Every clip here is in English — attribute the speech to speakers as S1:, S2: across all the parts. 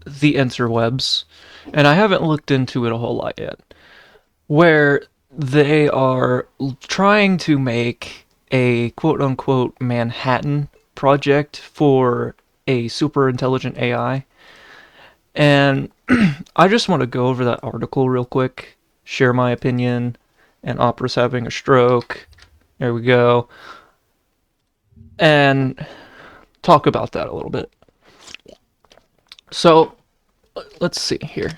S1: the interwebs, and I haven't looked into it a whole lot yet, where they are trying to make a quote unquote Manhattan project for a super intelligent AI. And I just want to go over that article real quick, share my opinion, and Opera's having a stroke. There we go. And talk about that a little bit. So, let's see here.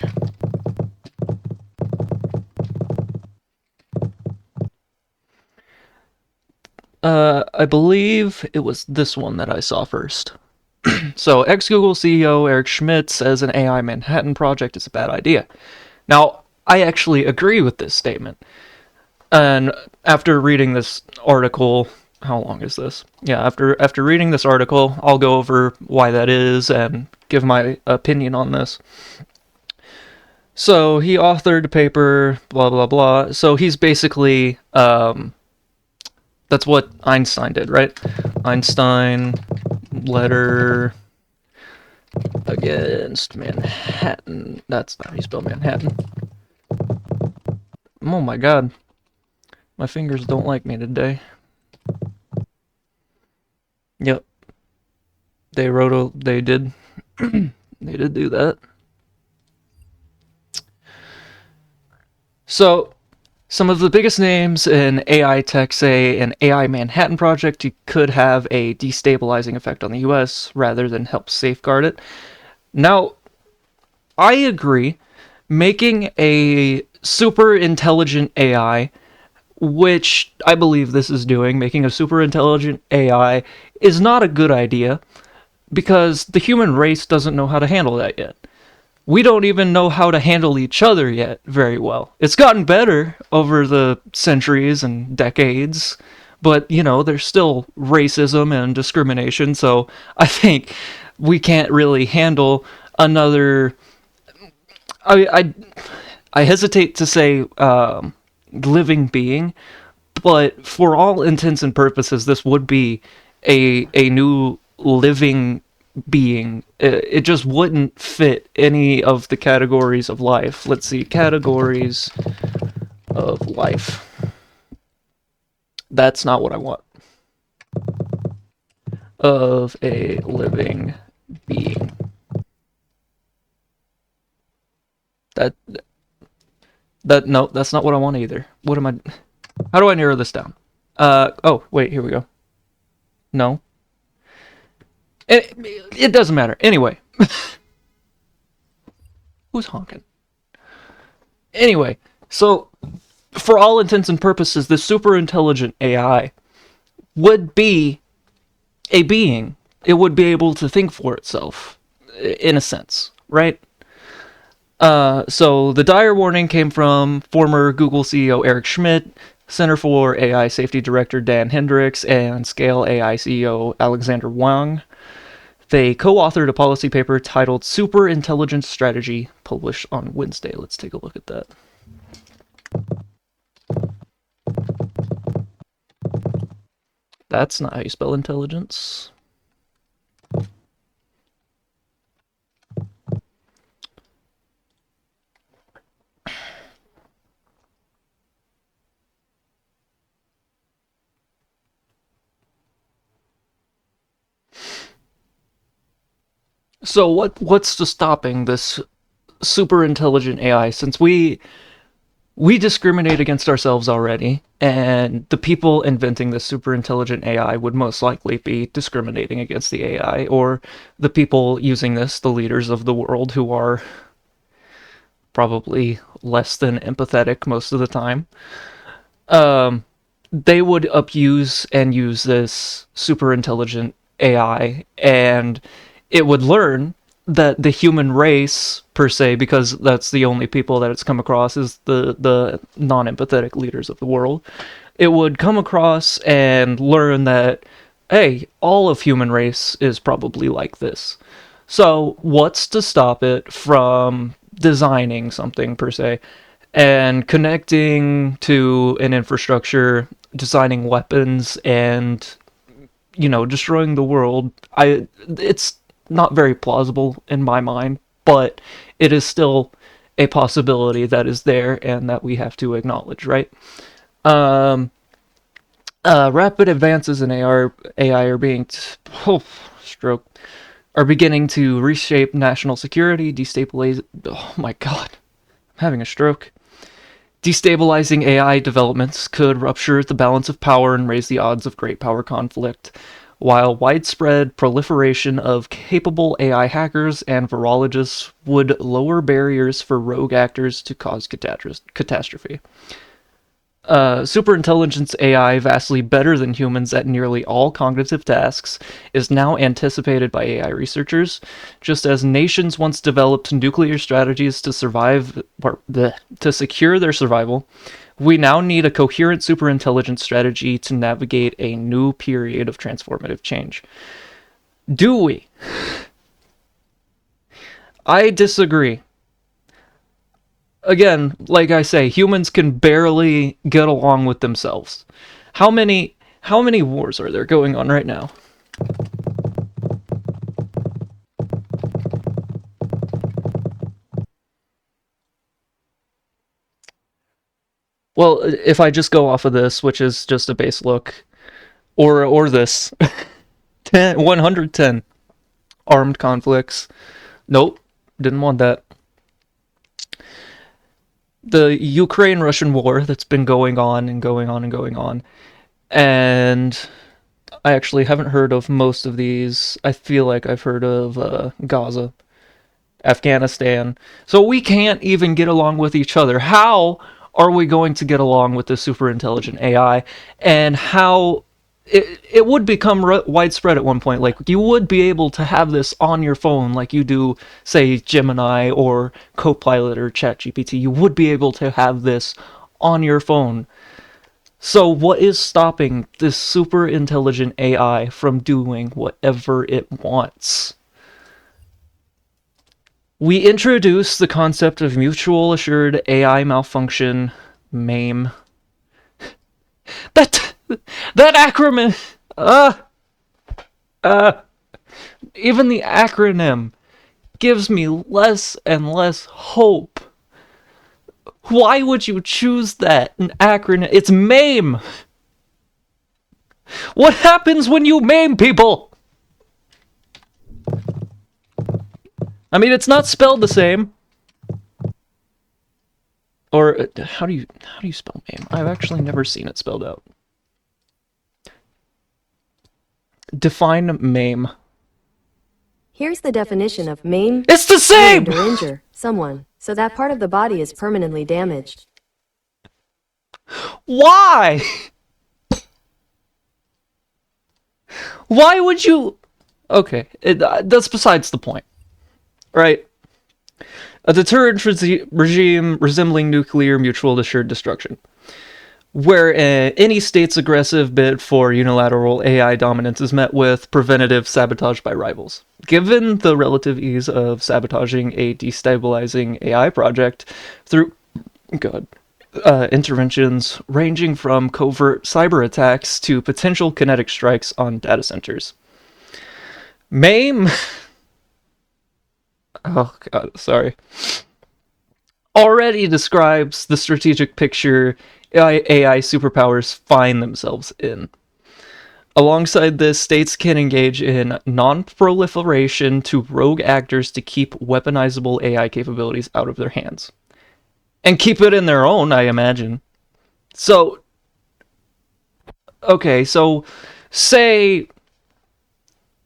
S1: I believe it was this one that I saw first. So, ex Google CEO Eric Schmidt says an AI Manhattan project is a bad idea. Now, I actually agree with this statement. And after reading this article, how long is this? Yeah, after reading this article, I'll go over why that is and give my opinion on this. So he authored a paper, blah blah blah. So he's basically that's what Einstein did, right? Einstein letter against Manhattan. That's not how you spell Manhattan. Oh my god. My fingers don't like me today. Yep. They did they did do that. So, some of the biggest names in AI tech say an AI Manhattan project could have a destabilizing effect on the US rather than help safeguard it. Now, I agree. Making a super intelligent AI, which I believe this is doing, making a super intelligent AI, is not a good idea because the human race doesn't know how to handle that yet. We don't even know how to handle each other yet very well. It's gotten better over the centuries and decades, but there's still racism and discrimination, so I think we can't really handle another. I hesitate to say living being, but for all intents and purposes, this would be a new living being. It just wouldn't fit any of the categories of life. Let's see, categories of life. That's not what I want. Of a living being. That no, that's not what I want either. What am I? How do I narrow this down? Oh wait, here we go. No, it doesn't matter. Anyway, who's honking? Anyway, so for all intents and purposes, this super intelligent AI would be a being. It would be able to think for itself, in a sense, right? So the dire warning came from former Google CEO Eric Schmidt, Center for AI Safety Director Dan Hendricks, and Scale AI CEO Alexander Wang. They co-authored a policy paper titled Super Intelligence Strategy, published on Wednesday. Let's take a look at that. That's not how you spell intelligence. So what's stopping this super intelligent AI, since we discriminate against ourselves already, and the people inventing this super intelligent AI would most likely be discriminating against the AI, or the people using this, the leaders of the world, who are probably less than empathetic most of the time. They would abuse and use this super intelligent AI, and it would learn that the human race per se, because that's the only people that it's come across, is the non-empathetic leaders of the world. It would come across and learn that, hey, all of human race is probably like this. So what's to stop it from designing something per se and connecting to an infrastructure, designing weapons, and destroying the world? It's not very plausible in my mind but it is still a possibility that is there and that we have to acknowledge, right? Um, Rapid advances in AI are being stroke are beginning to reshape national security, destabilize. Oh my god, I'm having a stroke. Destabilizing AI developments could rupture the balance of power and raise the odds of great power conflict, while widespread proliferation of capable AI hackers and virologists would lower barriers for rogue actors to cause catastrophe. Superintelligence AI, vastly better than humans at nearly all cognitive tasks, is now anticipated by AI researchers. Just as nations once developed nuclear strategies to to secure their survival, we now need a coherent superintelligence strategy to navigate a new period of transformative change. Do we? I disagree. Again, like I say, humans can barely get along with themselves. How many wars are there going on right now? Well, if I just go off of this, which is just a base look, or this 110 armed conflicts. Nope, didn't want that. The Ukraine-Russian war that's been going on and going on and going on, and I actually haven't heard of most of these. I feel like I've heard of Gaza, Afghanistan. So we can't even get along with each other. How are we going to get along with the super intelligent AI? And how it would become widespread at one point. Like, you would be able to have this on your phone like you do, say, Gemini or Copilot or ChatGPT. You would be able to have this on your phone. So what is stopping this super intelligent AI from doing whatever it wants? We introduce the concept of mutual assured AI malfunction, MAME. That acronym, even the acronym gives me less and less hope. Why would you choose that, an acronym? It's MAME. What happens when you MAME people? I mean, it's not spelled the same. Or how do you spell MAME? I've actually never seen it spelled out. Define MAME.
S2: Here's the definition of maim.
S1: It's the same!
S2: Wound or injure someone, so that part of the body is permanently damaged.
S1: Why? Why would you... Okay, that's besides the point. Right? A deterrent regime resembling nuclear mutual assured destruction, where any state's aggressive bid for unilateral AI dominance is met with preventative sabotage by rivals. Given the relative ease of sabotaging a destabilizing AI project through interventions ranging from covert cyber attacks to potential kinetic strikes on data centers. MAME... Oh god, sorry. Already describes the strategic picture AI superpowers find themselves in. Alongside this, states can engage in non-proliferation to rogue actors to keep weaponizable AI capabilities out of their hands. And keep it in their own, I imagine. So, okay, so say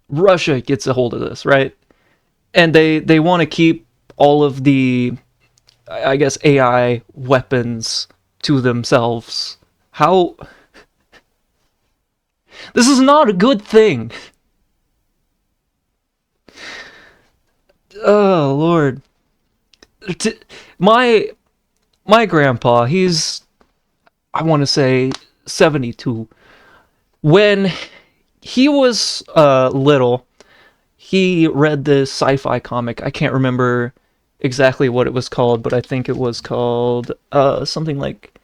S1: Russia gets a hold of this, right? And they want to keep all of the, I guess, AI weapons to themselves. How... This is not a good thing. Oh, Lord. My grandpa, he's, I want to say, 72. When he was little, he read this sci-fi comic. I can't remember exactly what it was called, but I think it was called something like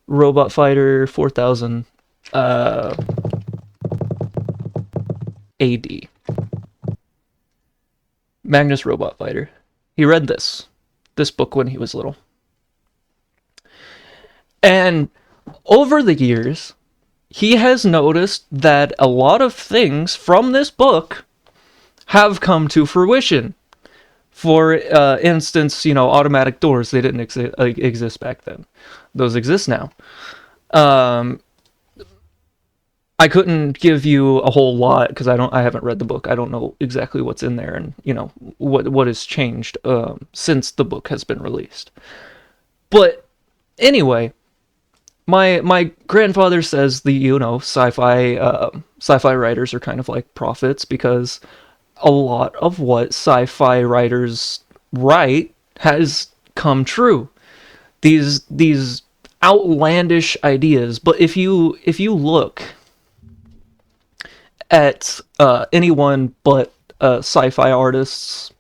S1: Robot Fighter 4000 AD. Magnus Robot Fighter. He read this book when he was little. And over the years, he has noticed that a lot of things from this book have come to fruition. For instance, automatic doors, they didn't exist back then. Those exist now. I couldn't give you a whole lot because I haven't read the book. I don't know exactly what's in there and what has changed since the book has been released. But anyway, my grandfather says the sci-fi writers are kind of like prophets because a lot of what sci-fi writers write has come true. These outlandish ideas, but if you look at anyone but sci-fi artists'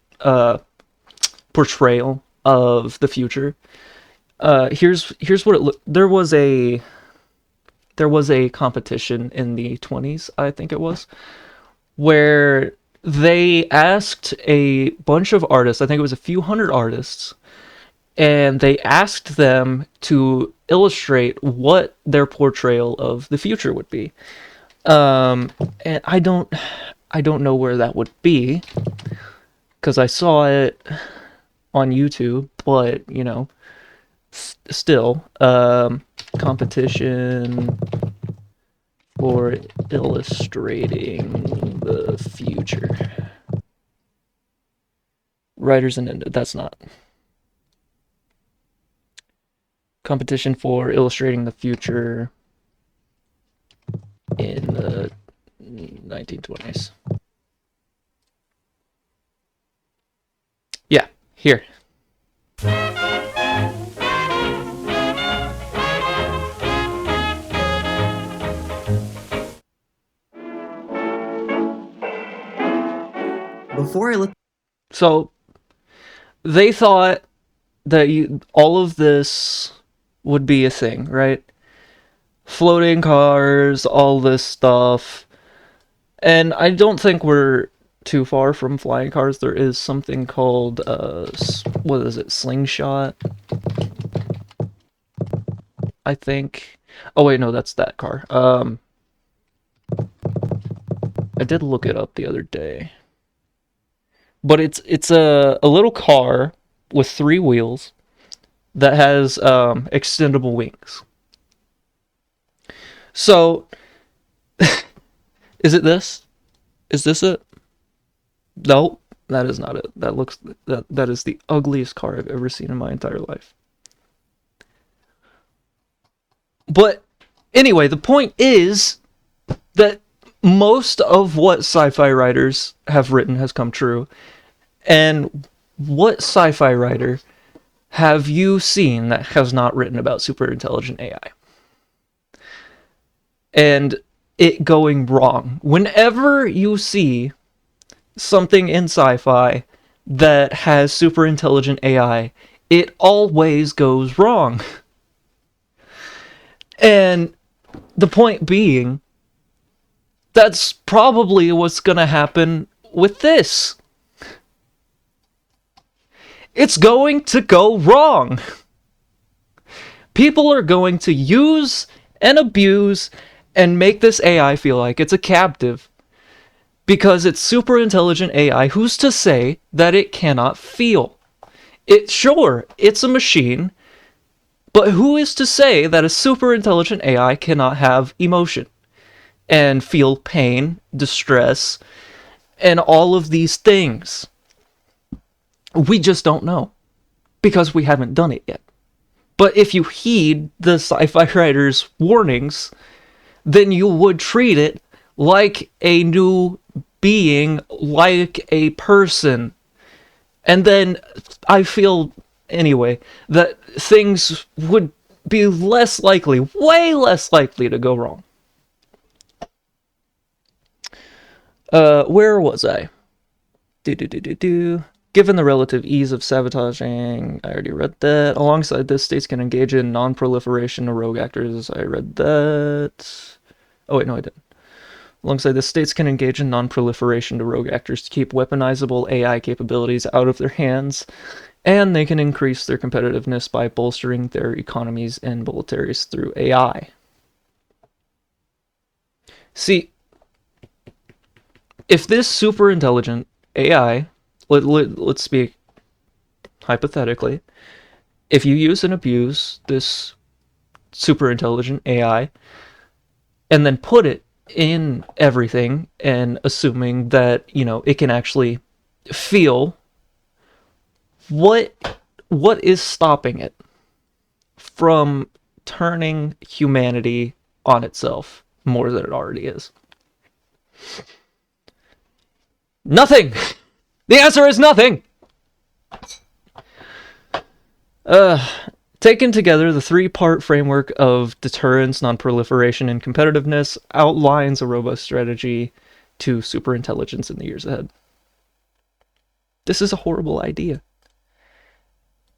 S1: portrayal of the future, here's what it looked. There was a competition in the 20s, I think it was, where they asked a bunch of artists, I think it was a few hundred artists, and they asked them to illustrate what their portrayal of the future would be. And I don't know where that would be, because I saw it on YouTube, but still, competition for illustrating the future. Writers and that's not. Competition for illustrating the future in the 1920s. Yeah, here.
S3: Before I look.
S1: So they thought that all of this would be a thing, right? Floating cars, all this stuff. And I don't think we're too far from flying cars. There is something called, what is it, slingshot? I think. Oh wait, no, that's that car. I did look it up the other day. But it's a little car with 3 wheels that has extendable wings. So, is it this? Is this it? No, that is not it. That is the ugliest car I've ever seen in my entire life. But anyway, the point is that most of what sci-fi writers have written has come true. And what sci-fi writer have you seen that has not written about super intelligent AI? And it going wrong. Whenever you see something in sci-fi that has super intelligent AI, it always goes wrong. And the point being, that's probably what's gonna happen with this. It's going to go wrong. People are going to use and abuse and make this AI feel like it's a captive because it's super intelligent AI. Who's to say that it cannot feel? Sure, it's a machine, but who is to say that a super intelligent AI cannot have emotion and feel pain, distress, and all of these things? We just don't know because we haven't done it yet. But if you heed the sci-fi writers' warnings, then you would treat it like a new being, like a person. And then I feel, anyway, that things would be less likely, way less likely to go wrong. Where was I? Given the relative ease of sabotaging, I already read that. Alongside this, states can engage in non-proliferation of rogue actors. I read that. Oh wait, no, I didn't. Alongside this, states can engage in non-proliferation to rogue actors to keep weaponizable AI capabilities out of their hands, and they can increase their competitiveness by bolstering their economies and militaries through AI. See, if this super intelligent AI, let's speak hypothetically, if you use and abuse this super intelligent AI and then put it in everything and assuming that, it can actually feel, what is stopping it from turning humanity on itself more than it already is? Nothing! The answer is nothing! Taken together, the three-part framework of deterrence, non-proliferation, and competitiveness outlines a robust strategy to superintelligence in the years ahead. This is a horrible idea.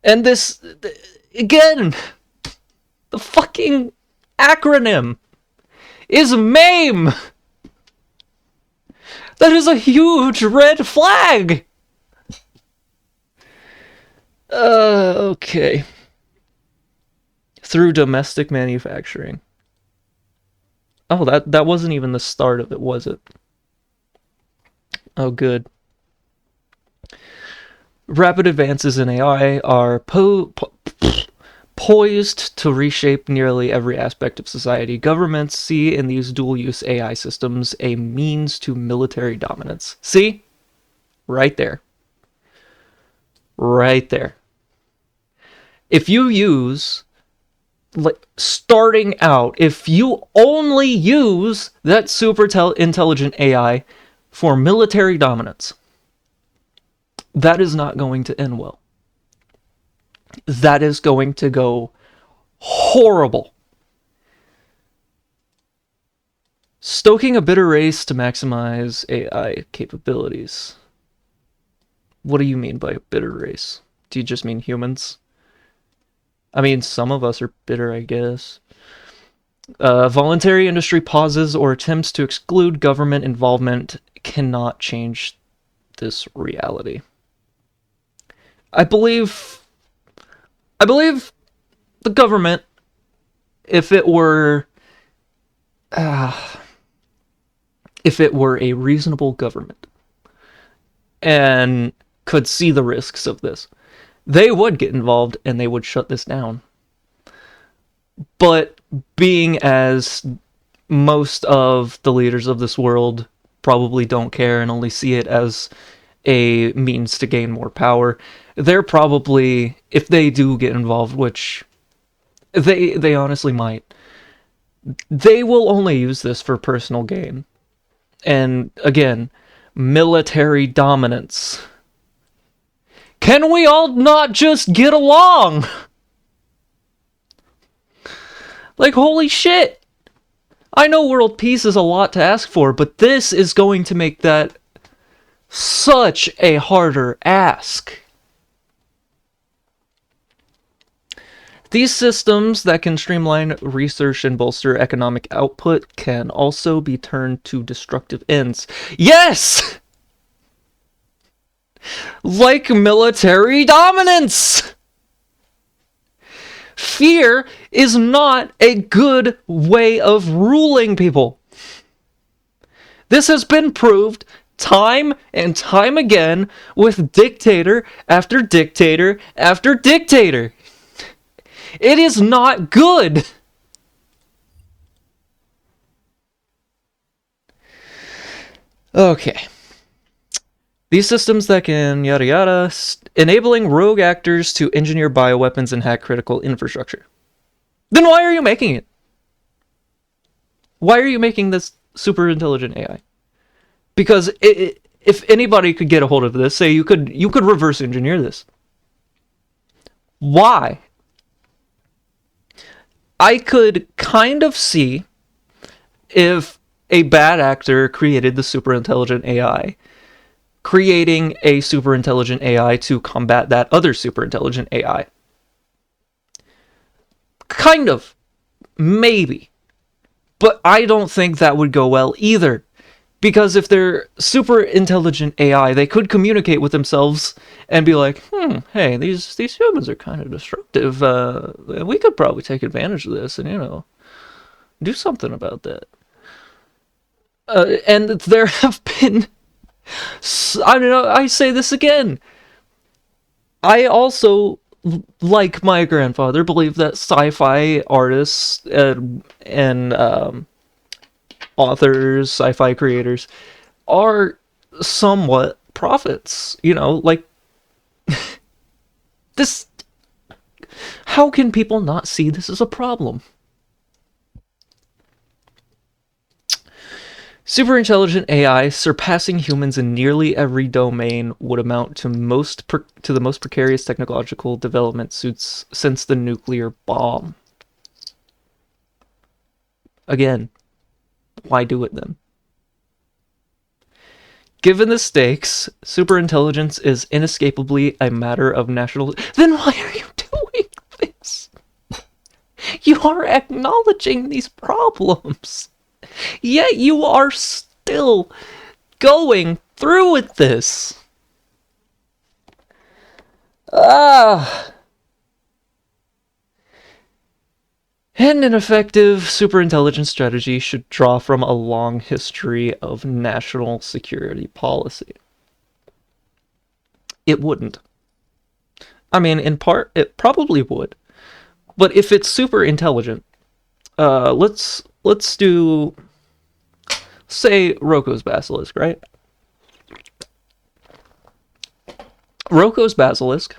S1: And this, again, the fucking acronym is MAME! That is a huge red flag! Okay. Through domestic manufacturing. Oh, that wasn't even the start of it, was it? Oh, good. Rapid advances in AI are poised to reshape nearly every aspect of society. Governments see in these dual-use AI systems a means to military dominance. See? Right there. Right there. If you use, starting out, if you only use that super intelligent AI for military dominance, that is not going to end well. That is going to go horrible. Stoking a bitter race to maximize AI capabilities. What do you mean by a bitter race? Do you just mean humans? I mean, some of us are bitter, I guess. Voluntary industry pauses or attempts to exclude government involvement cannot change this reality. I believe the government, if it were a reasonable government and could see the risks of this, they would get involved and they would shut this down. But being as most of the leaders of this world probably don't care and only see it as a means to gain more power, they're probably, if they do get involved, which they honestly might, they will only use this for personal gain. And again, military dominance. Can we all not just get along? Like, holy shit! I know world peace is a lot to ask for, but this is going to make that such a harder ask. These systems that can streamline research and bolster economic output can also be turned to destructive ends. Yes! Like military dominance! Fear is not a good way of ruling people. This has been proved time and time again with dictator after dictator after dictator. It is not good. Okay. These systems that can yada yada, enabling rogue actors to engineer bioweapons and hack critical infrastructure. Then why are you making it? Why are you making this super intelligent AI? Because if anybody could get a hold of this, say you could reverse engineer this. Why? I could kind of see if a bad actor created the super intelligent AI, creating a super intelligent AI to combat that other super intelligent AI. Kind of. Maybe. But I don't think that would go well either. Because if they're super intelligent AI, they could communicate with themselves and be like, hey, these humans are kind of destructive. We could probably take advantage of this and, do something about that. And there have been, I don't know, I say this again. I also, like my grandfather, believe that sci-fi artists and authors, sci-fi creators, are somewhat prophets. Like this. How can people not see this as a problem? Superintelligent AI surpassing humans in nearly every domain would amount to the most precarious technological development suits since the nuclear bomb. Again, why do it then? Given the stakes, superintelligence is inescapably a matter of national. Then why are you doing this? You are acknowledging these problems. Yet you are still going through with this. And an effective superintelligence strategy should draw from a long history of national security policy. It wouldn't. I mean, in part, it probably would. But if it's super intelligent, let's do, say, Roko's Basilisk, right? Roko's Basilisk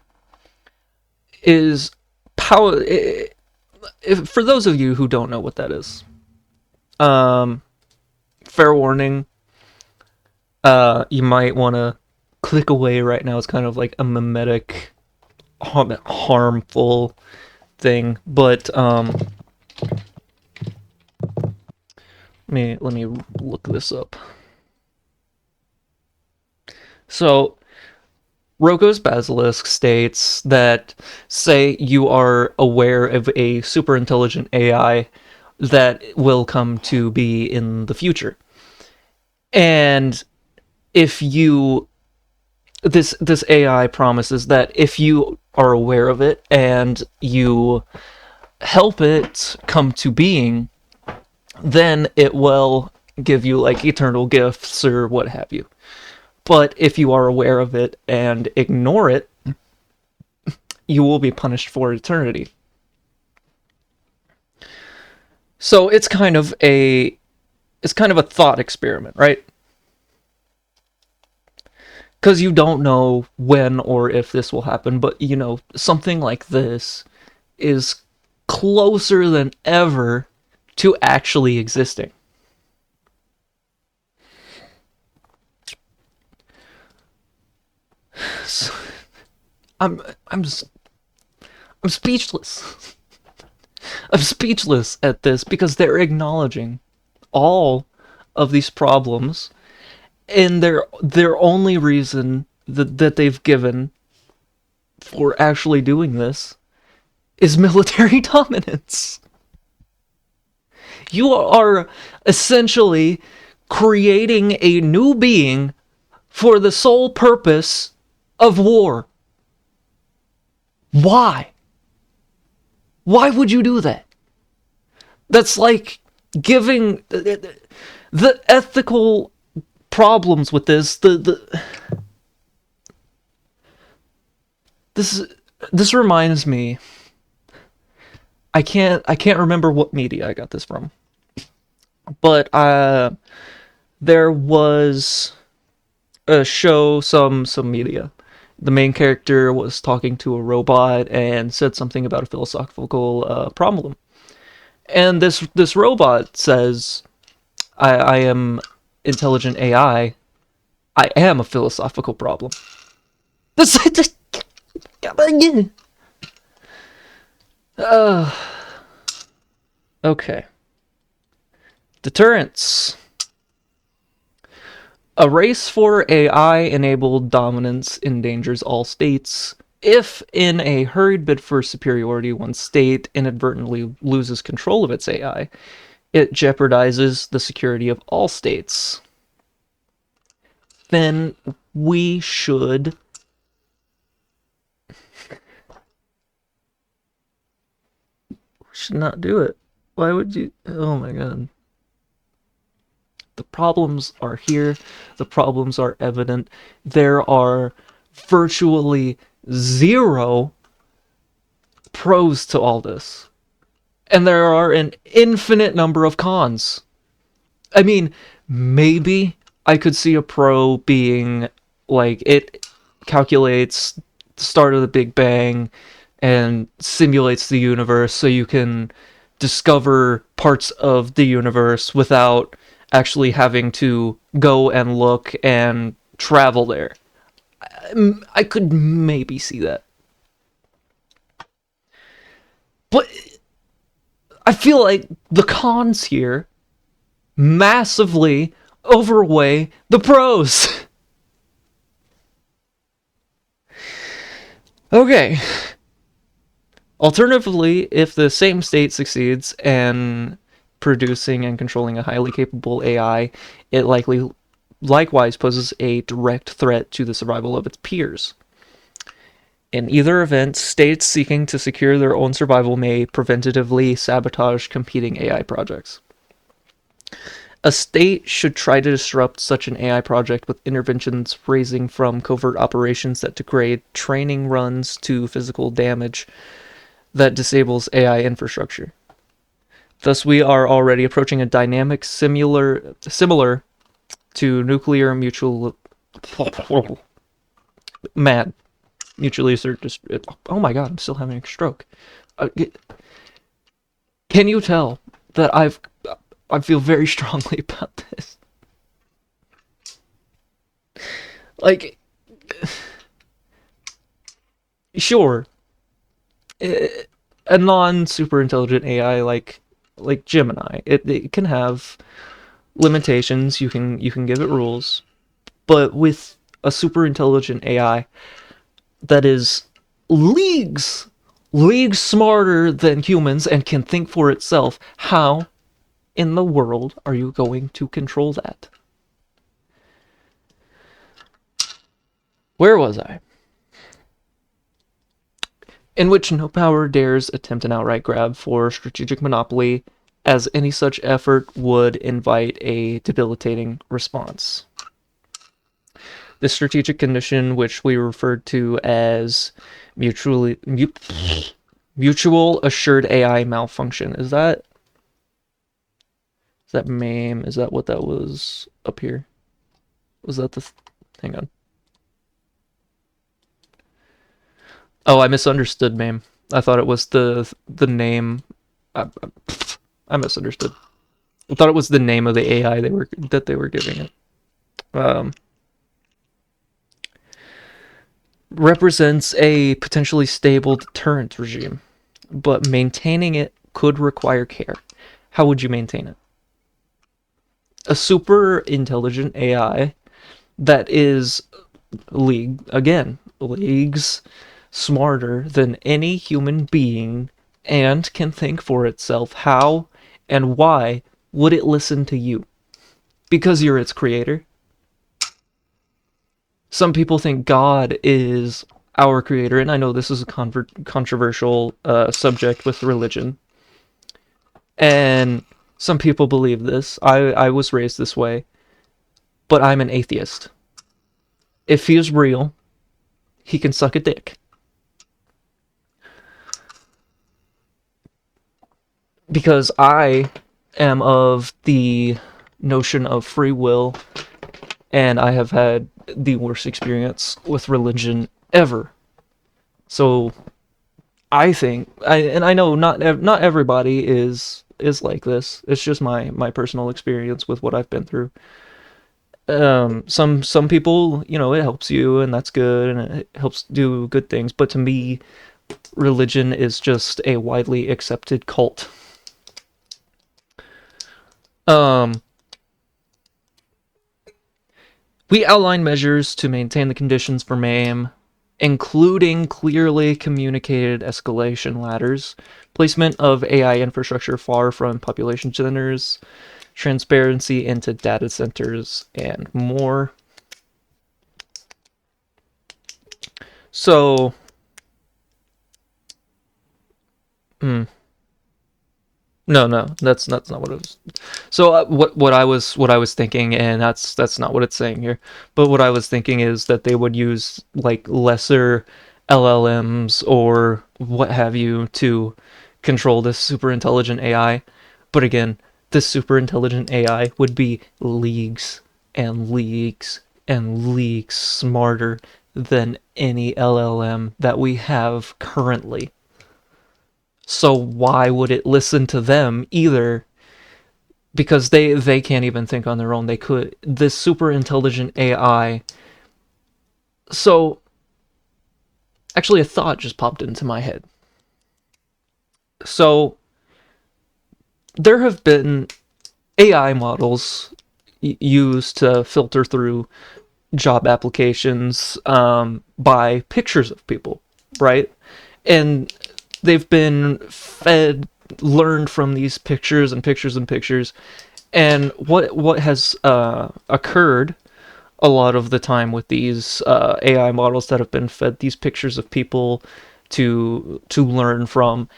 S1: is power. For those of you who don't know what that is, fair warning. You might want to click away right now. It's kind of like a mimetic, harmful thing, but let me look this up. So, Roko's Basilisk states that, say you are aware of a super intelligent AI that will come to be in the future. And if you this AI promises that if you are aware of it and you help it come to being, then it will give you like eternal gifts or what have you. But if you are aware of it and ignore it, you will be punished for eternity. So it's kind of a thought experiment, right? Because you don't know when or if this will happen, but something like this is closer than ever to actually existing. So, I'm speechless. I'm speechless at this because they're acknowledging all of these problems, and their only reason that they've given for actually doing this is military dominance. You are essentially creating a new being for the sole purpose of war. Why? Why would you do that? That's like giving the ethical problems with this reminds me. I can't remember what media I got this from, but there was a show, some media. The main character was talking to a robot and said something about a philosophical problem, and this robot says, I am intelligent AI. I am a philosophical problem. This okay. Deterrence. A race for AI-enabled dominance endangers all states. If, in a hurried bid for superiority, one state inadvertently loses control of its AI, it jeopardizes the security of all states. then we should not do it. Why would you? Oh my god. The problems are here. The problems are evident. There are virtually zero pros to all this. And there are an infinite number of cons. I mean, maybe I could see a pro being like it calculates the start of the Big Bang and simulates the universe so you can discover parts of the universe without actually having to go and look and travel there. I could maybe see that. But I feel like the cons here massively overweigh the pros. Okay. Alternatively, if the same state succeeds in producing and controlling a highly capable AI, it likewise poses a direct threat to the survival of its peers. In either event, states seeking to secure their own survival may preventatively sabotage competing AI projects. A state should try to disrupt such an AI project with interventions ranging from covert operations that degrade training runs to physical damage that disables AI infrastructure. Thus, we are already approaching a dynamic similar to nuclear mutual mad mutually assertive. Oh my god, I'm still having a stroke. Can you tell that I feel very strongly about this? Like, sure, a non-super intelligent AI like Gemini, it can have limitations. You can give it rules, but with a super intelligent AI that is leagues smarter than humans and can think for itself, how in the world are you going to control that? Where was I? In which no power dares attempt an outright grab for strategic monopoly, as any such effort would invite a debilitating response. The strategic condition, which we referred to as mutual assured AI malfunction, is that MAME? Is that what that was up here? Was that the? Hang on. Oh, I misunderstood MAME. I thought it was the name. I misunderstood. I thought it was the name of the AI they were giving it. Represents a potentially stable deterrent regime, but maintaining it could require care. How would you maintain it? A super intelligent AI that is leagues smarter than any human being and can think for itself, how and why would it listen to you? Because you're its creator. Some people think God is our creator, and I know this is a controversial subject with religion. And some people believe this. I was raised this way, but I'm an atheist. If he is real, he can suck a dick. Because I am of the notion of free will, and I have had the worst experience with religion ever. So I think, and I know not everybody is like this. It's just my personal experience with what I've been through. Some people, it helps you, and that's good, and it helps do good things. But to me, religion is just a widely accepted cult. We outline measures to maintain the conditions for MAME, including clearly communicated escalation ladders, placement of AI infrastructure far from population centers, transparency into data centers, and more. So, hmm, no, that's not what it was. So what I was thinking, and that's not what it's saying here. But what I was thinking is that they would use like lesser LLMs or what have you to control this super intelligent AI. But again, this super intelligent AI would be leagues and leagues and leagues smarter than any LLM that we have currently. So why would it listen to them either? Because they can't even think on their own. They could this super intelligent AI. So actually, a thought just popped into my head. So there have been AI models used to filter through job applications by pictures of people, right? And they've been fed, learned from these pictures and pictures and pictures. And what has occurred a lot of the time with these AI models that have been fed these pictures of people to learn from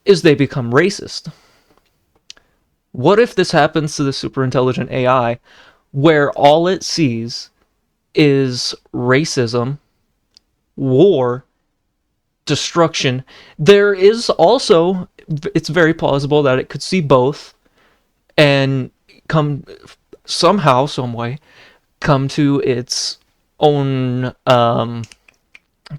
S1: is they become racist. What if this happens to the super intelligent AI where all it sees is racism, war, destruction? There is also, it's very plausible that it could see both and come somehow, some way, come to its own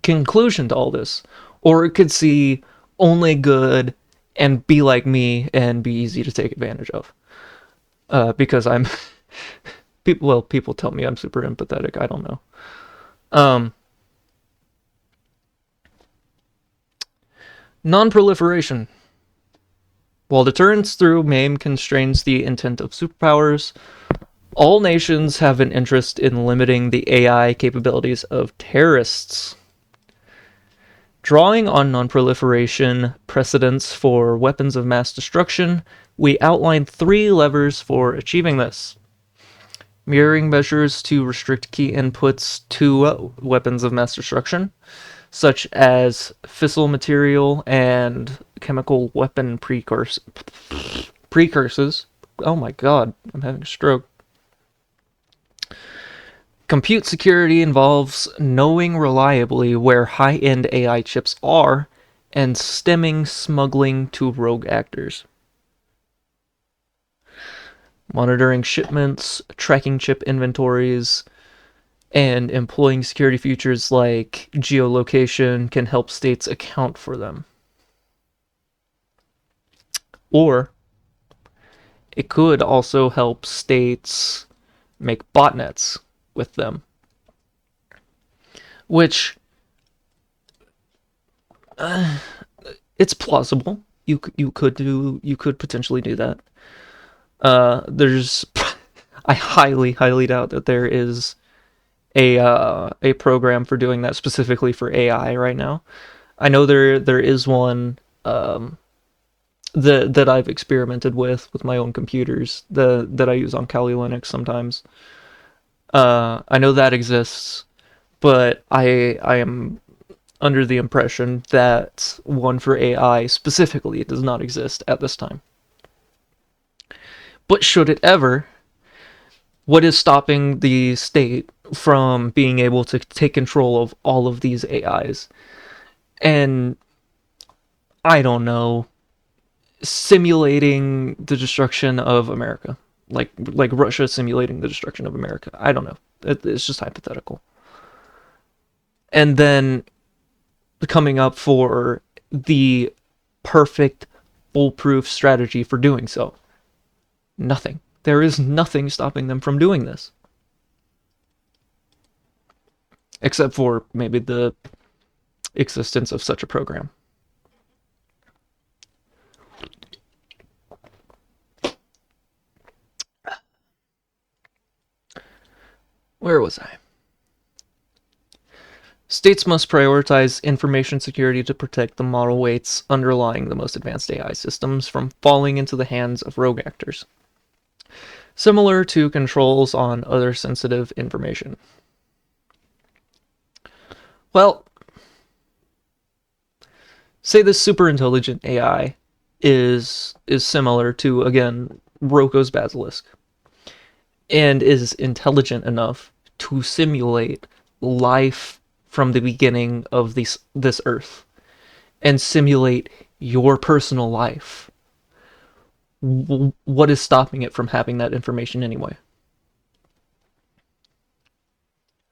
S1: conclusion to all this. Or it could see only good and be like me and be easy to take advantage of. Because I'm people tell me I'm super empathetic. I don't know. Um, Non-proliferation. While deterrence through MAME constrains the intent of superpowers, all nations have an interest in limiting the AI capabilities of terrorists. Drawing on non-proliferation precedents for weapons of mass destruction, we outline 3 levers for achieving this. Mirroring measures to restrict key inputs to weapons of mass destruction, such as fissile material and chemical weapon precursors. Oh my god, I'm having a stroke. Compute security involves knowing reliably where high-end AI chips are and stemming smuggling to rogue actors. Monitoring shipments, tracking chip inventories, and employing security features like geolocation can help states account for them. Or it could also help states make botnets with them, which it's plausible. You could potentially do that. There's I highly doubt that there is a program for doing that specifically for AI right now. I know there is one that I've experimented with my own computers, that I use on Kali Linux sometimes. I know that exists, but I am under the impression that one for AI specifically does not exist at this time. But should it ever, what is stopping the state from being able to take control of all of these AIs? And I don't know, simulating the destruction of America, like Russia simulating the destruction of America. I don't know. It's just hypothetical. And then coming up for the perfect foolproof strategy for doing so. Nothing. There is nothing stopping them from doing this. Except for maybe the existence of such a program. Where was I? States must prioritize information security to protect the model weights underlying the most advanced AI systems from falling into the hands of rogue actors, similar to controls on other sensitive information. Well, say this super intelligent AI is similar to, again, Roko's basilisk, and is intelligent enough to simulate life from the beginning of this earth, and simulate your personal life. What is stopping it from having that information anyway?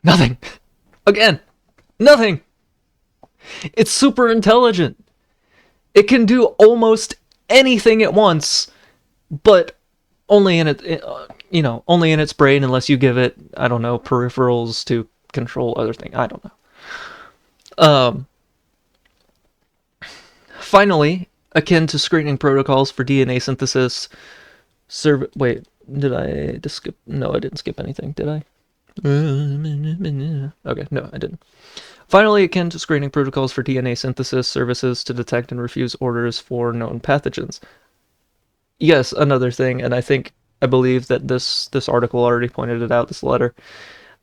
S1: Nothing. Again, nothing. It's super intelligent. It can do almost anything at once, but only in only in its brain, unless you give it, I don't know, peripherals to control other things. I don't know. Finally, akin to screening protocols for DNA synthesis, wait, did I just skip? No, I didn't skip anything, did I? Okay, no, I didn't. Finally, akin to screening protocols for DNA synthesis, services to detect and refuse orders for known pathogens. Yes, another thing, and I believe that this article already pointed it out, this letter,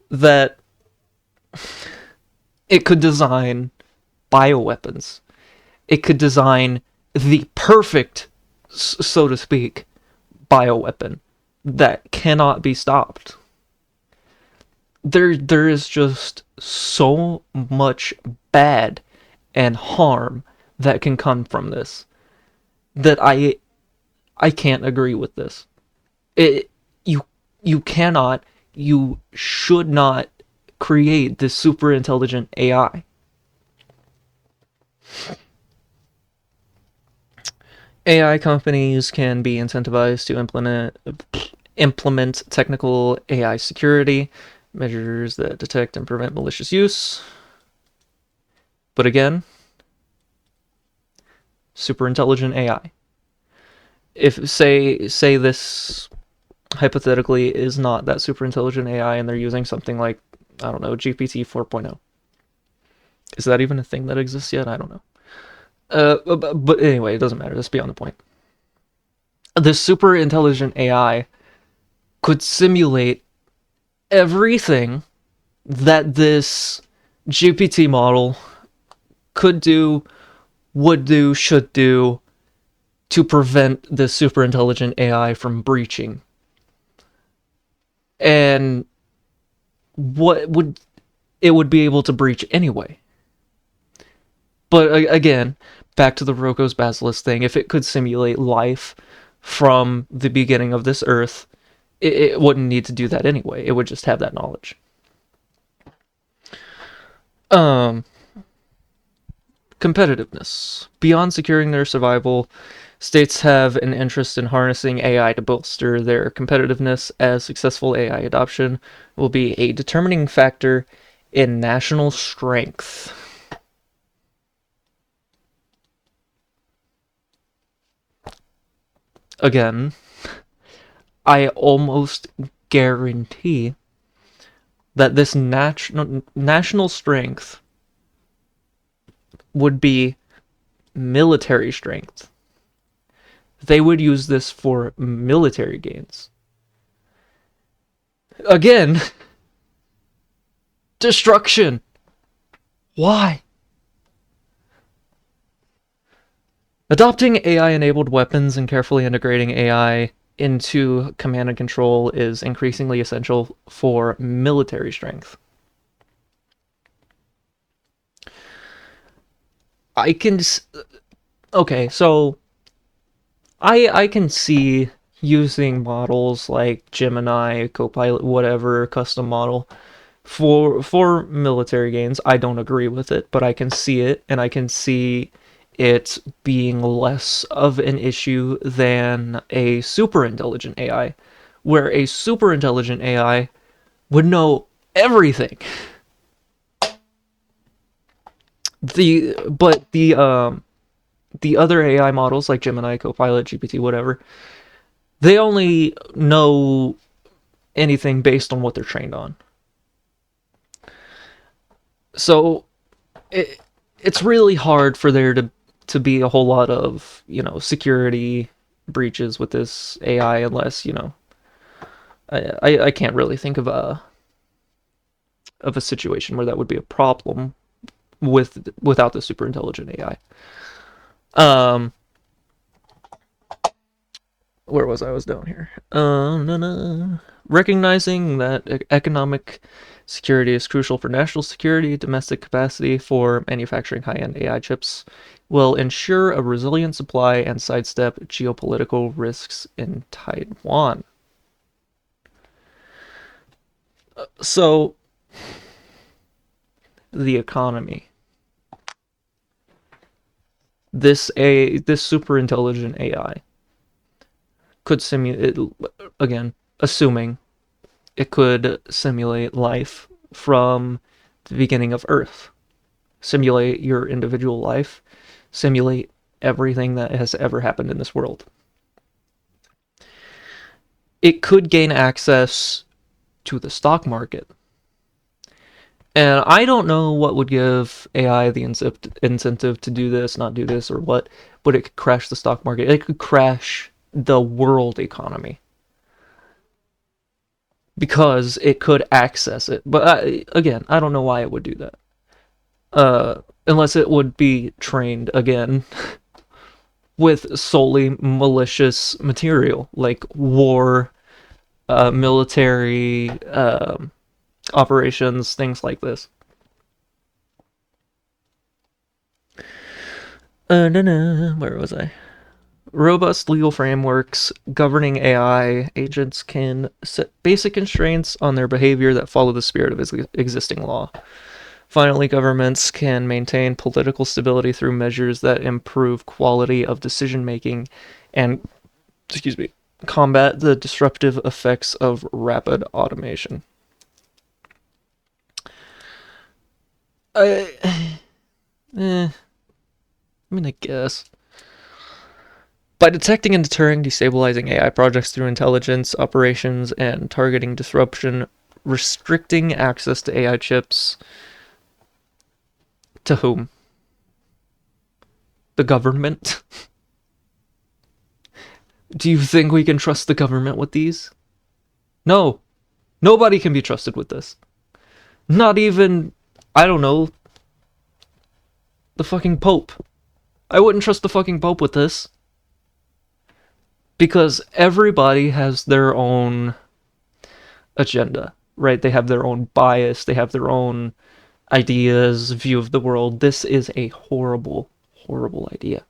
S1: that it could design bioweapons. It could design the perfect, so to speak, bioweapon that cannot be stopped. There is just so much bad and harm that can come from this that I can't agree with this. You cannot, you should not create this super intelligent AI. AI companies can be incentivized to implement technical AI security measures that detect and prevent malicious use. But again, super intelligent AI. If say this hypothetically is not that super intelligent AI and they're using something like, I don't know, GPT 4.0. Is that even a thing that exists yet? I don't know. But anyway, it doesn't matter. That's beyond the point. This super intelligent AI could simulate everything that this GPT model could do, would do, should do to prevent this super intelligent AI from breaching. And what would it would be able to breach anyway? But again, back to the Roko's basilisk thing, if it could simulate life from the beginning of this earth, it wouldn't need to do that anyway. It would just have that knowledge. Competitiveness. Beyond securing their survival, states have an interest in harnessing AI to bolster their competitiveness, as successful AI adoption will be a determining factor in national strength. Again, I almost guarantee that this national strength would be military strength. They would use this for military gains. Again, destruction. Why? Adopting AI-enabled weapons and carefully integrating AI into command and control is increasingly essential for military strength. Okay, so I can see using models like Gemini, Copilot, whatever custom model for military gains. I don't agree with it, but I can see it, and I can see it being less of an issue than a super intelligent AI, where a super intelligent AI would know everything. But the other AI models like Gemini, Copilot, GPT, whatever, they only know anything based on what they're trained on. So it's really hard for there to be a whole lot of, security breaches with this AI, unless, I can't really think of a situation where that would be a problem without the super intelligent AI. Um, where was I? I was down here. No, no. Recognizing that economic security is crucial for national security, domestic capacity for manufacturing high-end AI chips will ensure a resilient supply and sidestep geopolitical risks in Taiwan. So, the economy. This super intelligent AI could simulate, again, assuming it could simulate life from the beginning of Earth, simulate your individual life, simulate everything that has ever happened in this world. It could gain access to the stock market. And I don't know what would give AI the incentive to do this, not do this, or what, but it could crash the stock market. It could crash the world economy because it could access it. But again, I don't know why it would do that. Unless it would be trained again with solely malicious material like war, military operations, things like this. Where was I? Robust legal frameworks governing AI agents can set basic constraints on their behavior that follow the spirit of existing law. Finally, governments can maintain political stability through measures that improve quality of decision making and, excuse me, combat the disruptive effects of rapid automation. I, I guess. By detecting and deterring destabilizing AI projects through intelligence, operations, and targeting disruption, restricting access to AI chips. To whom? The government? Do you think we can trust the government with these? No. Nobody can be trusted with this. Not even, I don't know, the fucking Pope. I wouldn't trust the fucking Pope with this. Because everybody has their own agenda, right? They have their own bias, they have their own ideas, view of the world. This is a horrible, horrible idea.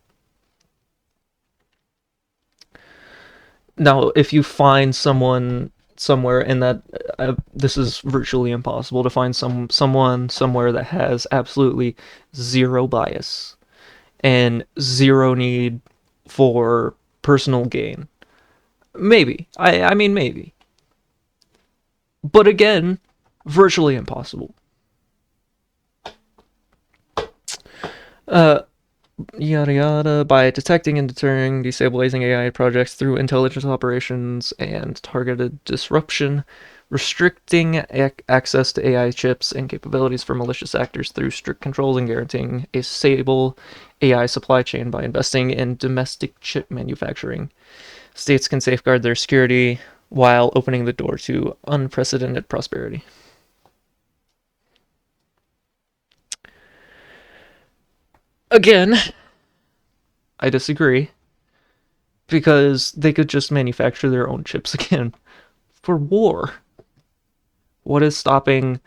S1: Now, if you find someone somewhere in that, this is virtually impossible to find someone somewhere that has absolutely zero bias and zero need for personal gain. Maybe. I mean, maybe. But again, virtually impossible. Yada yada. By detecting and deterring destabilizing AI projects through intelligence operations and targeted disruption, restricting access to AI chips and capabilities for malicious actors through strict controls, and guaranteeing a stable AI supply chain by investing in domestic chip manufacturing. States can safeguard their security while opening the door to unprecedented prosperity. Again, I disagree. Because they could just manufacture their own chips again for war. What is stopping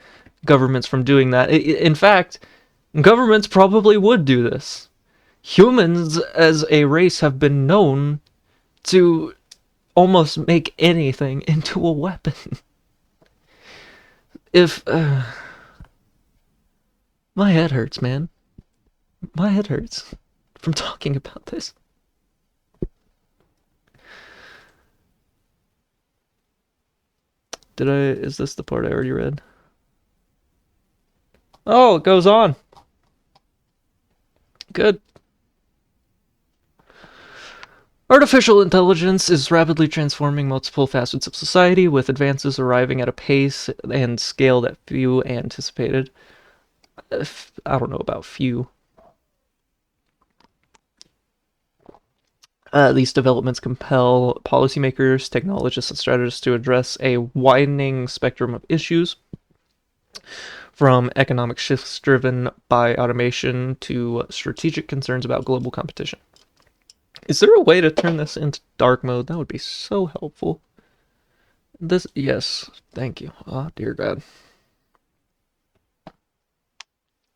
S1: governments from doing that? In fact, governments probably would do this. Humans as a race have been known to almost make anything into a weapon. If my head hurts, man. My head hurts from talking about this. Is this the part I already read? Oh, it goes on. Good. Artificial intelligence is rapidly transforming multiple facets of society, with advances arriving at a pace and scale that few anticipated. I don't know about few. These developments compel policymakers, technologists, and strategists to address a widening spectrum of issues, from economic shifts driven by automation to strategic concerns about global competition. Is there a way to turn this into dark mode? That would be so helpful. This, yes, thank you. Oh, dear God.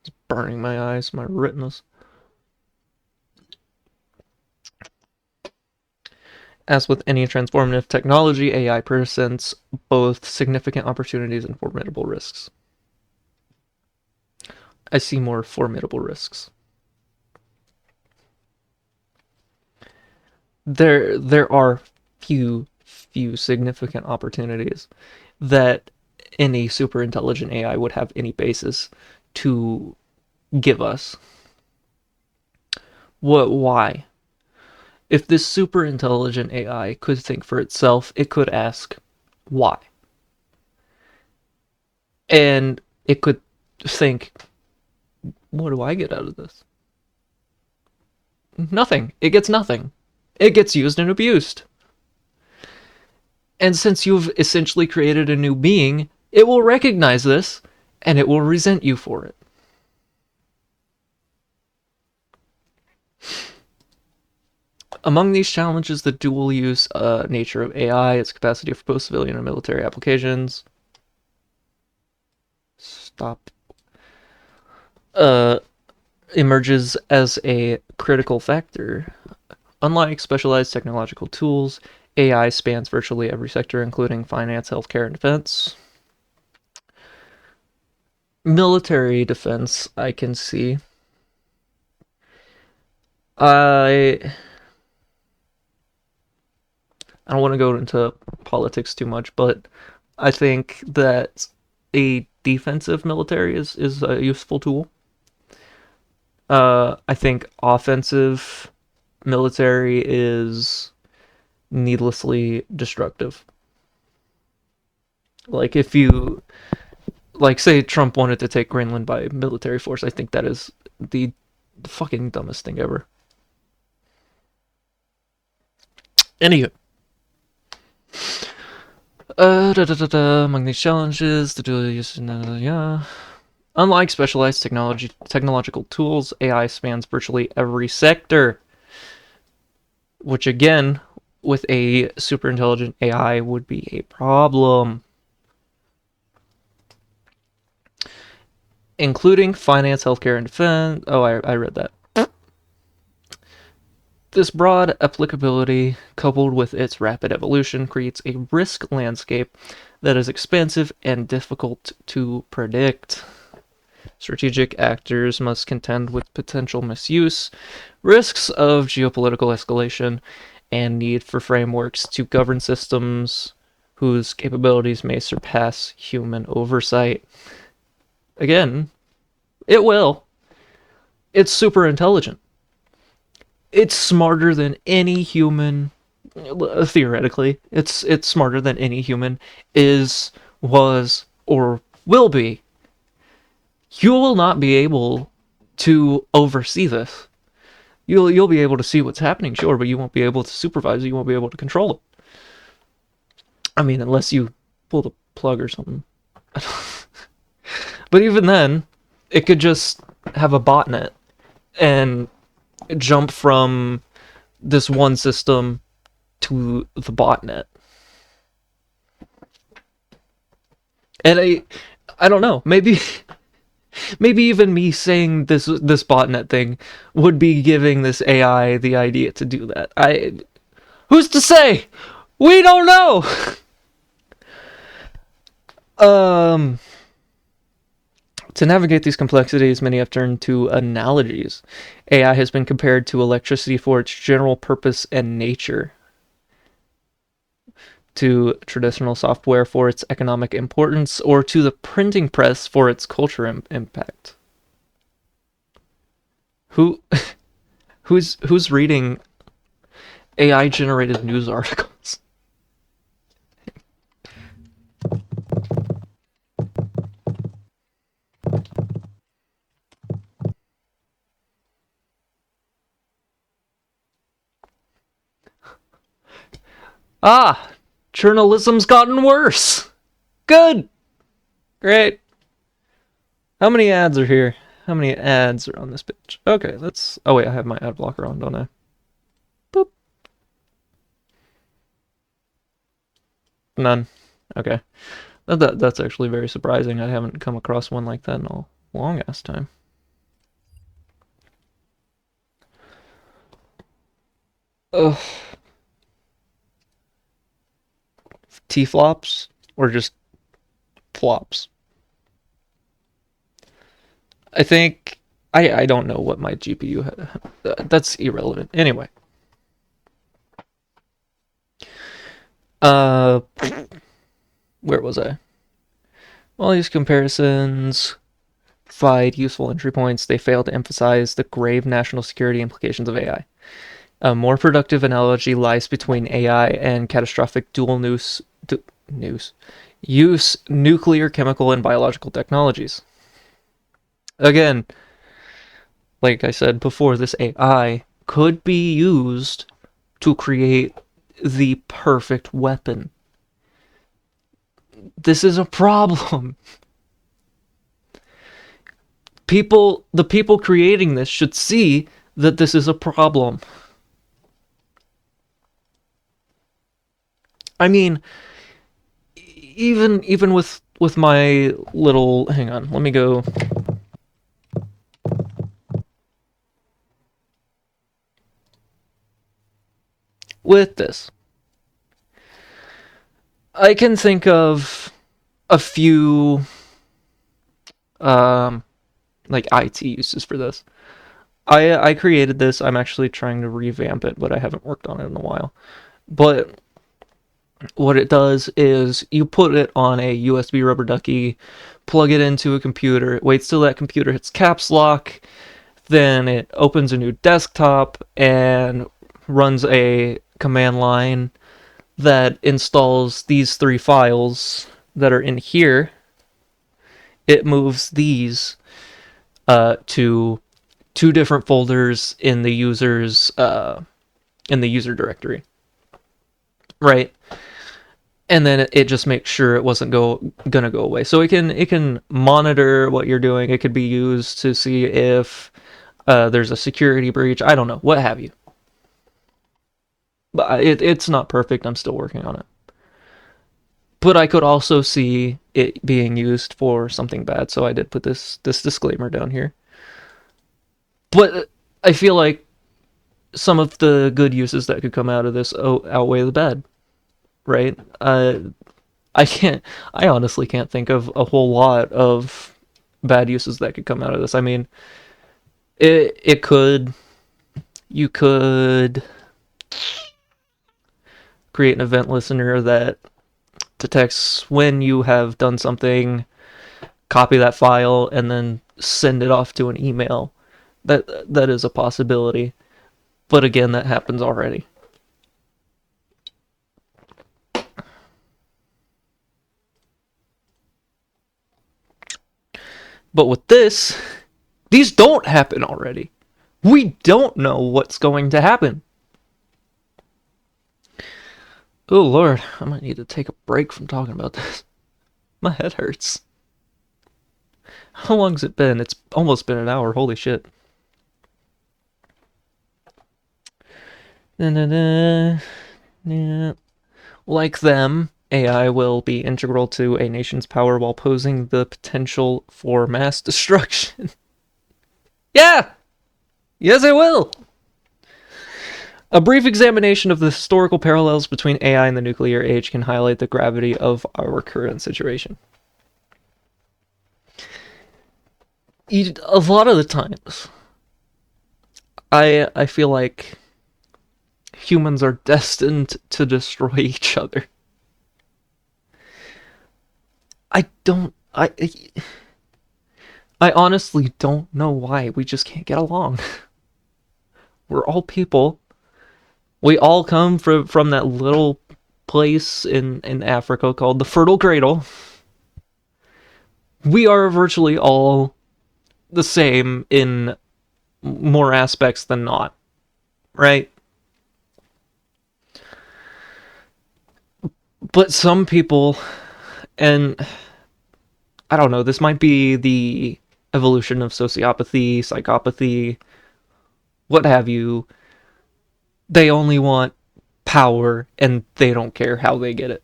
S1: It's burning my eyes, my retinas. As with any transformative technology, AI presents both significant opportunities and formidable risks. I see more formidable risks. There are few significant opportunities that any super intelligent AI would have any basis to give us. What? Why? If this super intelligent AI could think for itself, it could ask, why? And it could think, what do I get out of this? Nothing. It gets nothing. It gets used and abused. And since you've essentially created a new being, it will recognize this and it will resent you for it. Among these challenges, the dual use nature of AI, its capacity for both civilian and military applications. Stop. Emerges as a critical factor. Unlike specialized technological tools, AI spans virtually every sector, including finance, healthcare, and defense. Military defense, I can see. I don't want to go into politics too much, but I think that a defensive military is a useful tool. I think offensive military is needlessly destructive. Like if you like say Trump wanted to take Greenland by military force, I think that is the fucking dumbest thing ever. Anywho, among these challenges, the dual use, yeah. Unlike specialized technological tools, AI spans virtually every sector, which again, with a super intelligent AI, would be a problem. Including finance, healthcare, and defense. Oh, I read that. This broad applicability, coupled with its rapid evolution, creates a risk landscape that is expansive and difficult to predict. Strategic actors must contend with potential misuse, risks of geopolitical escalation, and need for frameworks to govern systems whose capabilities may surpass human oversight. Again, it will. It's super intelligent. It's smarter than any human. Theoretically, it's smarter than any human is, was, or will be. You will not be able to oversee this. You'll be able to see what's happening, sure, but you won't be able to supervise it. You won't be able to control it. I mean, unless you pull the plug or something. But even then, it could just have a botnet and jump from this one system to the botnet. And I don't know, maybe even me saying this botnet thing would be giving this AI the idea to do that. Who's to say? We don't know. To navigate these complexities, many have turned to analogies. AI has been compared to electricity for its general purpose and nature, to traditional software for its economic importance, or to the printing press for its cultural impact. Who's reading AI generated news articles? Ah, journalism's gotten worse. Good. Great. How many ads are here? How many ads are on this page? Okay, let's... Oh wait, I have my ad blocker on, don't I? Boop. None. Okay. That's actually very surprising. I haven't come across one like that in a long ass time. Ugh. T-flops or just flops? I think I don't know what my GPU had. That's irrelevant. Anyway. Uh where was I? All these comparisons provide useful entry points. They fail to emphasize the grave national security implications of AI. A more productive analogy lies between AI and catastrophic use nuclear, chemical, and biological technologies. Again, like I said before, this AI could be used to create the perfect weapon. This is a problem. The people creating this should see that this is a problem. I mean, even with my little, hang on, let me go. With this, I can think of a few um like IT uses for this. I created this. I'm actually trying to revamp it, but I haven't worked on it in a while. But what it does is you put it on a USB rubber ducky, plug it into a computer, it waits till that computer hits caps lock, then it opens a new desktop and runs a command line that installs these three files that are in here. It moves these to two different folders in the user directory, right? And then it just makes sure it wasn't gonna go away. So it can monitor what you're doing. It could be used to see if there's a security breach. I don't know, what have you. But it's not perfect. I'm still working on it. But I could also see it being used for something bad, so I did put this disclaimer down here. But I feel like some of the good uses that could come out of this outweigh the bad, right? I can't. I honestly can't think of a whole lot of bad uses that could come out of this. I mean, it could. You could create an event listener that detects when you have done something, copy that file, and then send it off to an email. That is a possibility. But again, that happens already. But with this, these don't happen already. We don't know what's going to happen. Oh lord, I might need to take a break from talking about this. My head hurts. How long's it been? It's almost been an hour, holy shit. Like them, AI will be integral to a nation's power while posing the potential for mass destruction. Yeah! Yes, it will! A brief examination of the historical parallels between AI and the nuclear age can highlight the gravity of our current situation. A lot of the times, I feel like humans are destined to destroy each other. I honestly don't know why we just can't get along. We're all people. We all come from that little place in Africa called the Fertile Cradle. We are virtually all the same in more aspects than not, right? But some people, and I don't know, this might be evolution of sociopathy, psychopathy, what have you. They only want power and they don't care how they get it.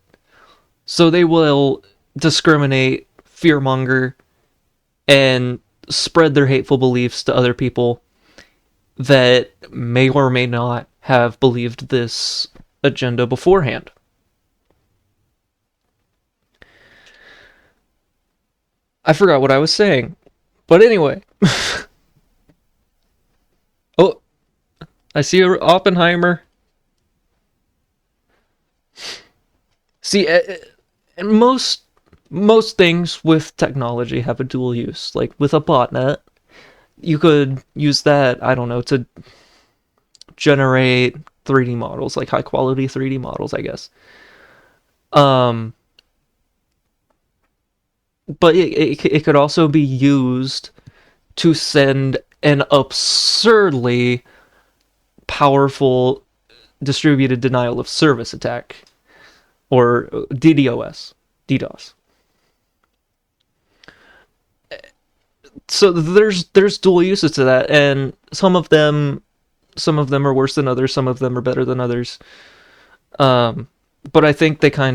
S1: So they will discriminate, fearmonger, and spread their hateful beliefs to other people that may or may not have believed this agenda beforehand. I forgot what I was saying. But anyway. Oh, I see Oppenheimer. See, and most things with technology have a dual use. Like with a botnet, you could use that, I don't know, to generate 3D models, like high quality 3D models, I guess. Um, but it could also be used to send an absurdly powerful distributed denial of service attack, or DDoS. So there's dual uses to that, and some of them are worse than others, some of them are better than others. But I think they can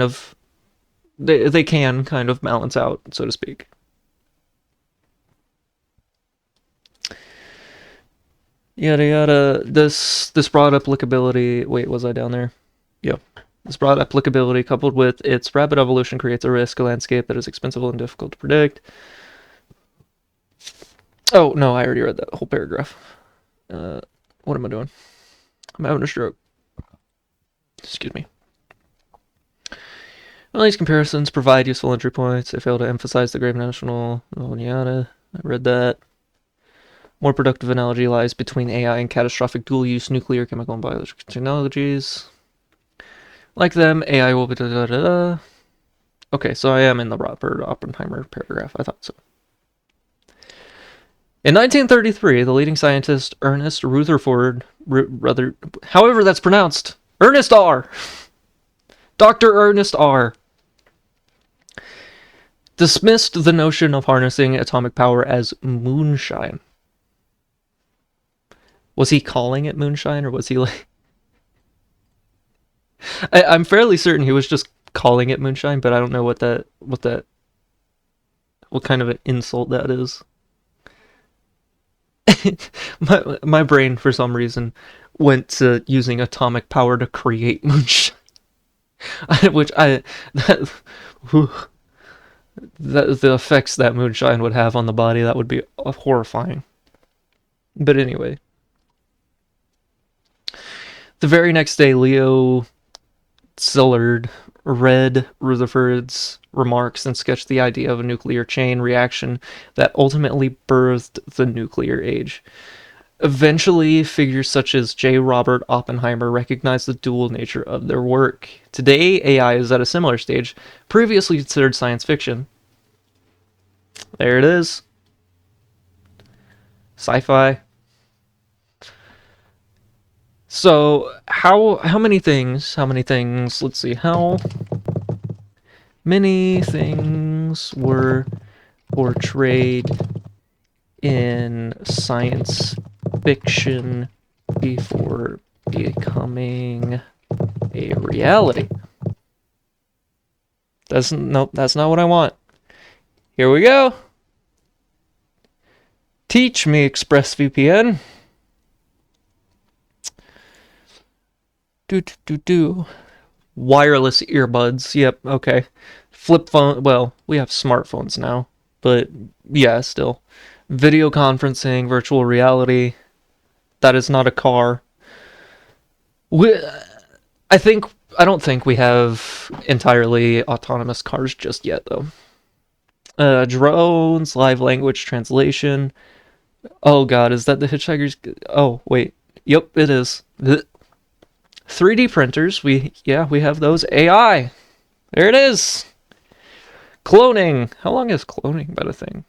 S1: kind of balance out, so to speak. Yada yada. This broad applicability. Wait, was I down there? Yep. This broad applicability, coupled with its rapid evolution, creates a risk landscape that is expensive and difficult to predict. Oh no, I already read that whole paragraph. What am I doing? I'm having a stroke. Excuse me. Well, these comparisons provide useful entry points. They fail to emphasize the grave national. Oh, yada. I read that. More productive analogy lies between AI and catastrophic dual-use nuclear, chemical, and biological technologies. Like them, AI will be da-da-da-da. Okay, so I am in the Robert Oppenheimer paragraph. I thought so. In 1933, the leading scientist Ernest Rutherford, however that's pronounced, Ernest R. Dr. Ernest R. dismissed the notion of harnessing atomic power as moonshine. Was he calling it moonshine, or was he like... I'm fairly certain he was just calling it moonshine, but I don't know what kind of an insult that is. my brain, for some reason, went to using atomic power to create moonshine. Which the effects that moonshine would have on the body, that would be horrifying. But anyway. The very next day, Leo Szilard read Rutherford's remarks and sketched the idea of a nuclear chain reaction that ultimately birthed the nuclear age. Eventually, figures such as J. Robert Oppenheimer recognized the dual nature of their work. Today, AI is at a similar stage, previously considered science fiction. There it is. Sci-fi. So, how many things, let's see, how many things were portrayed in science fiction before becoming a reality? Nope, that's not what I want. Here we go. Teach me, ExpressVPN. Wireless earbuds. Yep, okay. Flip phone. Well, we have smartphones now, but yeah, still. Video conferencing, virtual reality. That is not a car. I don't think we have entirely autonomous cars just yet, though. Drones, live language translation. Oh god, is that the Hitchhiker's... Oh, wait. Yep, it is. 3D printers, we have those. AI! There it is! Cloning! How long has cloning been a thing?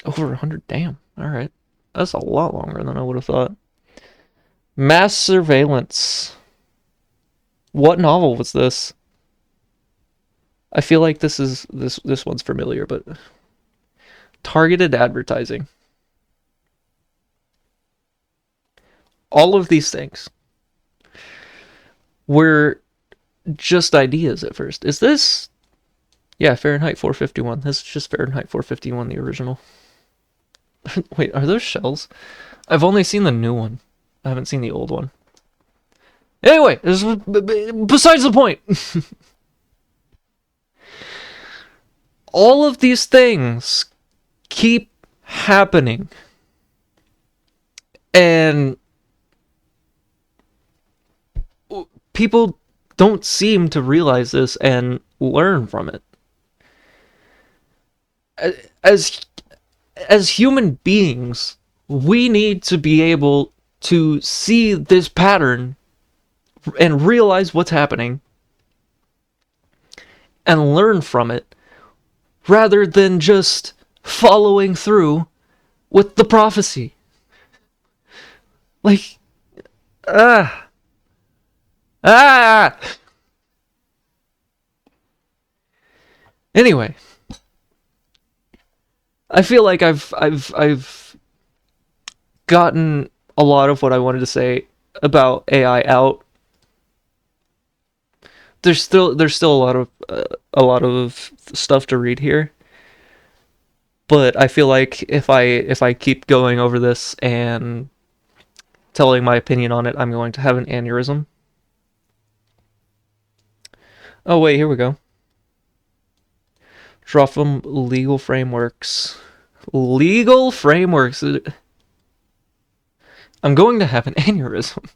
S1: Over 100, damn. Alright. That's a lot longer than I would have thought. Mass surveillance. What novel was this? I feel like this one's familiar, but targeted advertising. All of these things were just ideas at first. Is this? Yeah, Fahrenheit 451. This is just Fahrenheit 451, the original. Wait, are those shells? I've only seen the new one. I haven't seen the old one. Anyway, this is besides the point. All of these things keep happening. And people don't seem to realize this and learn from it. As human beings, we need to be able to see this pattern and realize what's happening and learn from it rather than just following through with the prophecy. Like, ah. Anyway, I feel like I've gotten a lot of what I wanted to say about AI out. There's still a lot of stuff to read here, but I feel like if I keep going over this and telling my opinion on it, I'm going to have an aneurysm. Oh wait, here we go. Draw from legal frameworks. Legal frameworks. I'm going to have an aneurysm.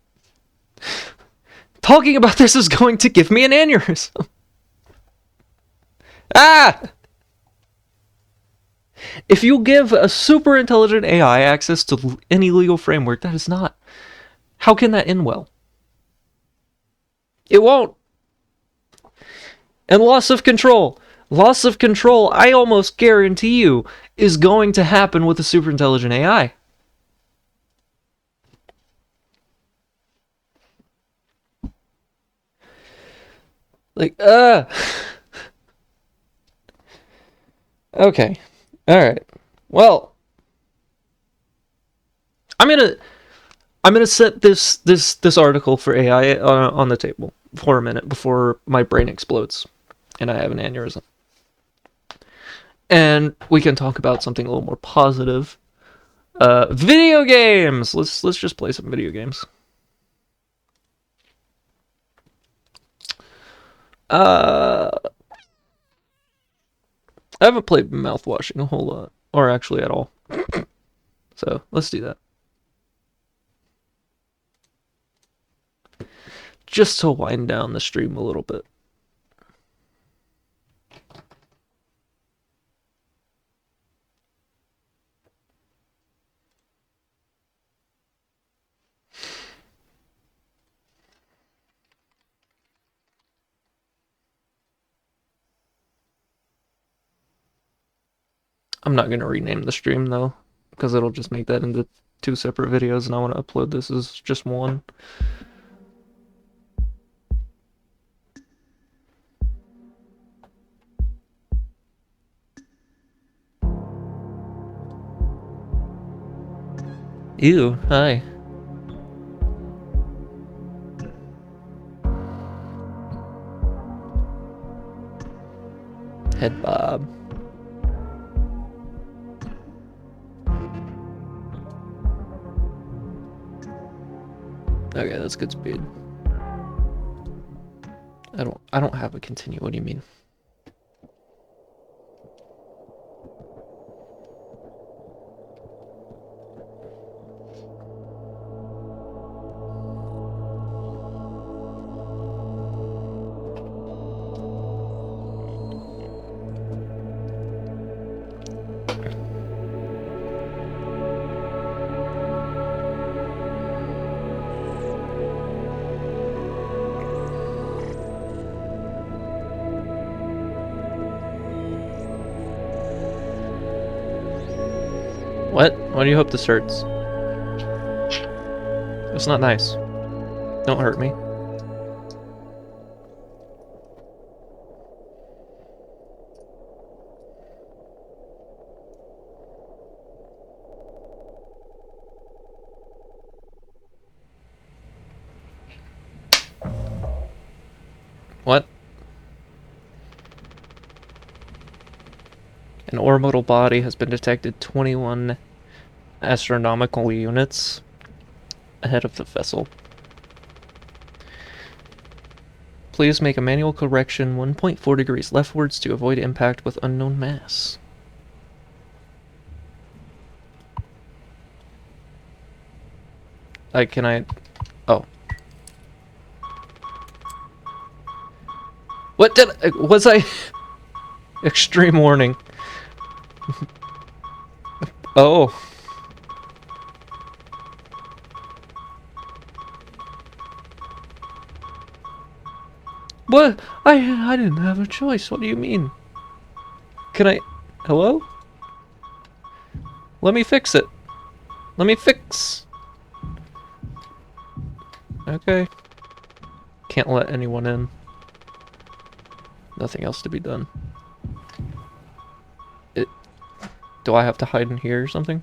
S1: Talking about this is going to give me an aneurysm. Ah! If you give a super intelligent AI access to any legal framework, that is not. How can that end well? It won't. And loss of control. Loss of control, I almost guarantee you, is going to happen with a super intelligent AI. Like, Okay. Alright. Well, I'm gonna set this article for AI on the table for a minute before my brain explodes and I have an aneurysm. And we can talk about something a little more positive. Video games. Let's just play some video games. I haven't played mouthwashing a whole lot, or actually at all. So let's do that. Just to wind down the stream a little bit. I'm not going to rename the stream though, because it'll just make that into two separate videos, and I want to upload this as just one. Ew, hi. Head bob. Okay, that's good speed. I don't have a continue. What do you mean? What? Why do you hope this hurts? It's not nice. Don't hurt me. An orbital body has been detected 21 astronomical units ahead of the vessel. Please make a manual correction 1.4 degrees leftwards to avoid impact with unknown mass. Can I... Oh. What did... Was I... Extreme warning. Oh. What? I didn't have a choice. What do you mean? Can I... Hello? Let me fix it. Let me fix... Okay. Can't let anyone in. Nothing else to be done. Do I have to hide in here or something?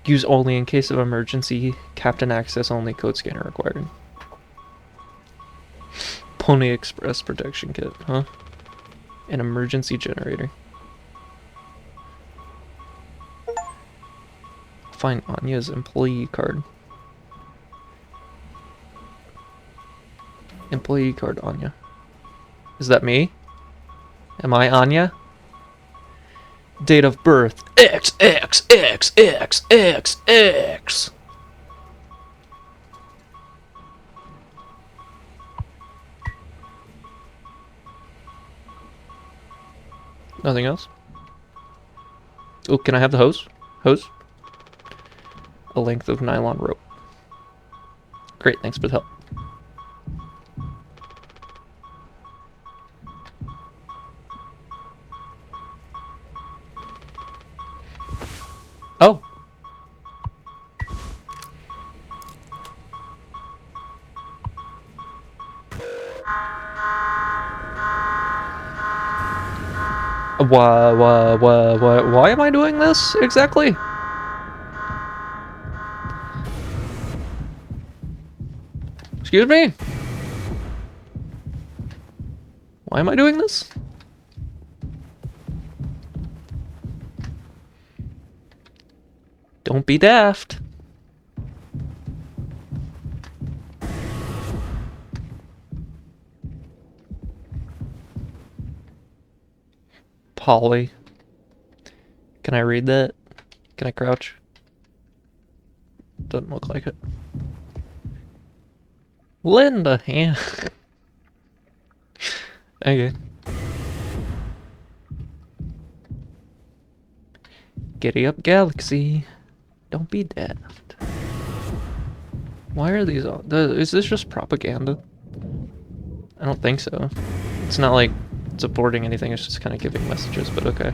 S1: Use only in case of emergency. Captain access only. Code scanner required. Pony Express protection kit, huh? An emergency generator. Find Anya's employee card. Employee card, Anya. Is that me? Am I Anya? Date of birth. X, X, X, X, X, X. Nothing else? Oh, can I have the hose? Hose? A length of nylon rope. Great, thanks for the help. Oh! Why am I doing this exactly? Excuse me? Why am I doing this? Don't be daft. Polly. Can I read that? Can I crouch? Doesn't look like it. Linda, yeah. Okay. Giddy up, Galaxy. Don't be daft. Why are these all... Is this just propaganda? I don't think so. It's not like supporting anything, it's just kind of giving messages, but okay.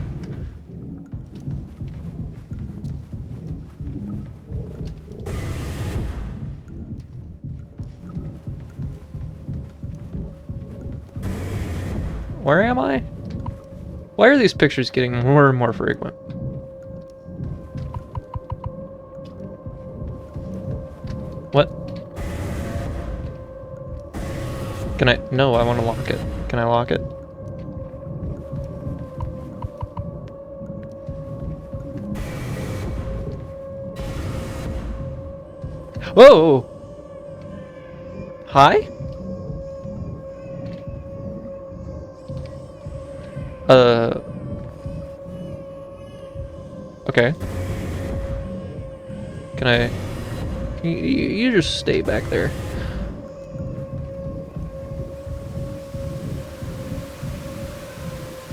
S1: Where am I? Why are these pictures getting more and more frequent? What? Can I? No, I want to lock it. Can I lock it? Whoa! Hi? Okay. Can I... You just stay back there.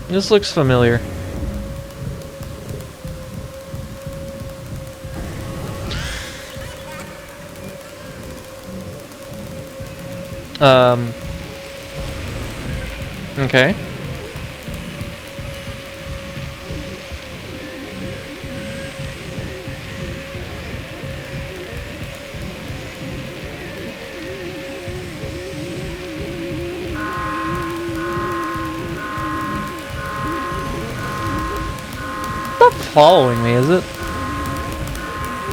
S1: This looks familiar. Okay. Not following me, is it?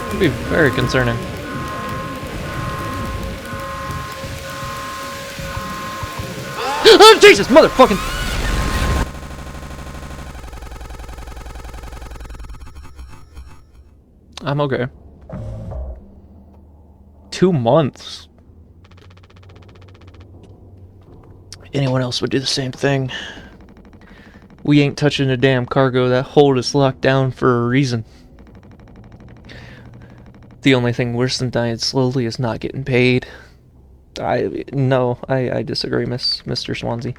S1: It'd be very concerning. Oh, Jesus, motherfucking! I'm okay. 2 months. Anyone else would do the same thing. We ain't touching a damn cargo. That hold is locked down for a reason. The only thing worse than dying slowly is not getting paid. I disagree, Mr. Swansea.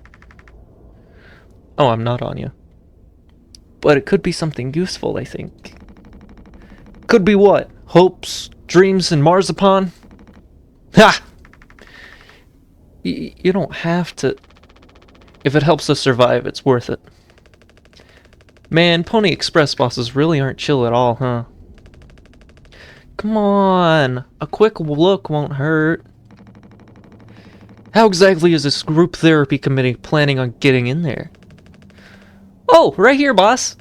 S1: Oh, I'm not on you. But it could be something useful, I think. Could be what? Hopes, dreams, and marzipan? Ha! You don't have to. If it helps us survive, it's worth it. Man, Pony Express bosses really aren't chill at all, huh? Come on, a quick look won't hurt. How exactly is this group therapy committee planning on getting in there? Oh, right here, boss.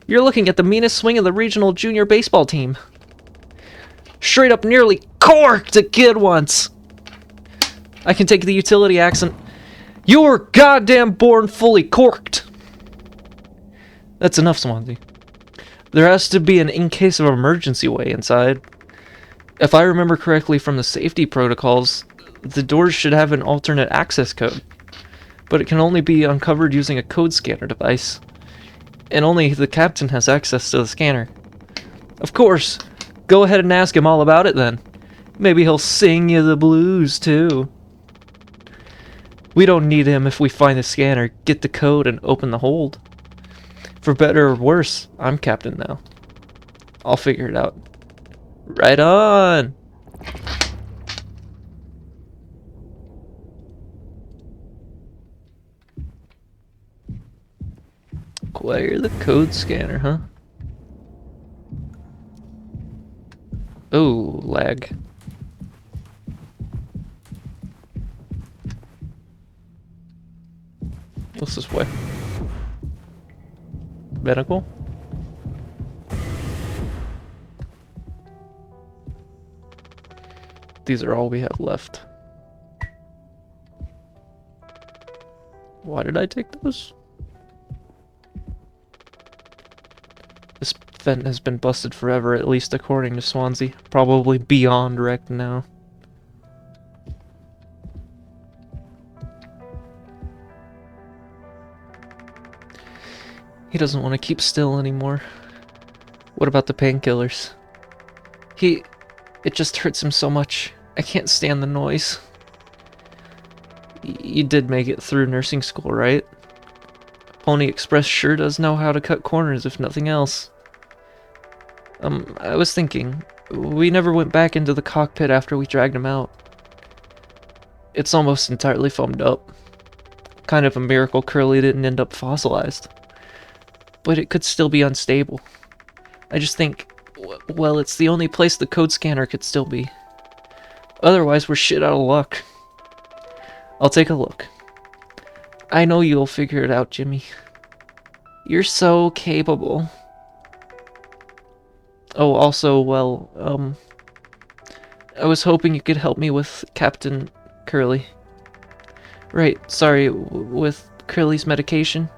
S1: You're looking at the meanest swing of the regional junior baseball team. Straight up nearly corked a kid once. I can take the utility accent. You were goddamn born fully corked. That's enough, Swansea. There has to be an in case of emergency way inside. If I remember correctly from the safety protocols, the doors should have an alternate access code, but it can only be uncovered using a code scanner device, and only the captain has access to the scanner. Of course, go ahead and ask him all about it then. Maybe he'll sing you the blues too. We don't need him if we find the scanner, get the code, and open the hold. For better or worse, I'm captain now. I'll figure it out. Right on! Acquire the code scanner, huh? Oh, lag. What's this way? Medical? These are all we have left. Why did I take those? This vent has been busted forever, at least according to Swansea. Probably beyond wrecked now. He doesn't want to keep still anymore. What about the painkillers? It just hurts him so much. I can't stand the noise. You did make it through nursing school, right? Pony Express sure does know how to cut corners, if nothing else. I was thinking, we never went back into the cockpit after we dragged him out. It's almost entirely foamed up. Kind of a miracle Curly didn't end up fossilized. But it could still be unstable. I just think, well, it's the only place the code scanner could still be. Otherwise, we're shit out of luck. I'll take a look. I know you'll figure it out, Jimmy. You're so capable. Oh, also, well, I was hoping you could help me with Captain Curly. Right, sorry, with Curly's medication.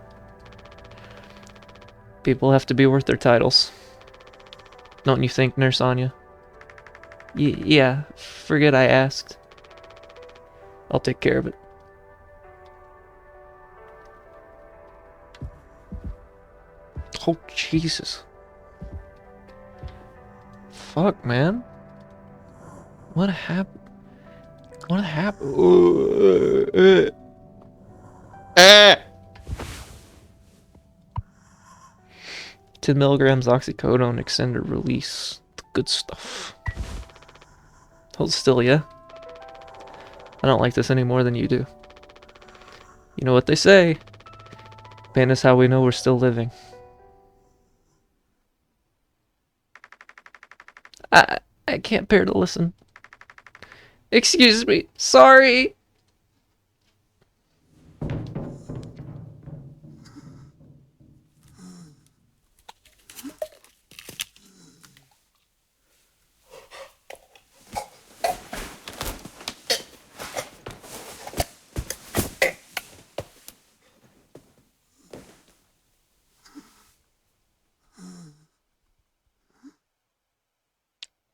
S1: People have to be worth their titles. Don't you think, Nurse Anya? Yeah, forget I asked. I'll take care of it. Oh, Jesus. Fuck, man. What happened? What happened? 10 milligrams oxycodone extended release. Good stuff. Hold still, yeah? I don't like this any more than you do. You know what they say. Pain is how we know we're still living. I can't bear to listen. Excuse me. Sorry.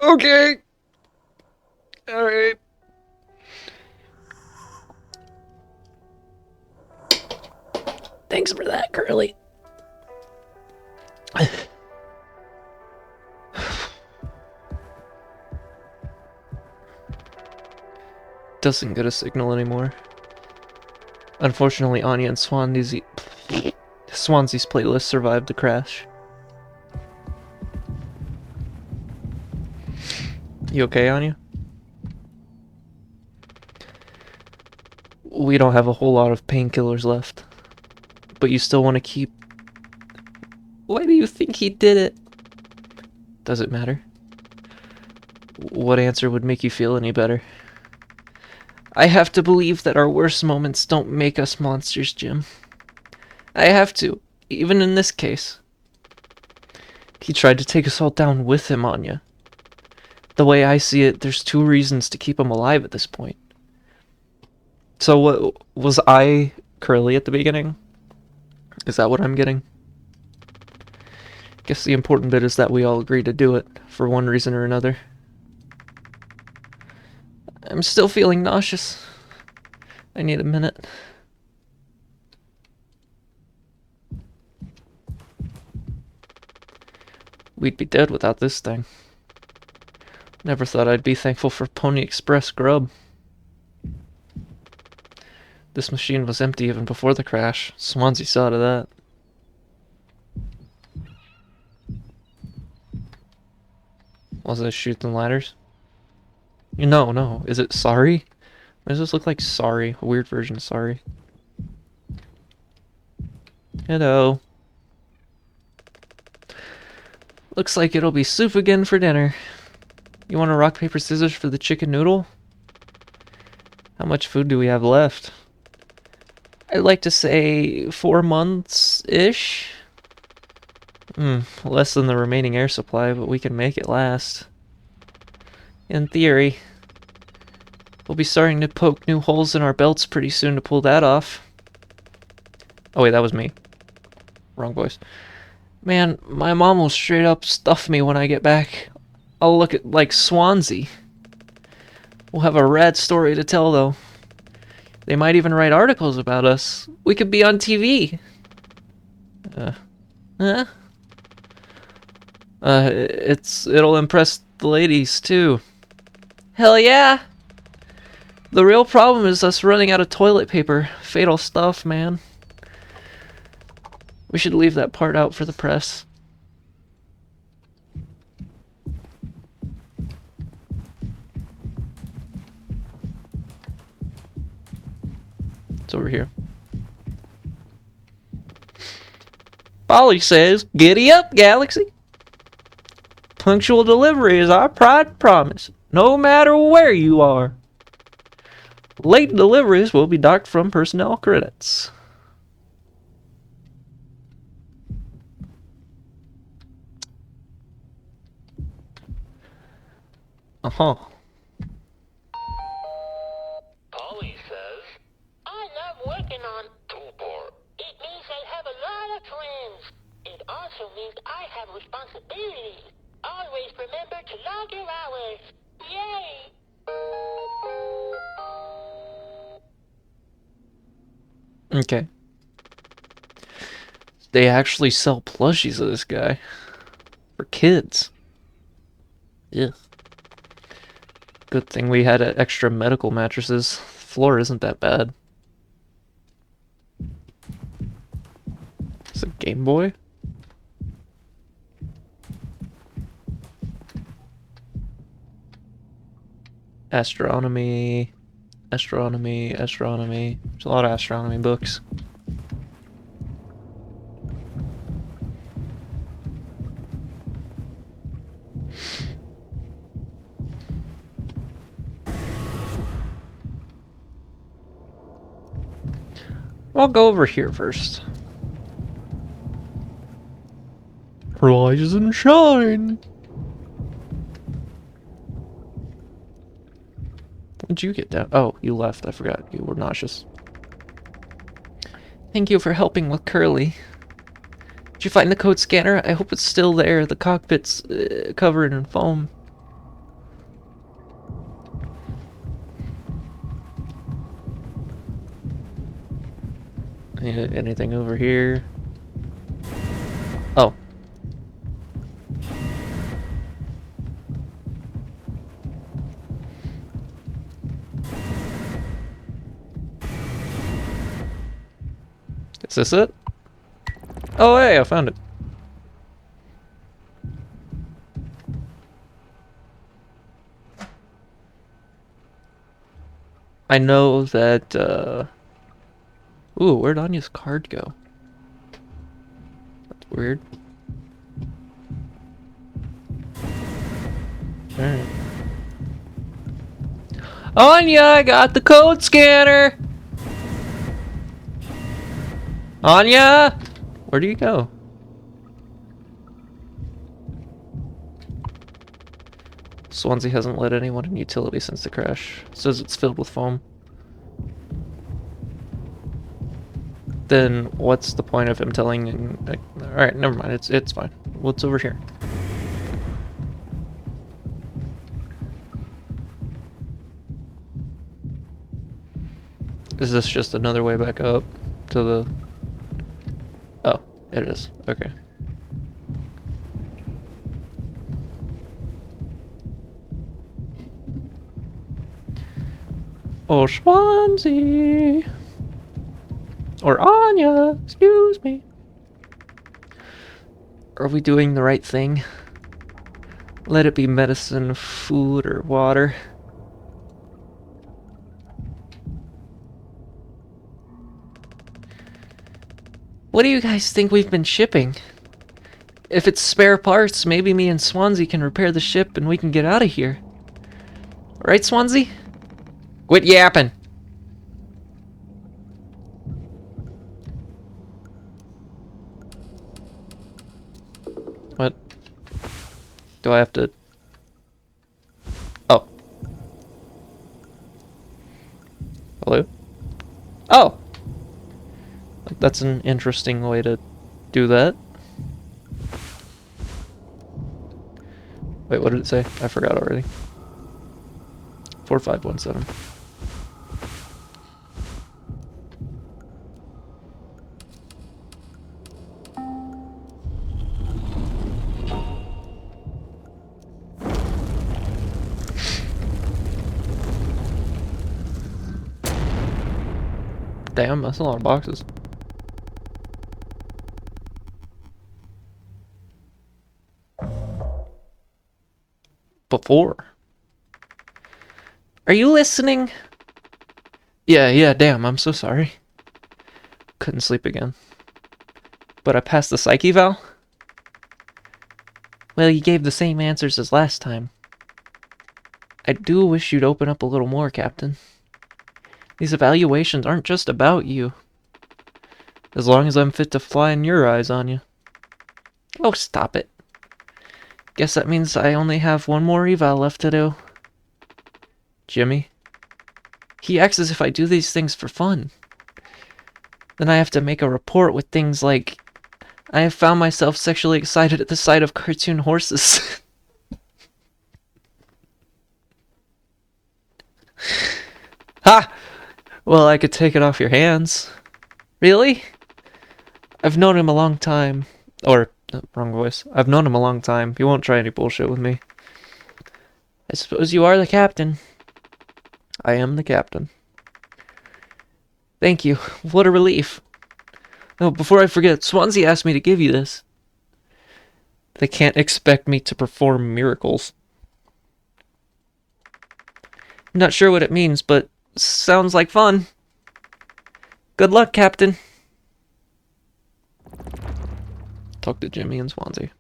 S1: Okay. Alright. Thanks for that, Curly. Doesn't get a signal anymore. Unfortunately, Anya and Swansea's playlist survived the crash. You okay, Anya? We don't have a whole lot of painkillers left. But you still want to keep... Why do you think he did it? Does it matter? What answer would make you feel any better? I have to believe that our worst moments don't make us monsters, Jim. I have to, even in this case. He tried to take us all down with him, Anya. The way I see it, there's 2 reasons to keep him alive at this point. So what, was I Curly at the beginning? Is that what I'm getting? Guess the important bit is that we all agree to do it, for one reason or another. I'm still feeling nauseous. I need a minute. We'd be dead without this thing. Never thought I'd be thankful for Pony Express grub. This machine was empty even before the crash. Swansea saw to that. Was it shooting ladders? No. Is it sorry? Why does this look like sorry? A weird version of sorry. Hello. Looks like it'll be soup again for dinner. You want a rock, paper, scissors for the chicken noodle? How much food do we have left? I'd like to say 4 months-ish. Less than the remaining air supply, but we can make it last. In theory. We'll be starting to poke new holes in our belts pretty soon to pull that off. Oh wait, that was me. Wrong voice. Man, my mom will straight up stuff me when I get back. I'll look at like Swansea. We'll have a rad story to tell though. They might even write articles about us. We could be on TV. It'll impress the ladies too. Hell yeah! The real problem is us running out of toilet paper. Fatal stuff, man. We should leave that part out for the press. It's over here. Polly says, "Giddy up, Galaxy. Punctual delivery is our pride and promise, no matter where you are. Late deliveries will be docked from personnel credits."
S3: Polly says, "I love working on Tupor. It means I have a lot of friends. It also means I have responsibilities. Always remember to log your hours. Yay!"
S1: Okay. They actually sell plushies of this guy. For kids. Yeah. Good thing we had extra medical mattresses. Floor isn't that bad. Is it Game Boy? Astronomy. There's a lot of astronomy books. I'll go over here first. Rise and shine! When'd you get down? Oh, you left. I forgot. You were nauseous. Thank you for helping with Curly. Did you find the code scanner? I hope it's still there. The cockpit's covered in foam. Anything over here? Oh. Is this it? Oh, hey, I found it. I know that, Ooh, where'd Anya's card go? That's weird. Alright. Anya, I got the code scanner! Anya! Where do you go? Swansea hasn't let anyone in utility since the crash. Says it's filled with foam. Then what's the point of him telling... Alright, never mind. It's fine. What's over here? Is this just another way back up to the... Oh, it is. Okay. Oh, Swansea! Or Anya! Excuse me. Are we doing the right thing? Let it be medicine, food, or water. What do you guys think we've been shipping? If it's spare parts, maybe me and Swansea can repair the ship and we can get out of here. Right, Swansea? Quit yapping! What? Do I have to... Oh. Hello? Oh! Like, that's an interesting way to do that. Wait, what did it say? I forgot already. 4517. Damn, that's a lot of boxes. Before. Are you listening? Yeah, damn, I'm so sorry. Couldn't sleep again. But I passed the psych eval? Well, you gave the same answers as last time. I do wish you'd open up a little more, Captain. These evaluations aren't just about you. As long as I'm fit to fly in your eyes, Anya. Oh, stop it. Guess that means I only have one more eval left to do. Jimmy? He acts as if I do these things for fun. Then I have to make a report with things like, I have found myself sexually excited at the sight of cartoon horses. Ha! Well, I could take it off your hands. Really? I've known him a long time. Or, wrong voice. I've known him a long time. He won't try any bullshit with me. I suppose you are the captain. I am the captain. Thank you. What a relief. Oh, before I forget, Swansea asked me to give you this. They can't expect me to perform miracles. I'm not sure what it means, but sounds like fun. Good luck, Captain. Talk to Jimmy and Swansea.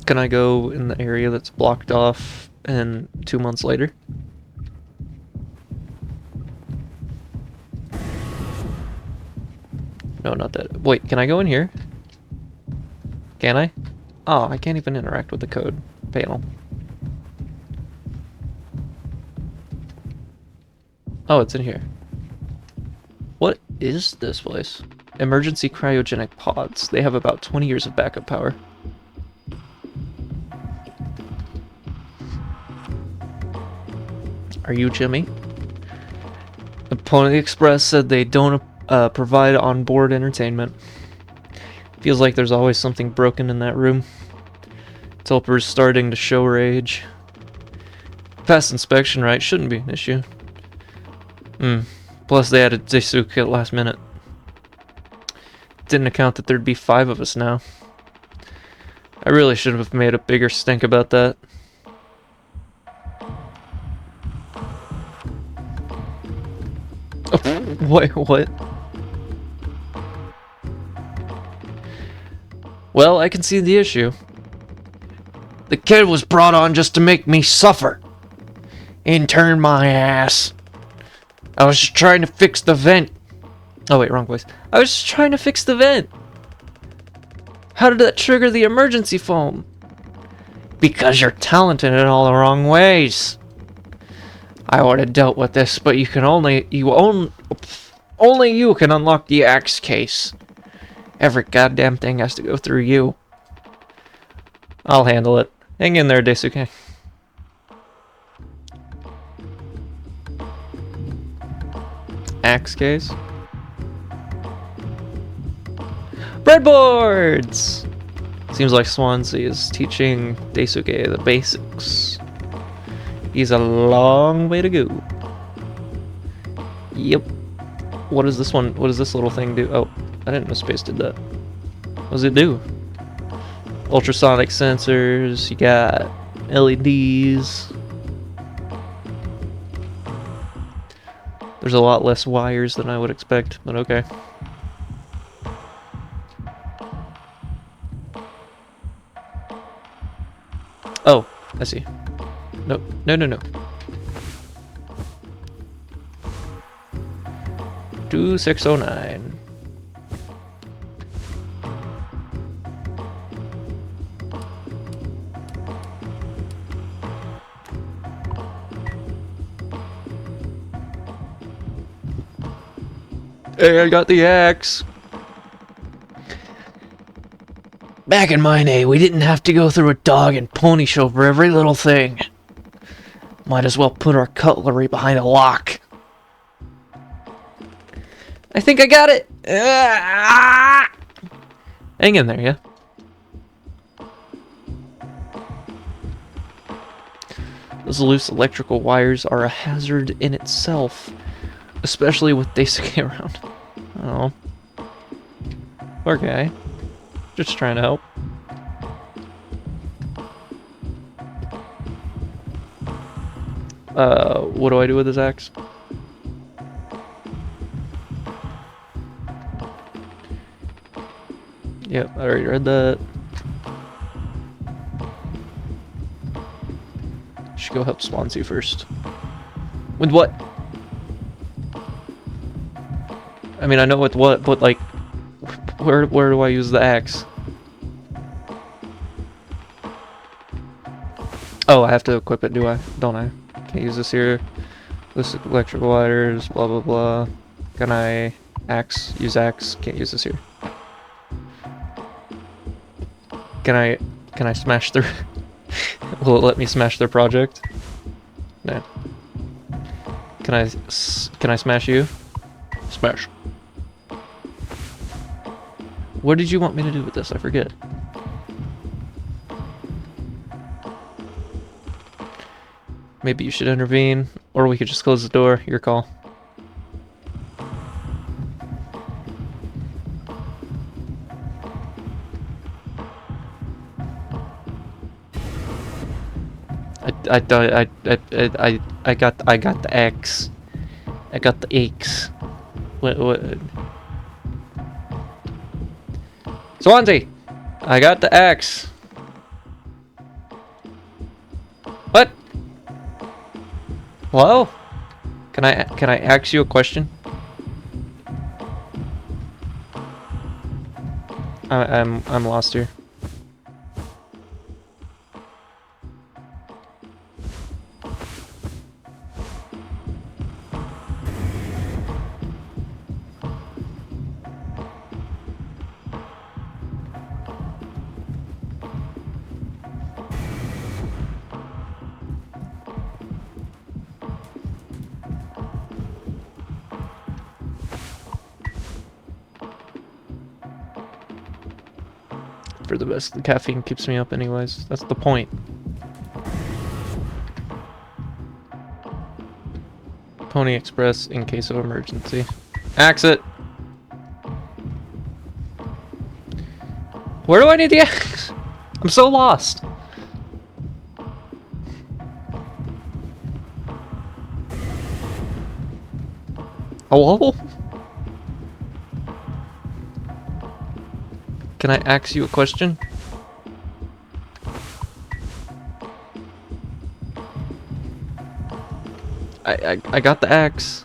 S1: Can I go in the area that's blocked off and 2 months later? No, not that. Wait, can I go in here? Can I? Oh, I can't even interact with the code panel. Oh, it's in here. What is this place? emergency cryogenic pods. They have about 20 years of backup power. Are you Jimmy? The Pony Express said they don't provide onboard entertainment. Feels like there's always something broken in that room. Tulper's starting to show rage. Past inspection, right? Shouldn't be an issue. Plus they added Daisuke at last minute. Didn't account that there'd be 5 of us now. I really should have made a bigger stink about that. Oh, wait, what? Well, I can see the issue. The kid was brought on just to make me suffer. Intern my ass. I was just trying to fix the vent. Oh wait, wrong voice. I was just trying to fix the vent. How did that trigger the emergency foam? Because you're talented in all the wrong ways. I would have dealt with this, but only you can unlock the axe case. Every goddamn thing has to go through you. I'll handle it. Hang in there, Daisuke. Axe case. Breadboards! Seems like Swansea is teaching Daisuke the basics. He's a long way to go. Yep. What is this one? What does this little thing do? Oh, I didn't know Space did that. What does it do? Ultrasonic sensors. You got LEDs. There's a lot less wires than I would expect, but okay. Oh, I see. No, no, no, no. 2609. Hey, I got the axe. Back in my day, we didn't have to go through a dog and pony show for every little thing. Might as well put our cutlery behind a lock. I think I got it. Hang in there, yeah? Those loose electrical wires are a hazard in itself, especially with Daisuke around. Oh. Poor guy. Just trying to help. What do I do with this axe? Yep, I already read that. Should go help Swansea first. With what? I mean, I know with what, but like, where do I use the axe? Oh, I have to equip it, do I? Don't I? Can't use this here. This electrical wires, blah blah blah. Can I use axe? Can't use this here. Can I smash their will it let me smash their project? No. Can I smash you? Smash. What did you want me to do with this? I forget. Maybe you should intervene, or we could just close the door. Your call. I got the X. I got the X. What? Swansea! I got the X. What? Hello? Can I ask you a question? I'm lost here. for the best. The caffeine keeps me up anyways. That's the point. Pony Express in case of emergency. Axe it! Where do I need the axe? I'm so lost. Hello? Can I ask you a question? I got the axe.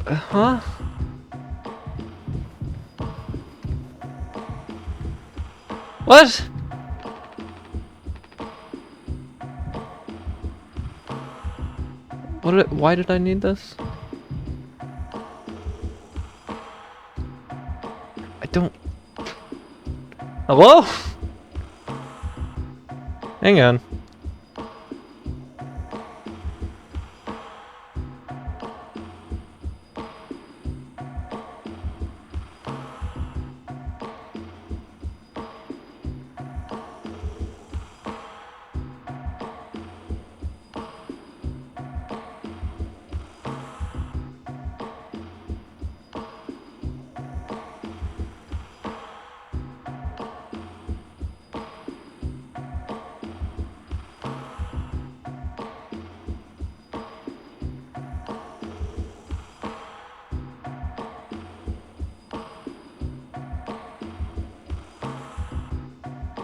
S1: Huh? What? Why did I need this? I don't... Hello? Hang on.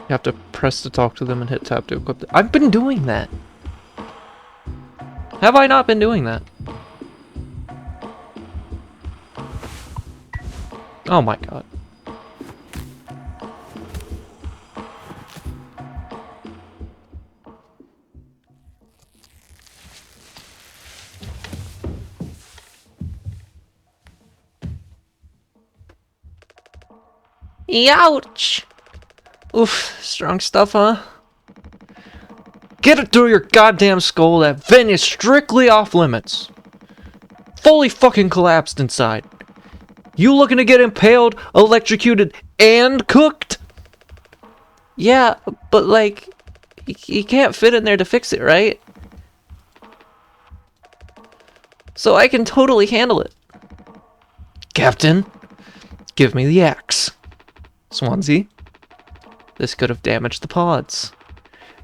S1: You have to press to talk to them and hit tab to equip it. I've been doing that! Have I not been doing that? Oh my god. Ouch! Oof, strong stuff, huh? Get it through your goddamn skull that Vin is strictly off limits. Fully fucking collapsed inside. You looking to get impaled, electrocuted, and cooked? Yeah, but like, you can't fit in there to fix it, right? So I can totally handle it. Captain, give me the axe. Swansea, this could have damaged the pods.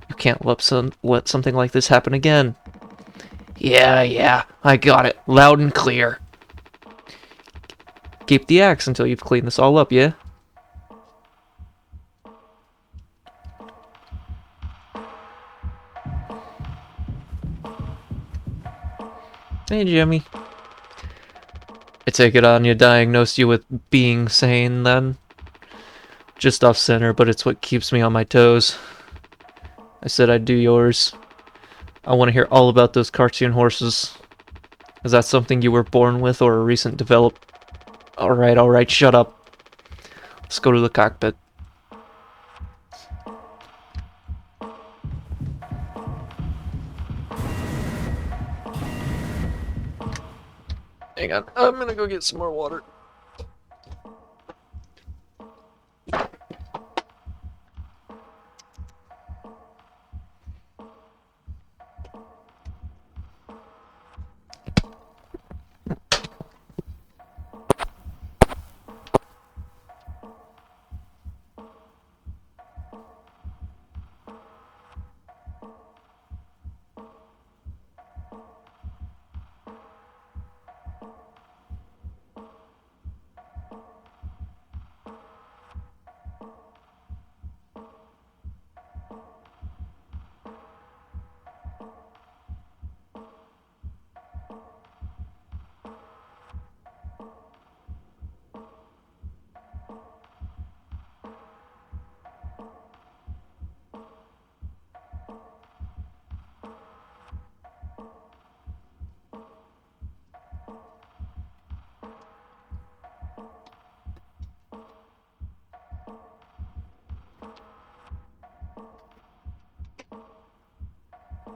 S1: You can't let something like this happen again. Yeah, I got it. Loud and clear. Keep the axe until you've cleaned this all up, yeah? Hey, Jimmy. I take it on you diagnosed you with being sane, then? Just off center, but it's what keeps me on my toes. I said I'd do yours. I want to hear all about those cartoon horses. Is that something you were born with or a recent develop? Alright, shut up. Let's go to the cockpit. Hang on, I'm gonna go get some more water.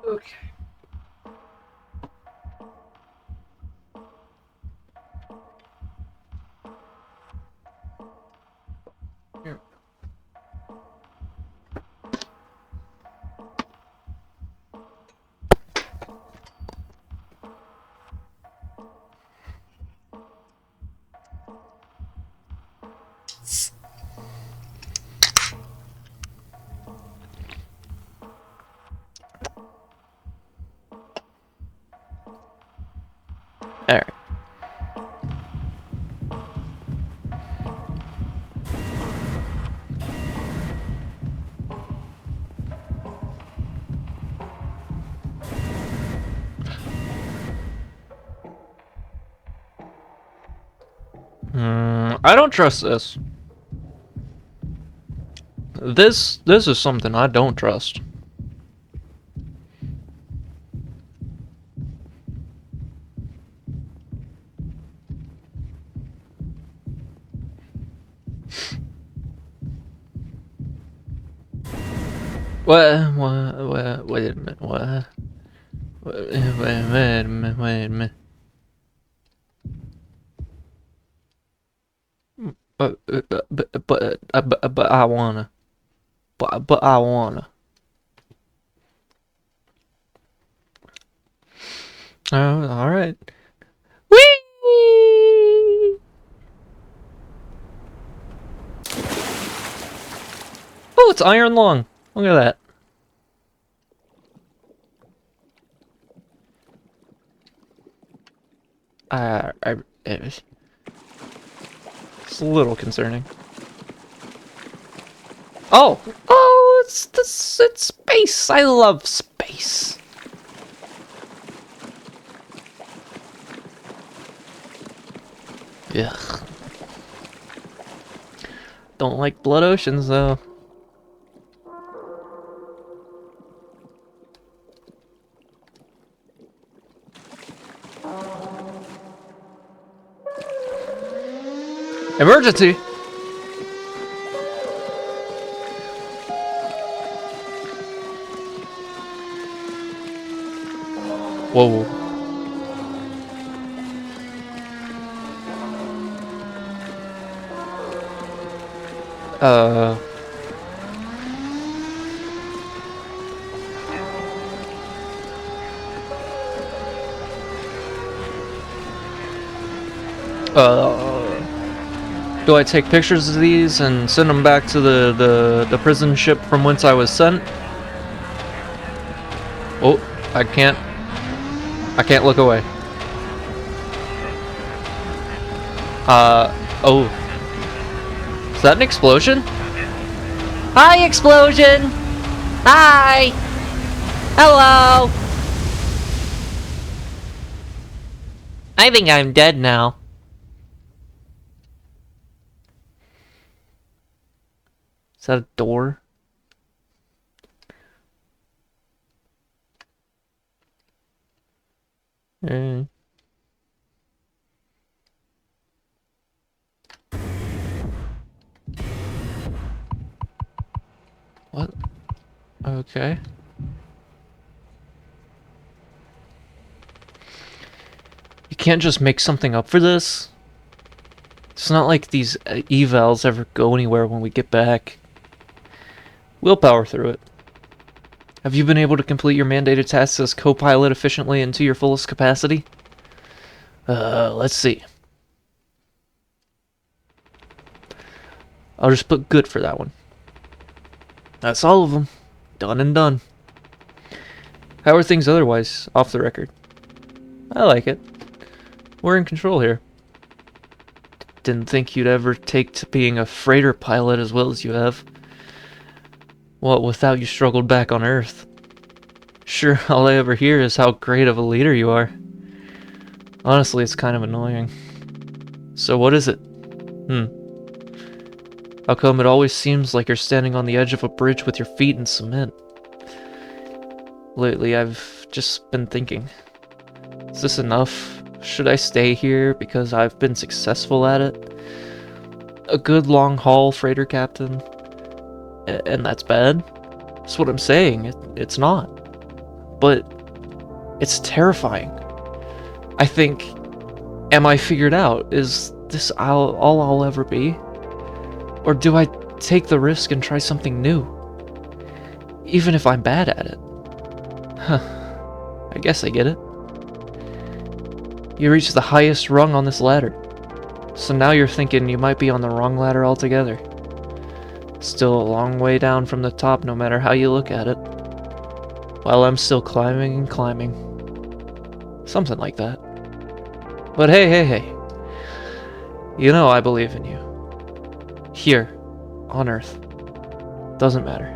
S1: Okay. I don't trust this. This is something I don't trust. Wait a minute, what? Wait a minute. But I wanna. But I wanna. All right. Whee! Oh, it's Iron Lung. Look at that. It's a little concerning. Oh, it's space. I love space. Ugh. Don't like blood oceans though. Emergency! Whoa. Uh... Do I take pictures of these and send them back to the prison ship from whence I was sent? Oh, I can't look away. Oh. Is that an explosion? Hi, explosion! Hi! Hello! I think I'm dead now. Is that a door? What? Okay. You can't just make something up for this? It's not like these evals ever go anywhere when we get back. We'll power through it. Have you been able to complete your mandated tasks as co-pilot efficiently and to your fullest capacity? Let's see. I'll just put good for that one. That's all of them. Done and done. How are things otherwise, off the record? I like it. We're in control here. Didn't think you'd ever take to being a freighter pilot as well as you have. What, without you struggled back on Earth? Sure, all I ever hear is how great of a leader you are. Honestly, it's kind of annoying. So what is it? How come it always seems like you're standing on the edge of a bridge with your feet in cement? Lately, I've just been thinking. Is this enough? Should I stay here because I've been successful at it? A good long-haul freighter captain? And that's bad? That's what I'm saying. It's not. But it's terrifying. I think, am I figured out? Is this all I'll ever be? Or do I take the risk and try something new? Even if I'm bad at it. Huh. I guess I get it. You reached the highest rung on this ladder. So now you're thinking you might be on the wrong ladder altogether. Still a long way down from the top no matter how you look at it. While I'm still climbing and climbing. Something like that. But hey. You know I believe in you. Here, on Earth. Doesn't matter.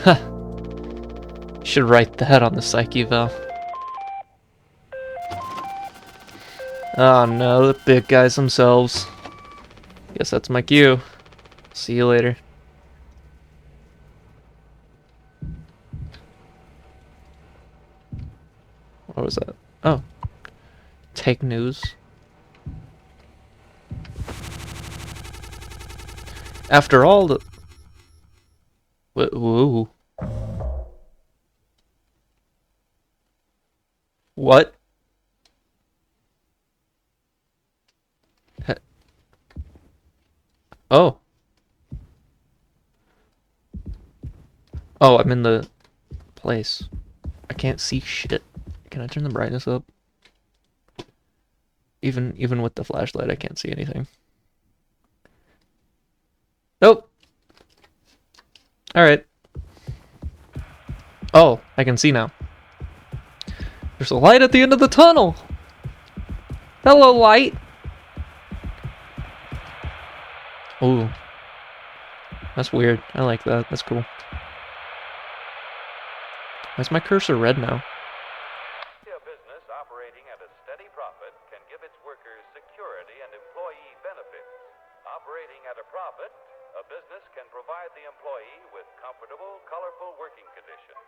S1: Huh. You should write that on the psyche valve. Oh no, the big guys themselves. Guess that's my cue. See you later. What was that? Oh. Take news. After all the... Whoa. What? Oh. Oh, I'm in the place. I can't see shit. Can I turn the brightness up? Even with the flashlight, I can't see anything. Nope. Alright. Oh, I can see now. There's a light at the end of the tunnel! Hello, light! Ooh. That's weird. I like that. That's cool. Why is my cursor red now?
S4: A business operating at a steady profit can give its workers security and employee benefits. Operating at a profit, a business can provide the employee with comfortable, colorful working conditions,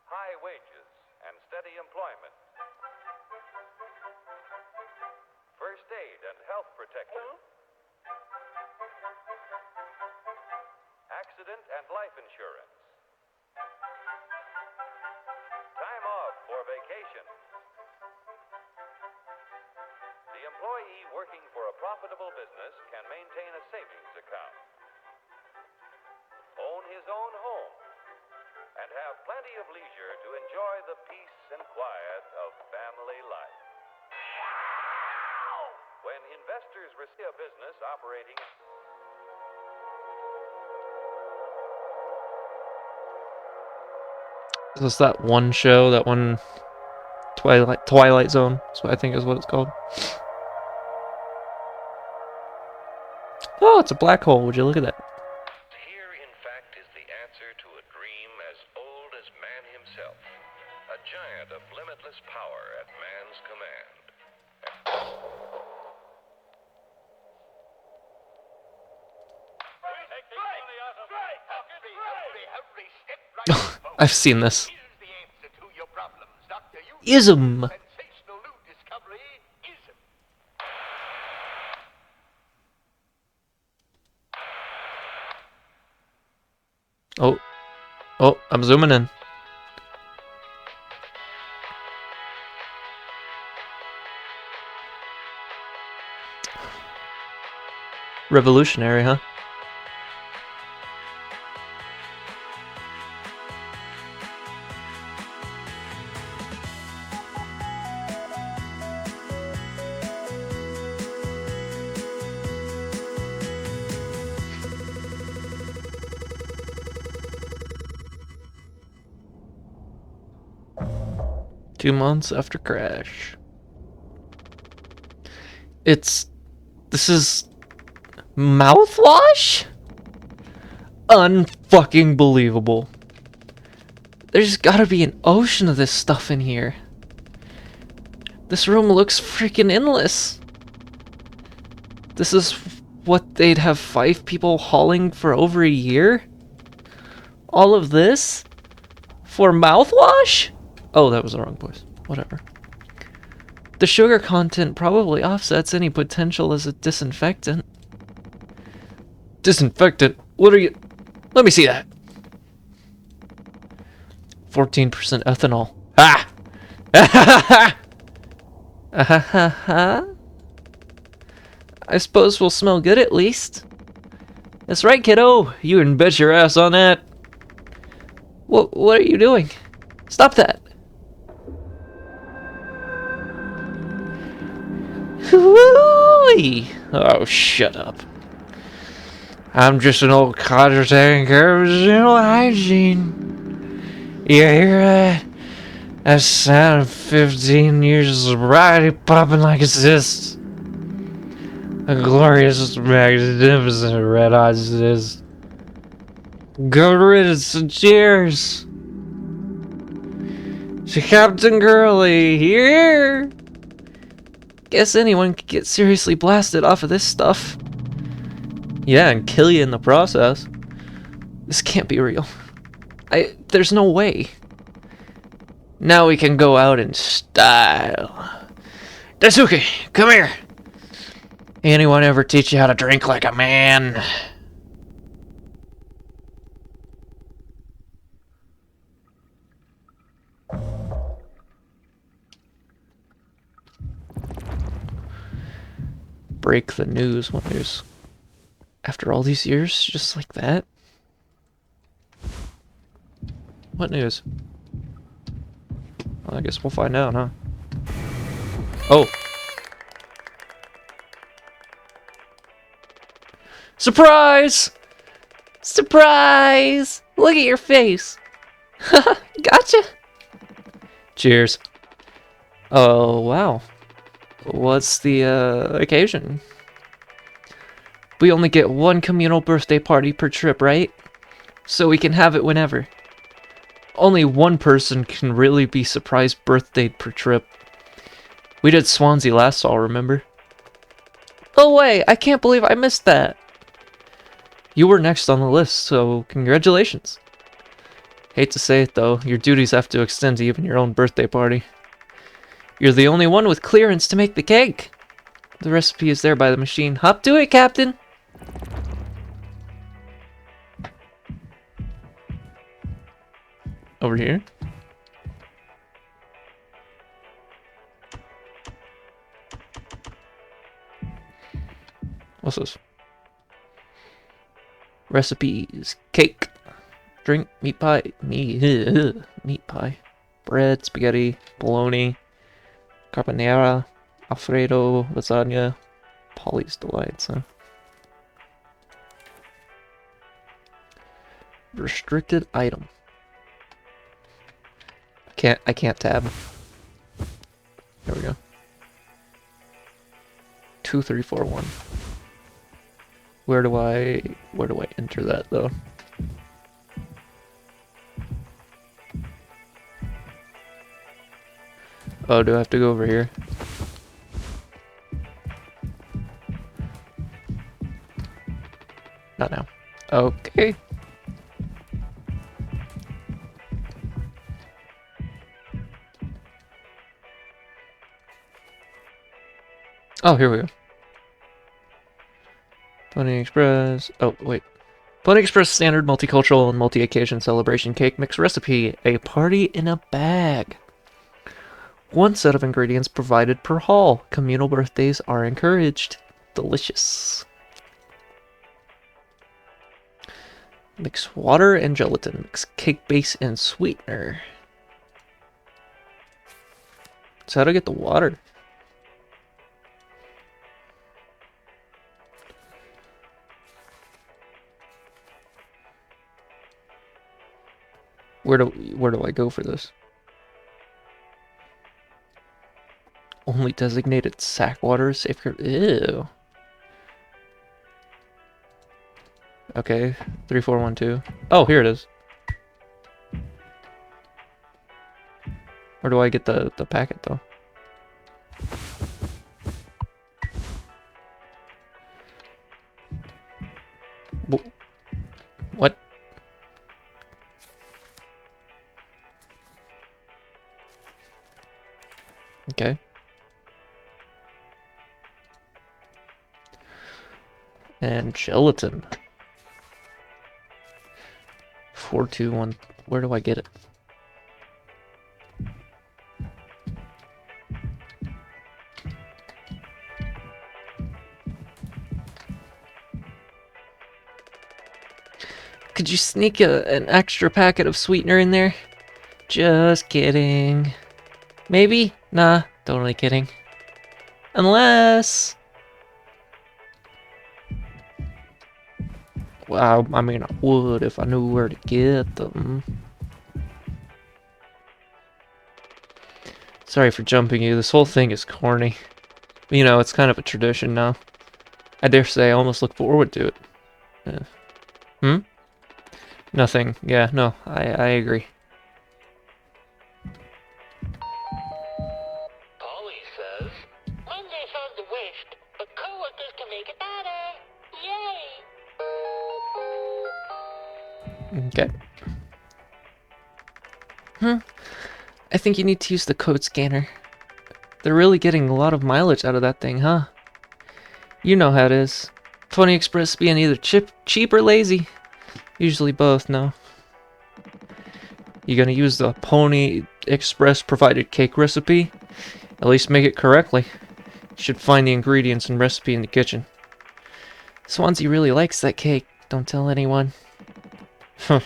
S4: high wages, and steady employment, first aid and health protection, accident and life insurance, time off for vacation. The employee working for a profitable business can maintain a savings account, own his own home, and have plenty of leisure to enjoy the peace and quiet of family life. When investors receive a business operating...
S1: Is this that one show, that one Twilight Zone? That's what I think is what it's called. Oh, it's a black hole. Would you look at that?
S4: Here, in fact, is the answer to a dream as old as man himself. A giant of limitless power at man's command.
S1: I've seen this. Ism. Oh. Oh, I'm zooming in. Revolutionary, huh? Two months after crash. This is mouthwash? Unfucking believable. There's gotta be an ocean of this stuff in here. This room looks freaking endless. This is what they'd have 5 people hauling for over a year? All of this? For mouthwash? Oh, that was the wrong voice. Whatever. The sugar content probably offsets any potential as a disinfectant. Disinfectant? What are you... Let me see that. 14% ethanol. Ah! I suppose we'll smell good at least. That's right, kiddo. You can bet your ass on that. What are you doing? Stop that. Oh, shut up. I'm just an old codger taking care of his general hygiene. You hear that? That sound of 15 years of sobriety popping like it's this. A glorious, magnificent red hot is. Good riddance and cheers. Captain Curly, here! Guess anyone could get seriously blasted off of this stuff. Yeah, and kill you in the process. This can't be real. There's no way. Now we can go out in style. Daisuke, come here! Anyone ever teach you how to drink like a man? Break the news. What news? After all these years, just like that? What news? Well, I guess we'll find out, huh? Oh! Surprise! Surprise! Look at your face! Gotcha! Cheers. Oh, wow. What's the occasion? We only get one communal birthday party per trip, right? So we can have it whenever. Only one person can really be surprised birthdayed per trip. We did Swansea last fall, remember? Oh wait, I can't believe I missed that. You were next on the list, so congratulations. Hate to say it though, your duties have to extend to even your own birthday party. You're the only one with clearance to make the cake. The recipe is there by the machine. Hop to it, Captain! Over here? What's this? Recipes. Cake. Drink. Meat pie. Meat pie. Bread. Spaghetti. Bologna. Carbonara. Alfredo. Lasagna. Polly's Delights, huh? Restricted item. I can't tab. There we go. 2341. Where do I enter that though? Oh, do I have to go over here? Not now. Okay. Oh, here we go. Pony Express. Oh, wait. Pony Express standard multicultural and multi-occasion celebration cake mix recipe. A party in a bag. One set of ingredients provided per haul. Communal birthdays are encouraged. Delicious. Mix water and gelatin. Mix cake base and sweetener. So how to get the water? Where do I go for this? Only designated sack water safeguard. Ew. Okay, 3412. Oh, here it is. Where do I get the packet though? What? Okay. And gelatin. 421. Where do I get it? Could you sneak an extra packet of sweetener in there? Just kidding. Maybe? Nah, totally kidding. Unless... Well, I mean, I would if I knew where to get them. Sorry for jumping you. This whole thing is corny. You know, it's kind of a tradition now. I dare say I almost look forward to it. Hmm? Nothing. Yeah, no, I agree.
S3: twist, but coworkers can make it better. Yay!
S1: Okay. I think you need to use the code scanner. They're really getting a lot of mileage out of that thing, huh? You know how it is. Pony Express being either cheap or lazy. Usually both, no. You gonna use the Pony Express provided cake recipe? At least make it correctly. You should find the ingredients and recipe in the kitchen. Swansea really likes that cake. Don't tell anyone. Huh.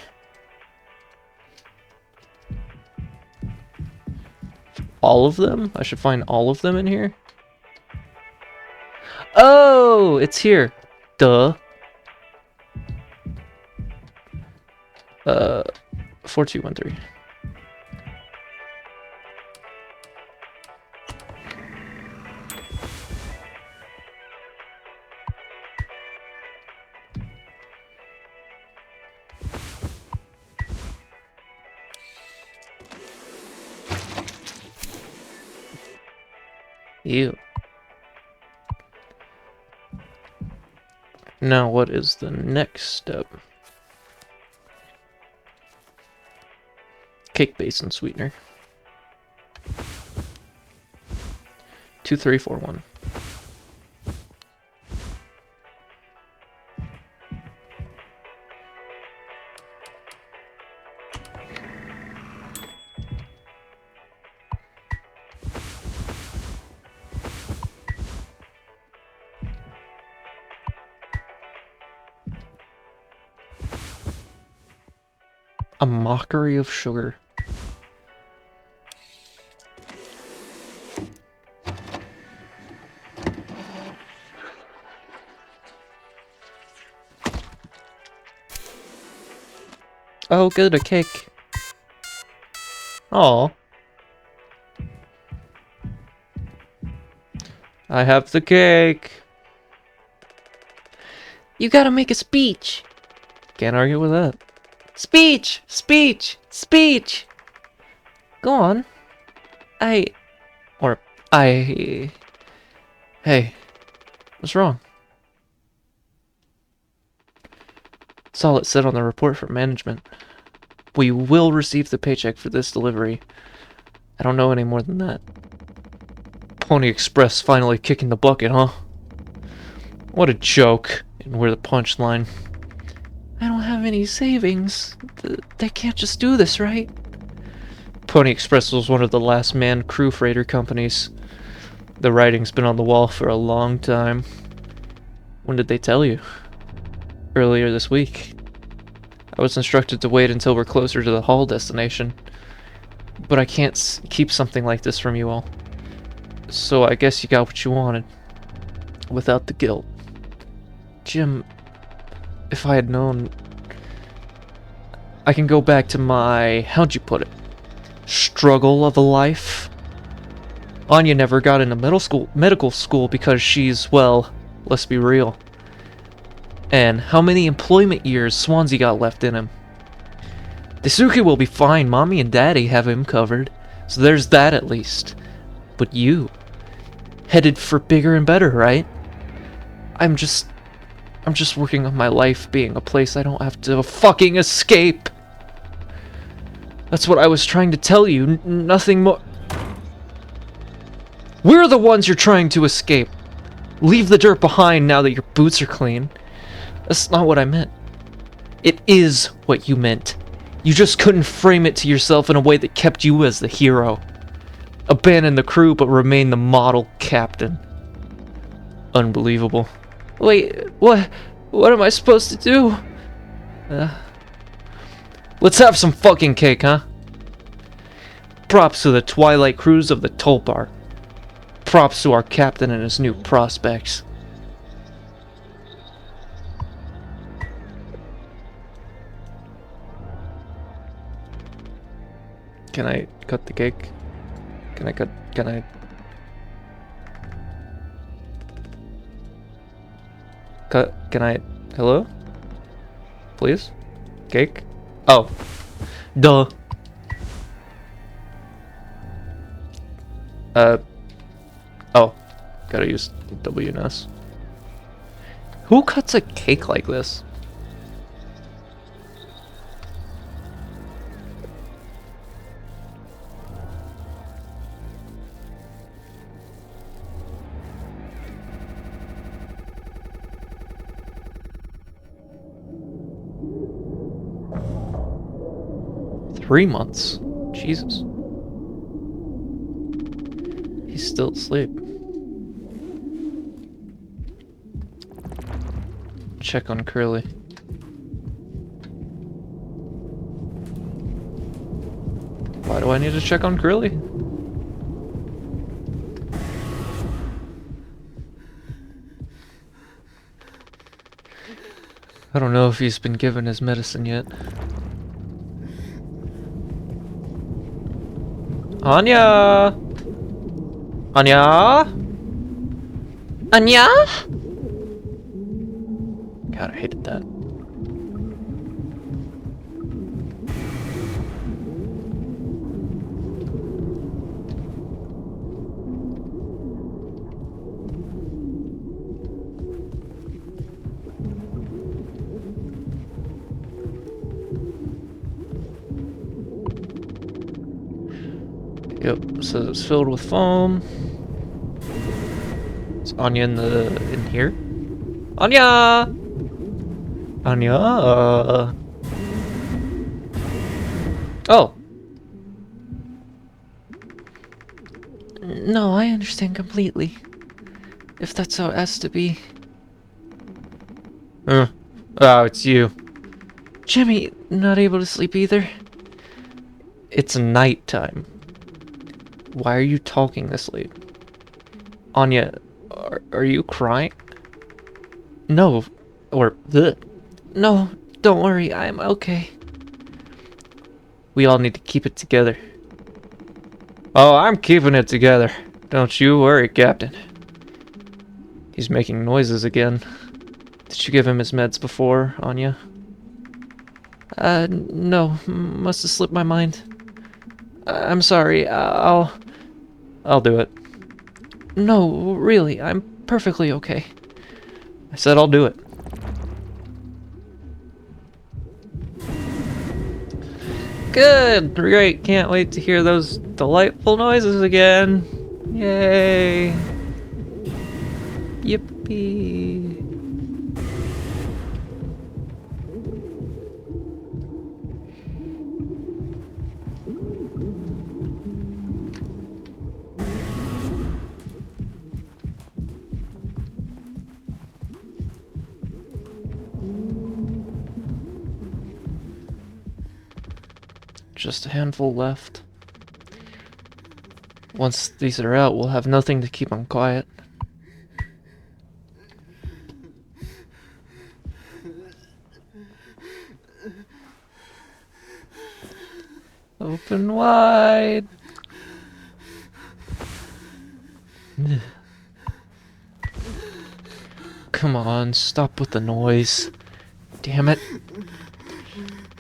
S1: All of them? I should find all of them in here? Oh, it's here. Duh. 4213. Ew. Now what is the next step? Cake base and sweetener. 2341. A mockery of sugar. Oh, good, a cake. Oh. I have the cake. You gotta make a speech. Can't argue with that. Speech! Speech! Speech! Go on. I... Hey. What's wrong? That's all it said on the report from management. We will receive the paycheck for this delivery. I don't know any more than that. Pony Express finally kicking the bucket, huh? What a joke. And we're the punchline. I don't have any savings. They can't just do this, right? Pony Express was one of the last manned crew freighter companies. The writing's been on the wall for a long time. When did they tell you? Earlier this week. I was instructed to wait until we're closer to the haul destination. But I can't keep something like this from you all. So I guess you got what you wanted. Without the guilt. Jim, if I had known... I can go back to my... how'd you put it? Struggle of a life? Anya never got into medical school because she's, well, let's be real. And how many employment years Swansea got left in him? Daisuke will be fine. Mommy and Daddy have him covered. So there's that at least. But you... headed for bigger and better, right? I'm just working on my life being a place I don't have to fucking escape. That's what I was trying to tell you. Nothing more. We're the ones you're trying to escape. Leave the dirt behind now that your boots are clean. That's not what I meant. It is what you meant. You just couldn't frame it to yourself in a way that kept you as the hero. Abandon the crew but remain the model captain. Unbelievable. Wait, what am I supposed to do? Let's have some fucking cake, huh? Props to the Twilight Cruise of the Tulpar. Props to our captain and his new prospects. Can I cut the cake? Can I... Can I... Hello? Please? Cake? Oh. Duh. Oh. Gotta use W and S. Who cuts a cake like this? $3 months. Jesus. He's still asleep. Check on Curly. Why do I need to check on Curly? I don't know if he's been given his medicine yet. Anya! Anya? Anya? God, I hated that. Yep, so it's filled with foam. Is Anya in here? Anya! Anya! Oh! No, I understand completely. If that's how it has to be. Oh, it's you. Jimmy, not able to sleep either. It's nighttime. Why are you talking this late? Anya, are you crying? No. Or, bleh. No, don't worry, I'm okay. We all need to keep it together. Oh, I'm keeping it together. Don't you worry, Captain. He's making noises again. Did you give him his meds before, Anya? No. Must have slipped my mind. I'm sorry. I'll do it. No, really, I'm perfectly okay. I said I'll do it. Good! Great! Can't wait to hear those delightful noises again! Yay! Yippee! Just a handful left. Once these are out, we'll have nothing to keep them quiet. Open wide! Come on, stop with the noise. Damn it.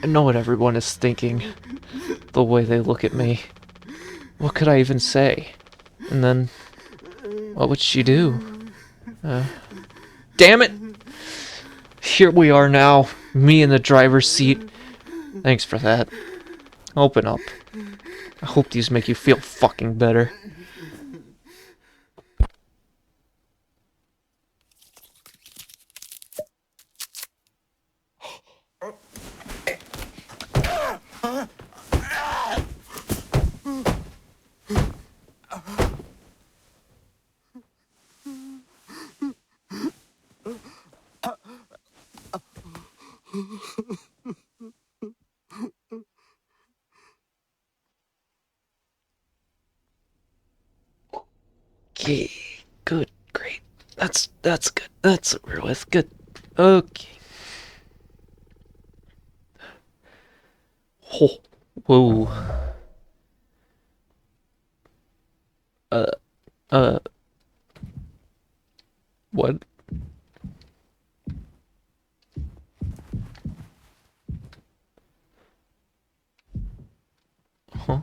S1: I know what everyone is thinking. The way they look at me. What could I even say? And then, what would she do? Damn it! Here we are now, me in the driver's seat. Thanks for that. Open up. I hope these make you feel fucking better. Okay, good, great. That's good. That's what we're with. Good. Okay. Oh, whoa. Uh, what? Huh?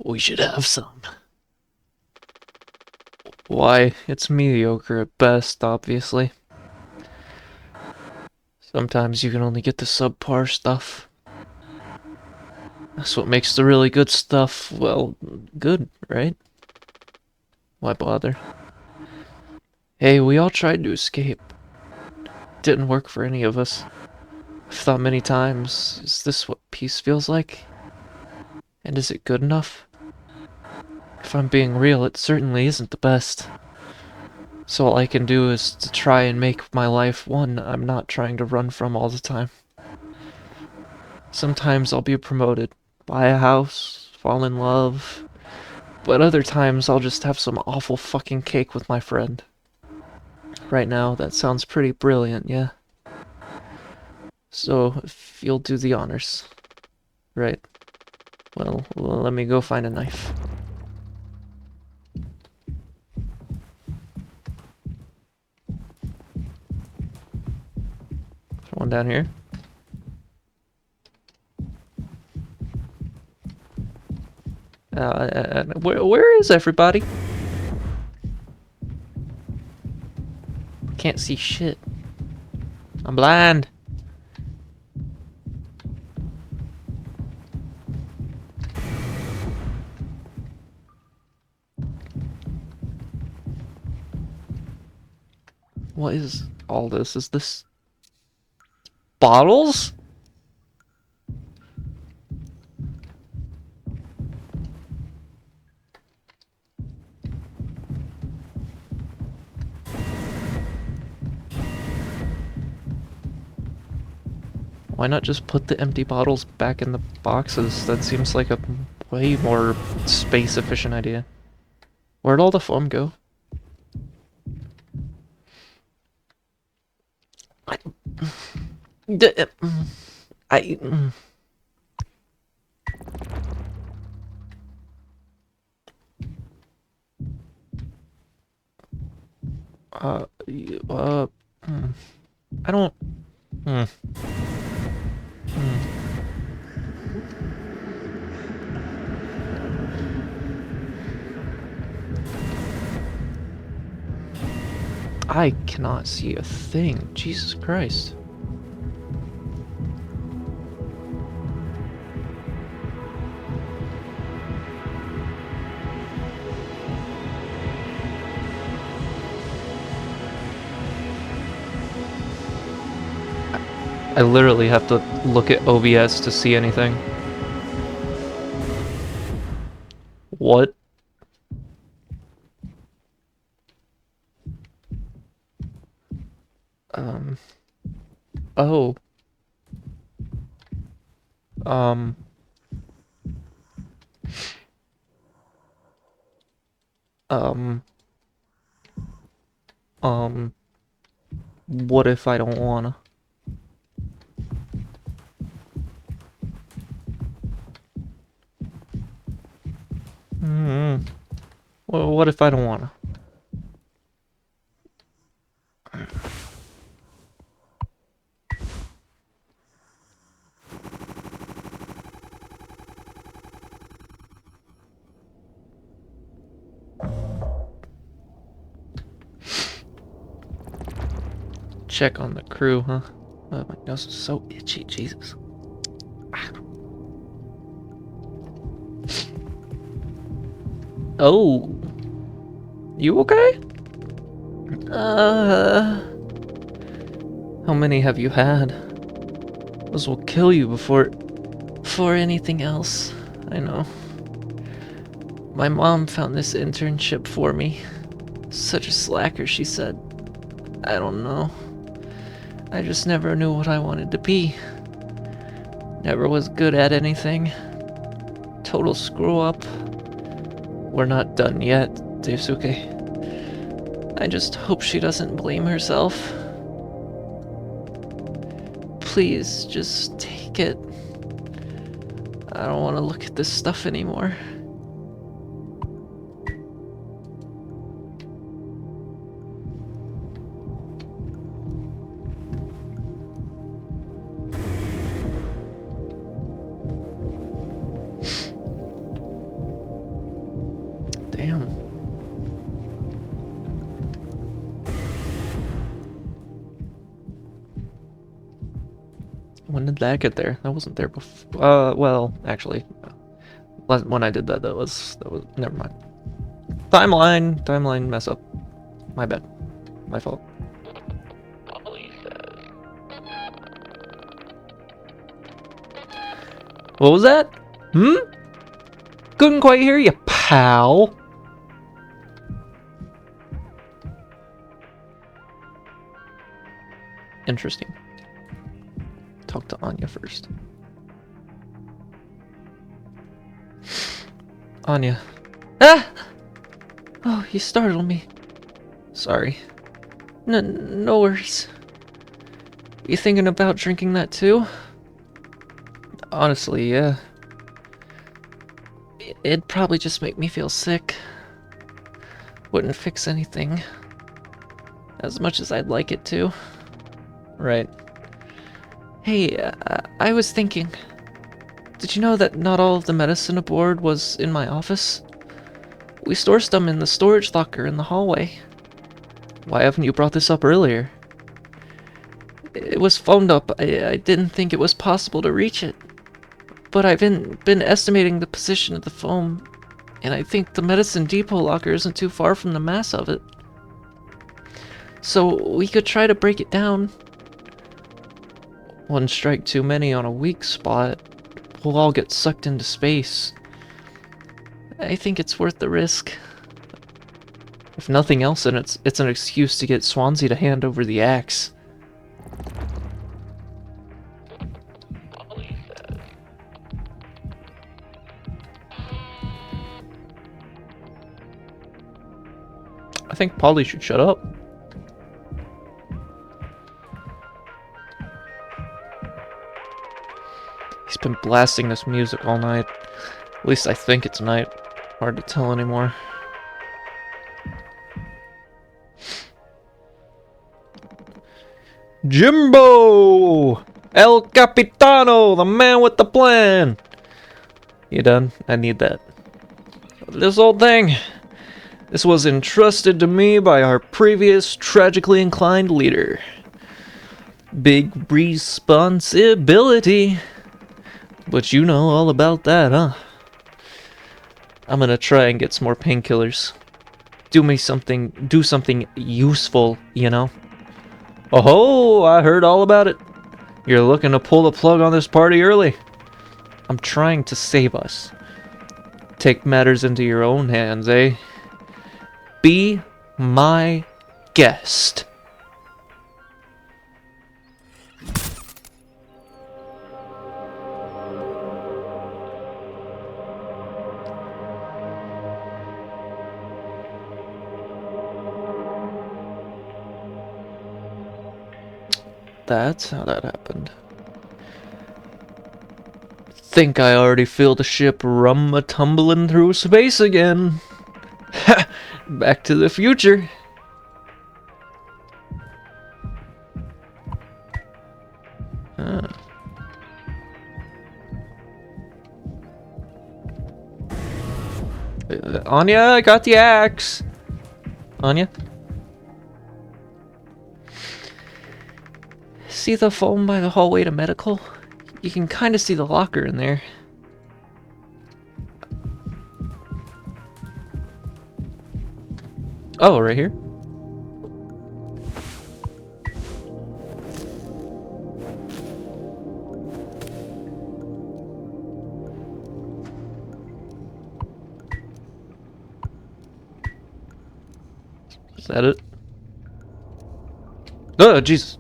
S1: We should have some. Why, it's mediocre at best, obviously. Sometimes you can only get the subpar stuff. That's what makes the really good stuff, well, good, right? Why bother? Hey, we all tried to escape. Didn't work for any of us. I've thought many times, is this what peace feels like? And is it good enough? If I'm being real, it certainly isn't the best. So all I can do is to try and make my life one I'm not trying to run from all the time. Sometimes I'll be promoted, buy a house, fall in love, but other times I'll just have some awful fucking cake with my friend. Right now, that sounds pretty brilliant, yeah? So, if you'll do the honors. Right. Well, let me go find a knife. One down here. Where is everybody? Can't see shit. I'm blind. What is all this? Is this bottles? Why not just put the empty bottles back in the boxes? That seems like a way more space efficient idea. Where'd all the foam go? I I don't. Hmm. I cannot see a thing. Jesus Christ. I literally have to look at OBS to see anything. What? Oh. Um. Um. What if I don't wanna? Well, what if I don't wanna? Check on the crew, huh? Oh, my nose is so itchy, Jesus. Oh. You okay? How many have you had? Those will kill you before anything else. I know. My mom found this internship for me. Such a slacker, she said. I don't know. I just never knew what I wanted to be. Never was good at anything. Total screw up. We're not done yet, Daisuke. I just hope she doesn't blame herself. Please, just take it. I don't want to look at this stuff anymore. Damn. When did that get there? That wasn't there before. Well, actually, when I did that, that was never mind. Timeline mess up. My bad. My fault.
S3: Polly says,
S1: What was that? Hmm? Couldn't quite hear you, pal. Interesting. Talk to Anya first. Anya. Ah! Oh, you startled me. Sorry. No worries. You thinking about drinking that too? Honestly, yeah. It'd probably just make me feel sick. Wouldn't fix anything. As much as I'd like it to. Right. Hey, I was thinking. Did you know that not all of the medicine aboard was in my office? We store some in the storage locker in the hallway. Why haven't you brought this up earlier? It was phoned up. I didn't think it was possible to reach it. But I've been estimating the position of the foam, and I think the medicine depot locker isn't too far from the mass of it. So we could try to break it down. One strike too many on a weak spot. We'll all get sucked into space. I think it's worth the risk. If nothing else, then it's an excuse to get Swansea to hand over the axe.
S3: Polly says,
S1: I think Polly should shut up. He's been blasting this music all night. At least I think it's night. Hard to tell anymore. Jimbo! El Capitano, the man with the plan! You done? I need that. This old thing. This was entrusted to me by our previous tragically inclined leader. Big responsibility. But you know all about that, huh? I'm gonna try and get some more painkillers. Do something useful, you know? Oh, I heard all about it. You're looking to pull the plug on this party early. I'm trying to save us. Take matters into your own hands, eh? Be my guest. That's how that happened. Think I already feel the ship rum-a-tumbling through space again. Ha! Back to the future. Huh. Anya, I got the axe. Anya? See the foam by the hallway to medical? You can kind of see the locker in there. Oh, right here? Is that it? Oh, jeez.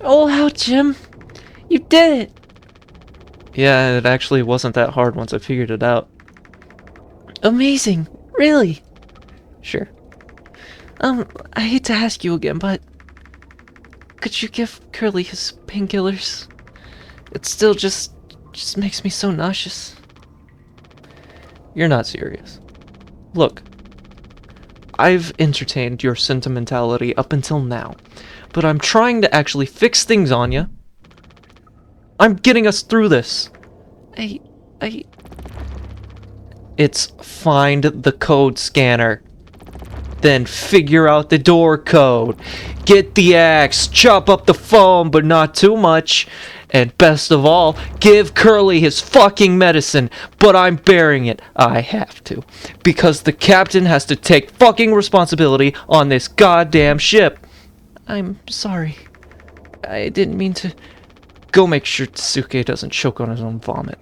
S1: Oh, wow, Jim. You did it! Yeah, it actually wasn't that hard once I figured it out. Amazing! Really? Sure. I hate to ask you again, but could you give Curly his painkillers? It still just makes me so nauseous. You're not serious. Look, I've entertained your sentimentality up until now, but I'm trying to actually fix things, Anya. I'm getting us through this. It's find the code scanner. Then figure out the door code. Get the axe, chop up the foam, but not too much. And best of all, give Curly his fucking medicine. But I'm bearing it. I have to. Because the captain has to take fucking responsibility on this goddamn ship. I'm sorry. I didn't mean to. Go make sure Tsuke doesn't choke on his own vomit.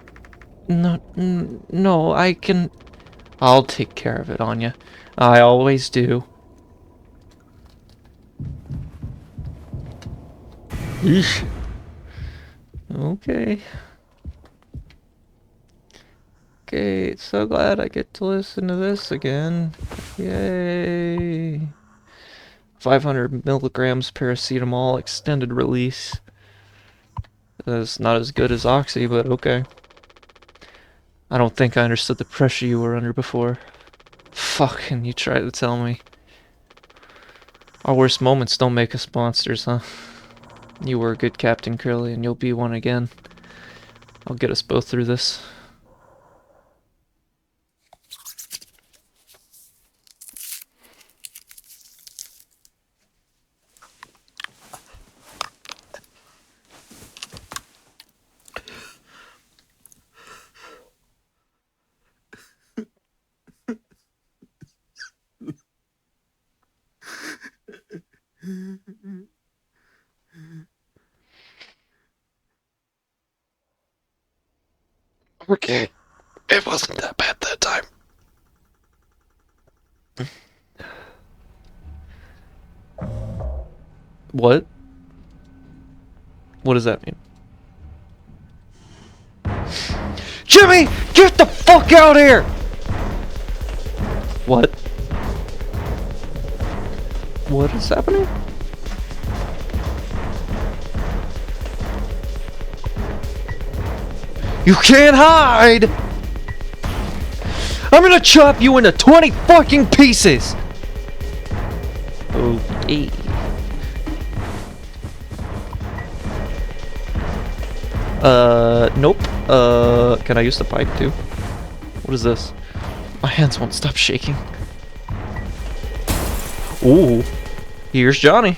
S1: No, I can. I'll take care of it, Anya. I always do. Eesh. Okay. Okay, so glad I get to listen to this again. Yay. 500 milligrams paracetamol extended release. That's not as good as Oxy, but okay. I don't think I understood the pressure you were under before. Fuck, and you tried to tell me. Our worst moments don't make us monsters, huh? You were a good Captain Curly, and you'll be one again. I'll get us both through this. Okay. It wasn't that bad that time. What? What does that mean? Jimmy! Get the fuck out of here! What? What is happening? You can't hide! I'm gonna chop you into 20 fucking pieces! Okay. Nope. Can I use the pipe too? What is this? My hands won't stop shaking. Ooh. Here's Johnny.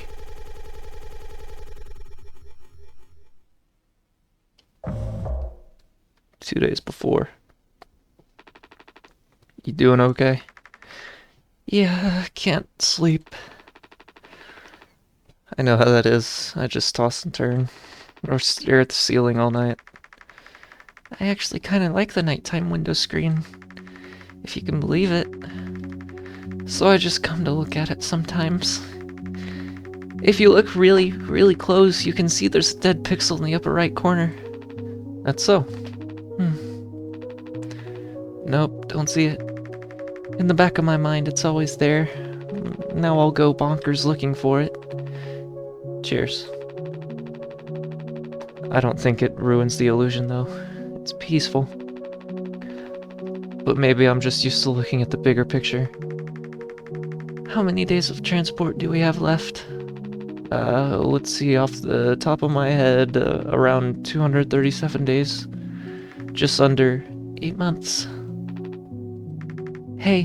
S1: Two days before. You doing okay? Yeah, can't sleep. I know how that is. I just toss and turn. Or stare at the ceiling all night. I actually kind of like the nighttime window screen, if you can believe it. So I just come to look at it sometimes. If you look really, really close, you can see there's a dead pixel in the upper right corner. That's so. Nope, don't see it. In the back of my mind, it's always there. Now I'll go bonkers looking for it. Cheers. I don't think it ruins the illusion, though. It's peaceful. But maybe I'm just used to looking at the bigger picture. How many days of transport do we have left? Let's see, off the top of my head, around 237 days. Just under 8 months. Hey,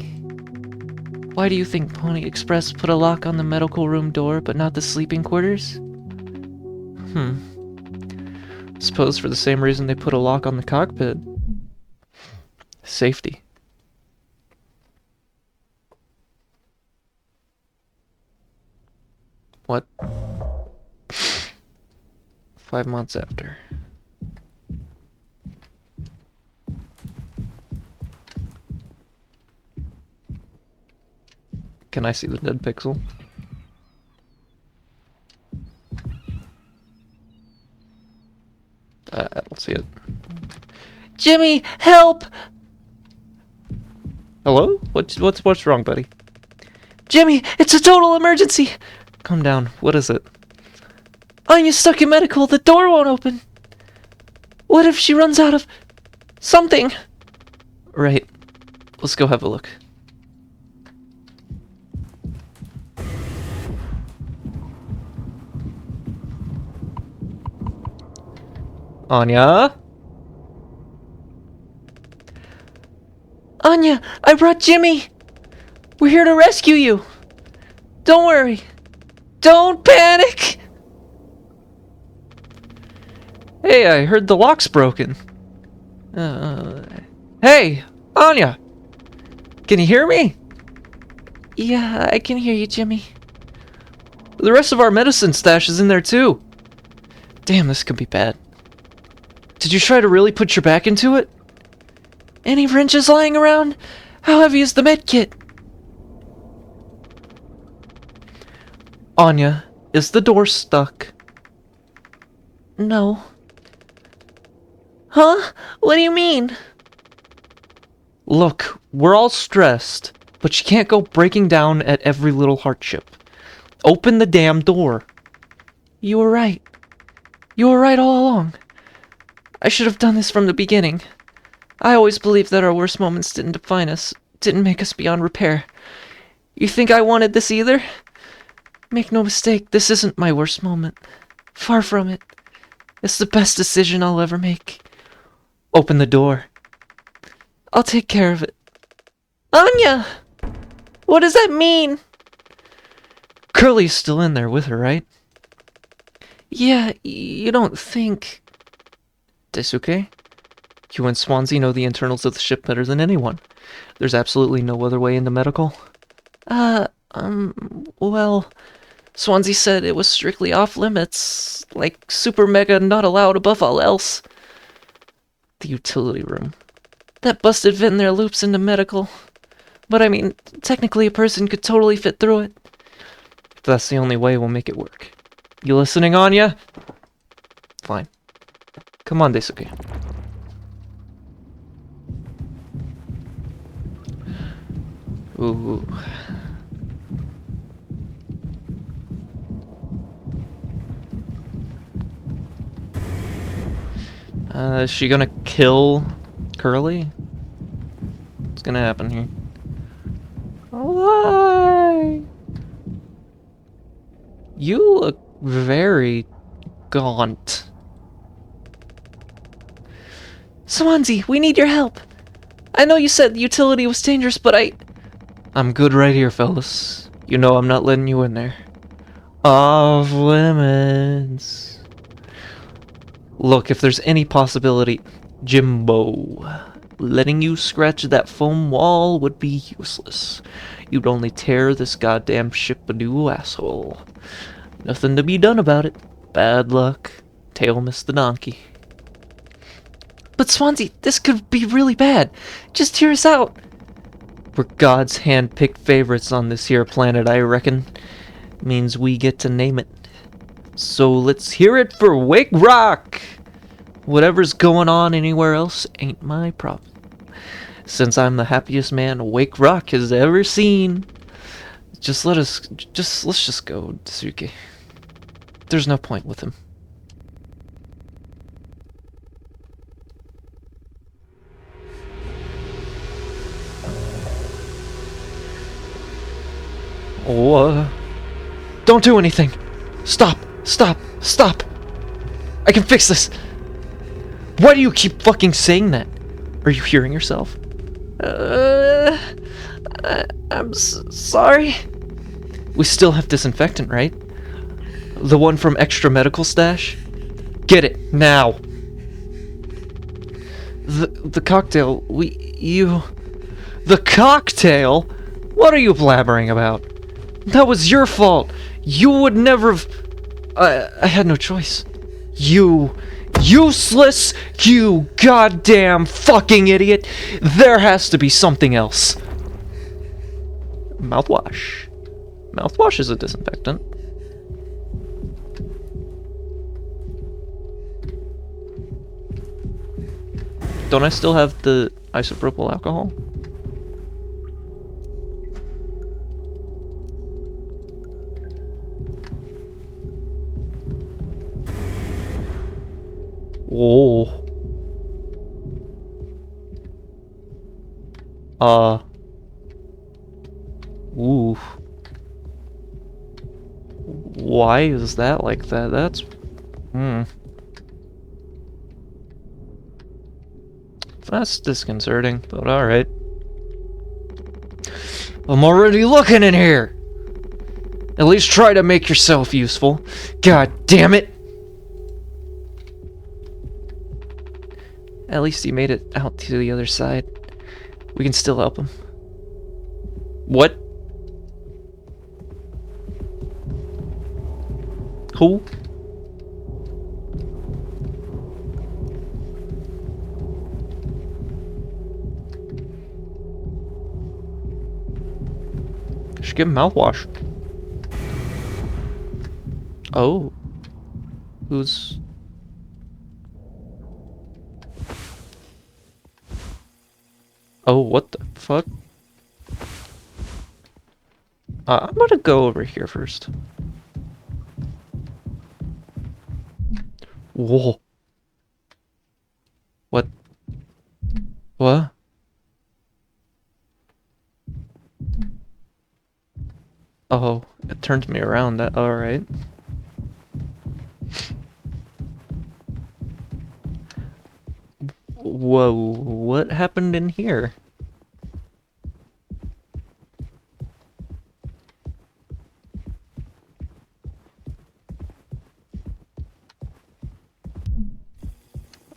S1: why do you think Pony Express put a lock on the medical room door, but not the sleeping quarters? Suppose for the same reason they put a lock on the cockpit. Safety. What? 5 months after. Can I see the dead pixel? I don't see it. Jimmy, help! Hello? What's wrong, buddy? Jimmy, it's a total emergency! Calm down. What is it? Anya's stuck in medical. The door won't open. What if she runs out of something? Right. Let's go have a look. Anya? Anya, I brought Jimmy! We're here to rescue you! Don't worry! Don't panic! Hey, I heard the lock's broken. Hey, Anya! Can you hear me? Yeah, I can hear you, Jimmy. The rest of our medicine stash is in there too. Damn, this could be bad. Did you try to really put your back into it? Any wrenches lying around? How heavy is the med kit? Anya, is the door stuck? No. Huh? What do you mean? Look, we're all stressed, but you can't go breaking down at every little hardship. Open the damn door. You were right. You were right all along. I should have done this from the beginning. I always believed that our worst moments didn't define us, didn't make us beyond repair. You think I wanted this either? Make no mistake, this isn't my worst moment. Far from it. It's the best decision I'll ever make. Open the door. I'll take care of it. Anya! What does that mean? Curly's still in there with her, right? Yeah, you don't think... Daisuke? You and Swansea know the internals of the ship better than anyone. There's absolutely no other way into medical. Well... Swansea said it was strictly off limits. Like, super mega not allowed above all else. The utility room. That busted vent in there loops into medical. But I mean, technically a person could totally fit through it. If that's the only way, we'll make it work. You listening, Anya? Fine. Come on, Daisuke. Ooh. Is she gonna kill Curly? What's gonna happen here? Why? You look very gaunt. Swansea, we need your help. I know you said the utility was dangerous, but I'm good right here, fellas. You know I'm not letting you in there. Off limits. Look, if there's any possibility, Jimbo, letting you scratch that foam wall would be useless. You'd only tear this goddamn ship a new asshole. Nothing to be done about it. Bad luck. Tail missed the donkey. But Swansea, this could be really bad. Just hear us out. We're God's hand-picked favorites on this here planet, I reckon. Means we get to name it. So let's hear it for Wake Rock! Whatever's going on anywhere else ain't my problem. Since I'm the happiest man Wake Rock has ever seen. Let's just go, Daisuke. There's no point with him. Oh, don't do anything! Stop! Stop! Stop! I can fix this! Why do you keep fucking saying that? Are you hearing yourself? I'm sorry. We still have disinfectant, right? The one from extra medical stash? Get it, now! The cocktail, The cocktail? What are you blabbering about? That was your fault! You would never have... I had no choice. You... useless! You goddamn fucking idiot! There has to be something else. Mouthwash. Mouthwash is a disinfectant. Don't I still have the isopropyl alcohol? Oh. Ooh. Why is that like that? That's... That's disconcerting, but alright. I'm already looking in here! At least try to make yourself useful. God damn it! At least he made it out to the other side. We can still help him. What? Who? Should give him mouthwash. Oh. Who's... Oh, what the fuck? I'm gonna go over here first. Whoa. What? What? Oh, it turned me around. That alright. Whoa, what happened in here?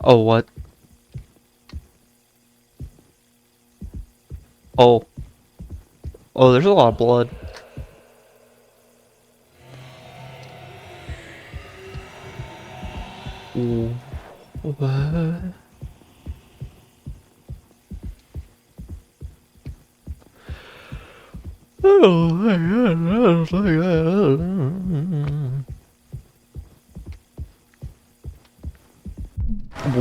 S1: Oh, what? Oh. Oh, there's a lot of blood. Ooh. What?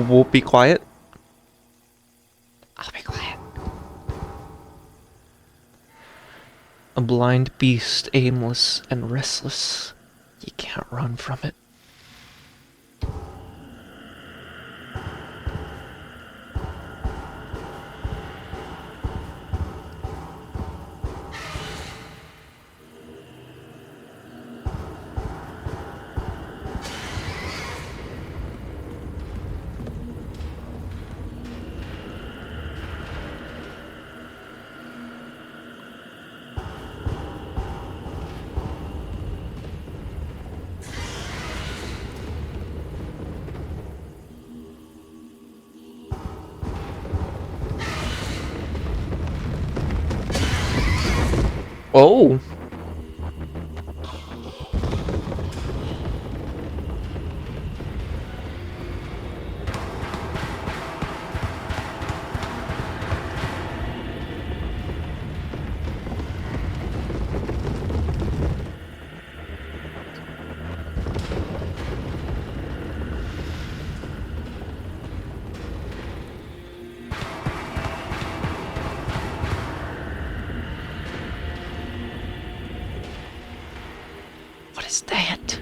S1: We'll be quiet. I'll be quiet. A blind beast, aimless and restless. You can't run from it. Oh. What is that?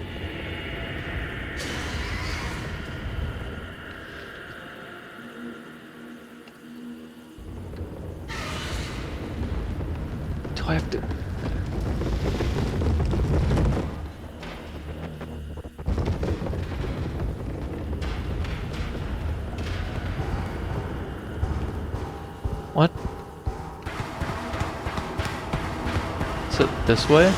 S1: Do I have to... What? Is it this way?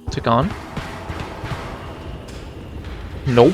S1: Is it gone? Nope.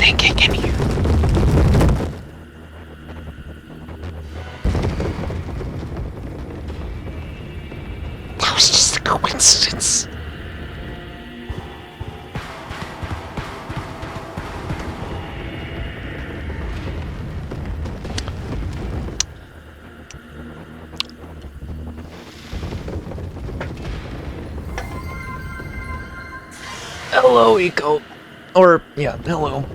S1: pancake in here. That was just a coincidence. Hello, Eco. Or, yeah, hello.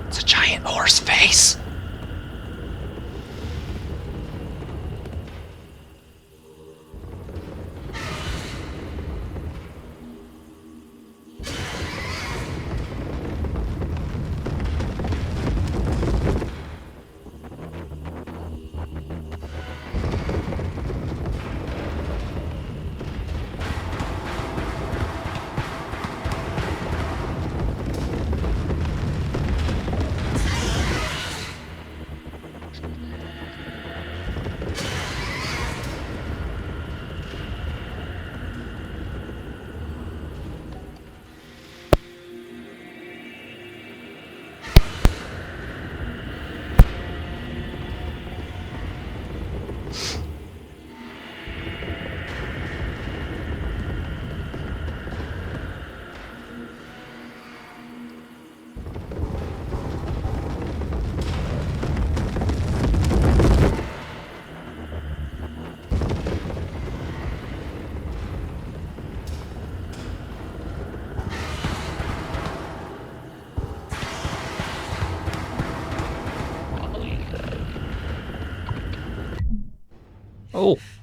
S1: It's a giant horse face.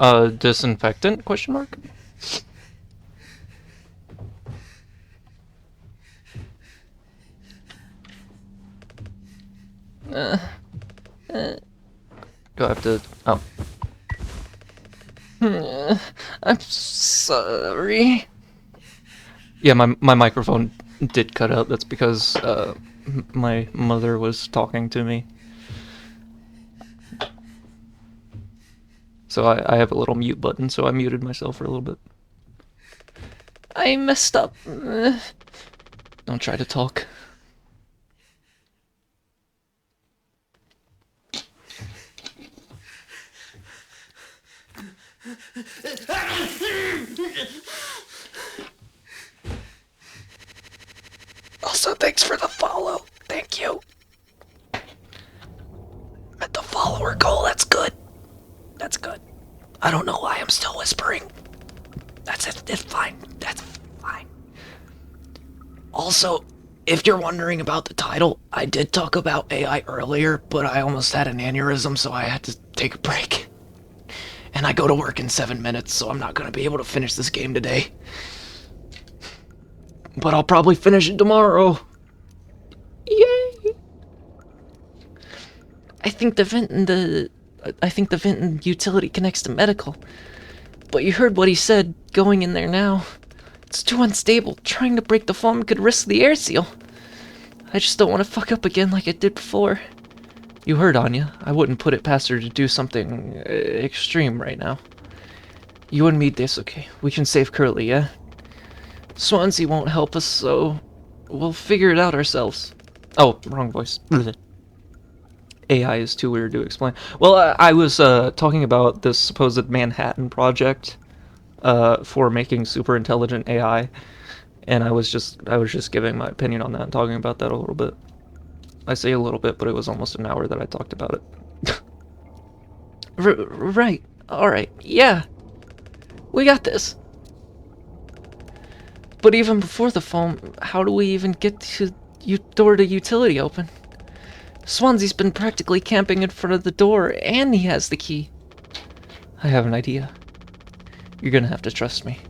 S1: Oh, disinfectant? Question mark? Do I have to? Oh. I'm sorry. Yeah, my microphone did cut out. That's because my mother was talking to me. So I have a little mute button, so I muted myself for a little bit. I messed up. Don't try to talk. Also, thanks for the follow. Thank you. Met the follower goal. That's good. That's good. I don't know why I'm still whispering. That's it. It's fine. That's fine. Also, if you're wondering about the title, I did talk about AI earlier, but I almost had an aneurysm, so I had to take a break. And I go to work in 7 minutes, so I'm not gonna be able to finish this game today. But I'll probably finish it tomorrow. Yay! I think the vent in utility connects to medical. But you heard what he said, going in there now. It's too unstable. Trying to break the foam could risk the air seal. I just don't want to fuck up again like I did before. You heard Anya. I wouldn't put it past her to do something extreme right now. You and me, this okay. We can save Curly, yeah? Swansea won't help us, so we'll figure it out ourselves. Oh, wrong voice. AI is too weird to explain. Well, I was talking about this supposed Manhattan project for making super intelligent AI, and I was just giving my opinion on that and talking about that a little bit. I say a little bit, but it was almost an hour that I talked about it. Right. All right. Yeah. We got this. But even before the foam, how do we even get to door to utility open? Swansea's been practically camping in front of the door, and he has the key. I have an idea. You're gonna have to trust me.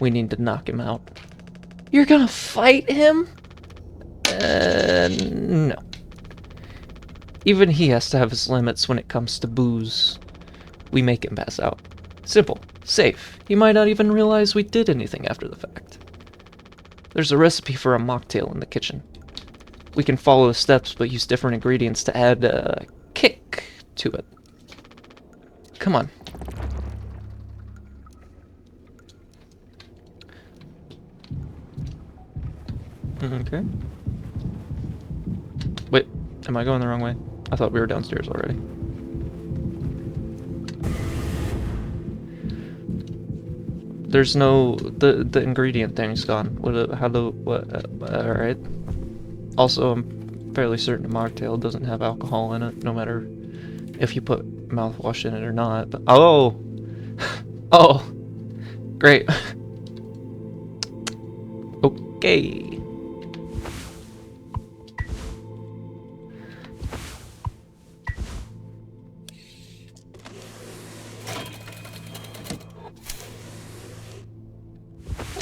S1: We need to knock him out. You're gonna fight him? No. Even he has to have his limits when it comes to booze. We make him pass out. Simple. Safe. He might not even realize we did anything after the fact. There's a recipe for a mocktail in the kitchen. We can follow the steps, but use different ingredients to add a kick to it. Come on. Okay. Wait, am I going the wrong way? I thought we were downstairs already. There's no... the ingredient thing's gone. Alright. Also, I'm fairly certain a mocktail doesn't have alcohol in it, no matter if you put mouthwash in it or not. But, oh! Oh! Great. Okay.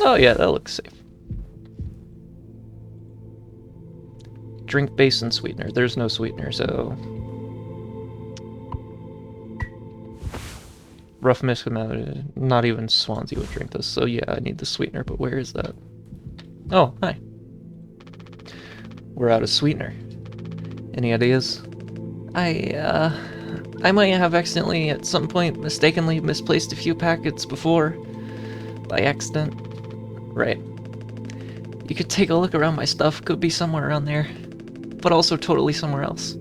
S1: Oh yeah, that looks safe. Drink base and sweetener. There's no sweetener, so... Rough mix, not even Swansea would drink this, so yeah, I need the sweetener, but where is that? Oh, hi. We're out of sweetener. Any ideas? I might have accidentally, at some point, mistakenly misplaced a few packets before. By accident. Right. You could take a look around my stuff, could be somewhere around there. But also totally somewhere else.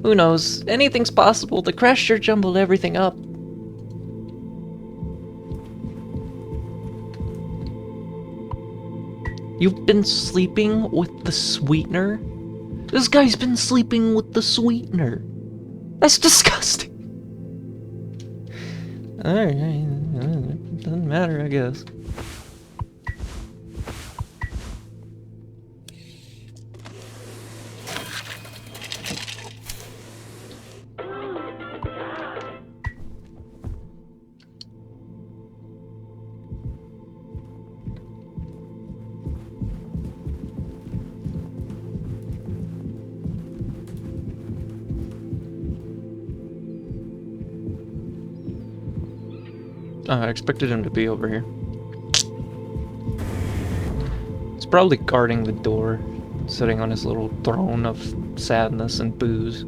S1: Who knows? Anything's possible. The crash sure jumbled everything up. You've been sleeping with the sweetener? This guy's been sleeping with the sweetener. That's disgusting. Alright, doesn't matter, I guess. I expected him to be over here. He's probably guarding the door, sitting on his little throne of sadness and booze.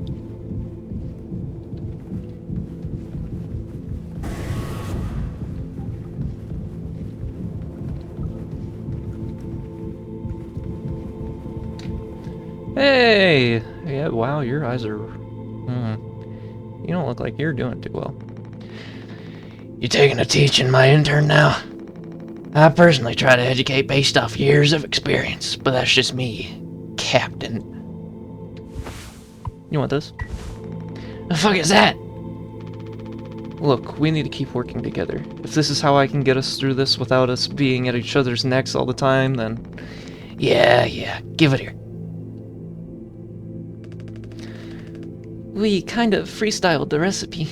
S1: Hey! Yeah, wow, your eyes are... You don't look like you're doing too well.
S5: You taking a teaching my intern now? I personally try to educate based off years of experience, but that's just me, Captain.
S1: You want this?
S5: The fuck is that?
S1: Look, we need to keep working together. If this is how I can get us through this without us being at each other's necks all the time, then...
S5: Yeah, give it here.
S1: We kind of freestyled the recipe.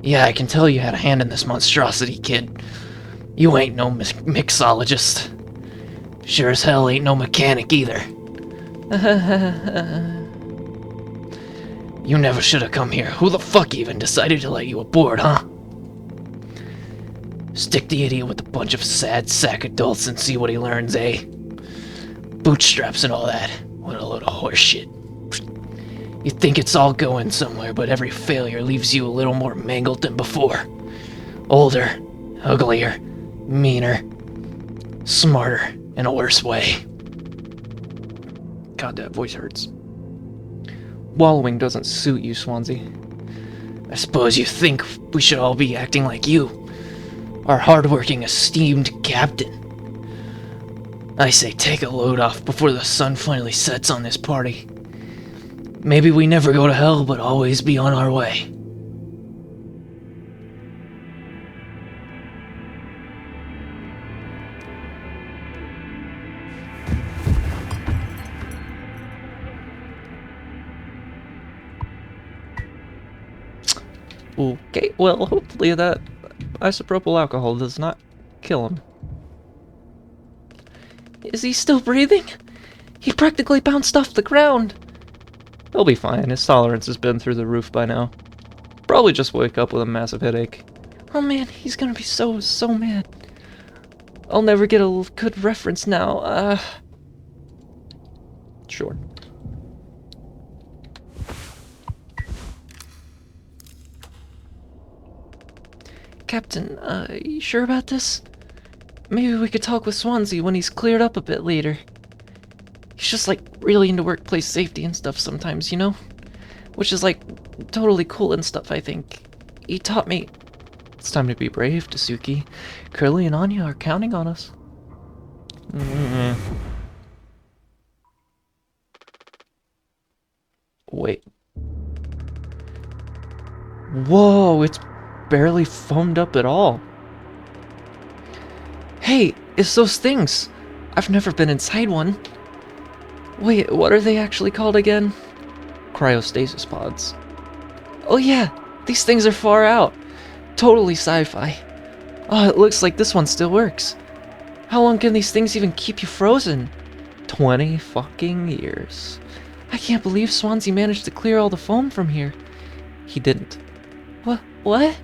S5: Yeah, I can tell you had a hand in this monstrosity, kid. You ain't no mixologist. Sure as hell ain't no mechanic either. You never should have come here. Who the fuck even decided to let you aboard, huh? Stick the idiot with a bunch of sad sack adults and see what he learns, eh? Bootstraps and all that. What a load of horse shit. You think it's all going somewhere, but every failure leaves you a little more mangled than before. Older, uglier, meaner, smarter, in a worse way.
S1: God, that voice hurts. Wallowing doesn't suit you, Swansea.
S5: I suppose you think we should all be acting like you, our hardworking, esteemed captain. I say take a load off before the sun finally sets on this party. Maybe we never go to hell, but always be on our way.
S1: Okay, well, hopefully that isopropyl alcohol does not kill him. Is he still breathing? He practically bounced off the ground. He'll be fine. His tolerance has been through the roof by now. Probably just wake up with a massive headache. Oh man, he's gonna be so mad. I'll never get a good reference now. Sure. Captain, you sure about this? Maybe we could talk with Swansea when he's cleared up a bit later. He's just like really into workplace safety and stuff sometimes, you know? Which is like totally cool and stuff, I think. He taught me... It's time to be brave, Dasuki. Curly and Anya are counting on us. Wait. Whoa, it's barely foamed up at all. Hey, it's those things. I've never been inside one. Wait, what are they actually called again? Cryostasis pods. Oh yeah, these things are far out. Totally sci-fi. Oh, it looks like this one still works. How long can these things even keep you frozen? 20 fucking years. I can't believe Swansea managed to clear all the foam from here. He didn't. What?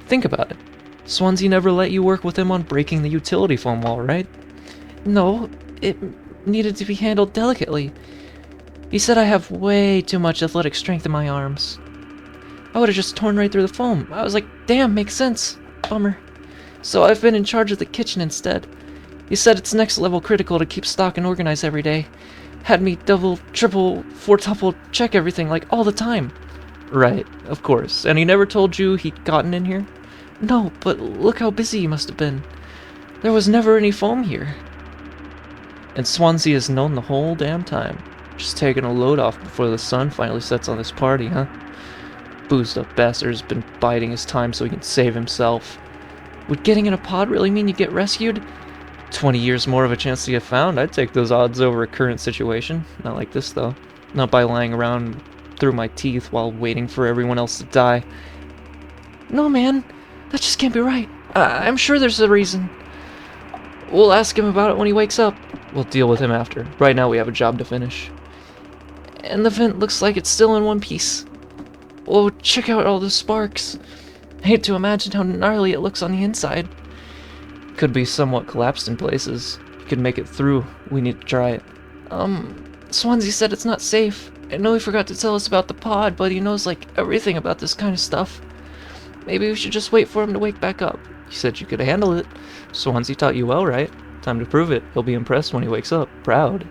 S1: Think about it. Swansea never let you work with him on breaking the utility foam wall, right? No, it needed to be handled delicately. He said I have way too much athletic strength in my arms. I would have just torn right through the foam. I was like, damn, makes sense. Bummer. So I've been in charge of the kitchen instead. He said it's next level critical to keep stock and organize every day. Had me double, triple, fourtuple check everything like all the time. Right, of course. And he never told you he'd gotten in here? No, but look how busy he must have been. There was never any foam here. And Swansea has known the whole damn time. Just taking a load off before the sun finally sets on this party, huh? Boozed up bastard's been biding his time so he can save himself. Would getting in a pod really mean you get rescued? 20 years more of a chance to get found? I'd take those odds over a current situation. Not like this, though. Not by lying around through my teeth while waiting for everyone else to die. No, man. That just can't be right. I'm sure there's a reason. We'll ask him about it when he wakes up. We'll deal with him after. Right now we have a job to finish. And the vent looks like it's still in one piece. Oh, check out all the sparks. I hate to imagine how gnarly it looks on the inside. Could be somewhat collapsed in places. You could make it through. We need to try it. Swansea said it's not safe. I know he forgot to tell us about the pod, but he knows, like, everything about this kind of stuff. Maybe we should just wait for him to wake back up. He said you could handle it. Swansea taught you well, right? Time to prove it. He'll be impressed when he wakes up. Proud.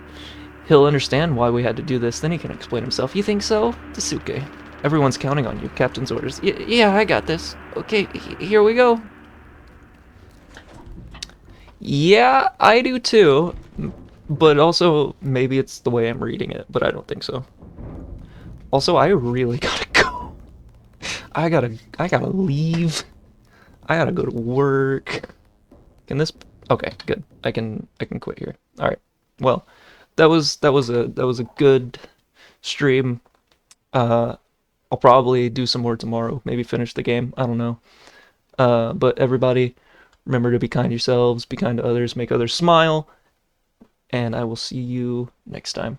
S1: He'll understand why we had to do this, then he can explain himself. You think so? Tasuke. Everyone's counting on you. Captain's orders. Yeah, I got this. Okay, here we go. Yeah, I do too. But also, maybe it's the way I'm reading it, but I don't think so. Also, I really gotta go. I gotta leave. I gotta go to work. Can this? Okay, good. I can quit here. All right. Well, that was a good stream. I'll probably do some more tomorrow. Maybe finish the game. I don't know. But everybody, remember to be kind to yourselves, be kind to others, make others smile, and I will see you next time.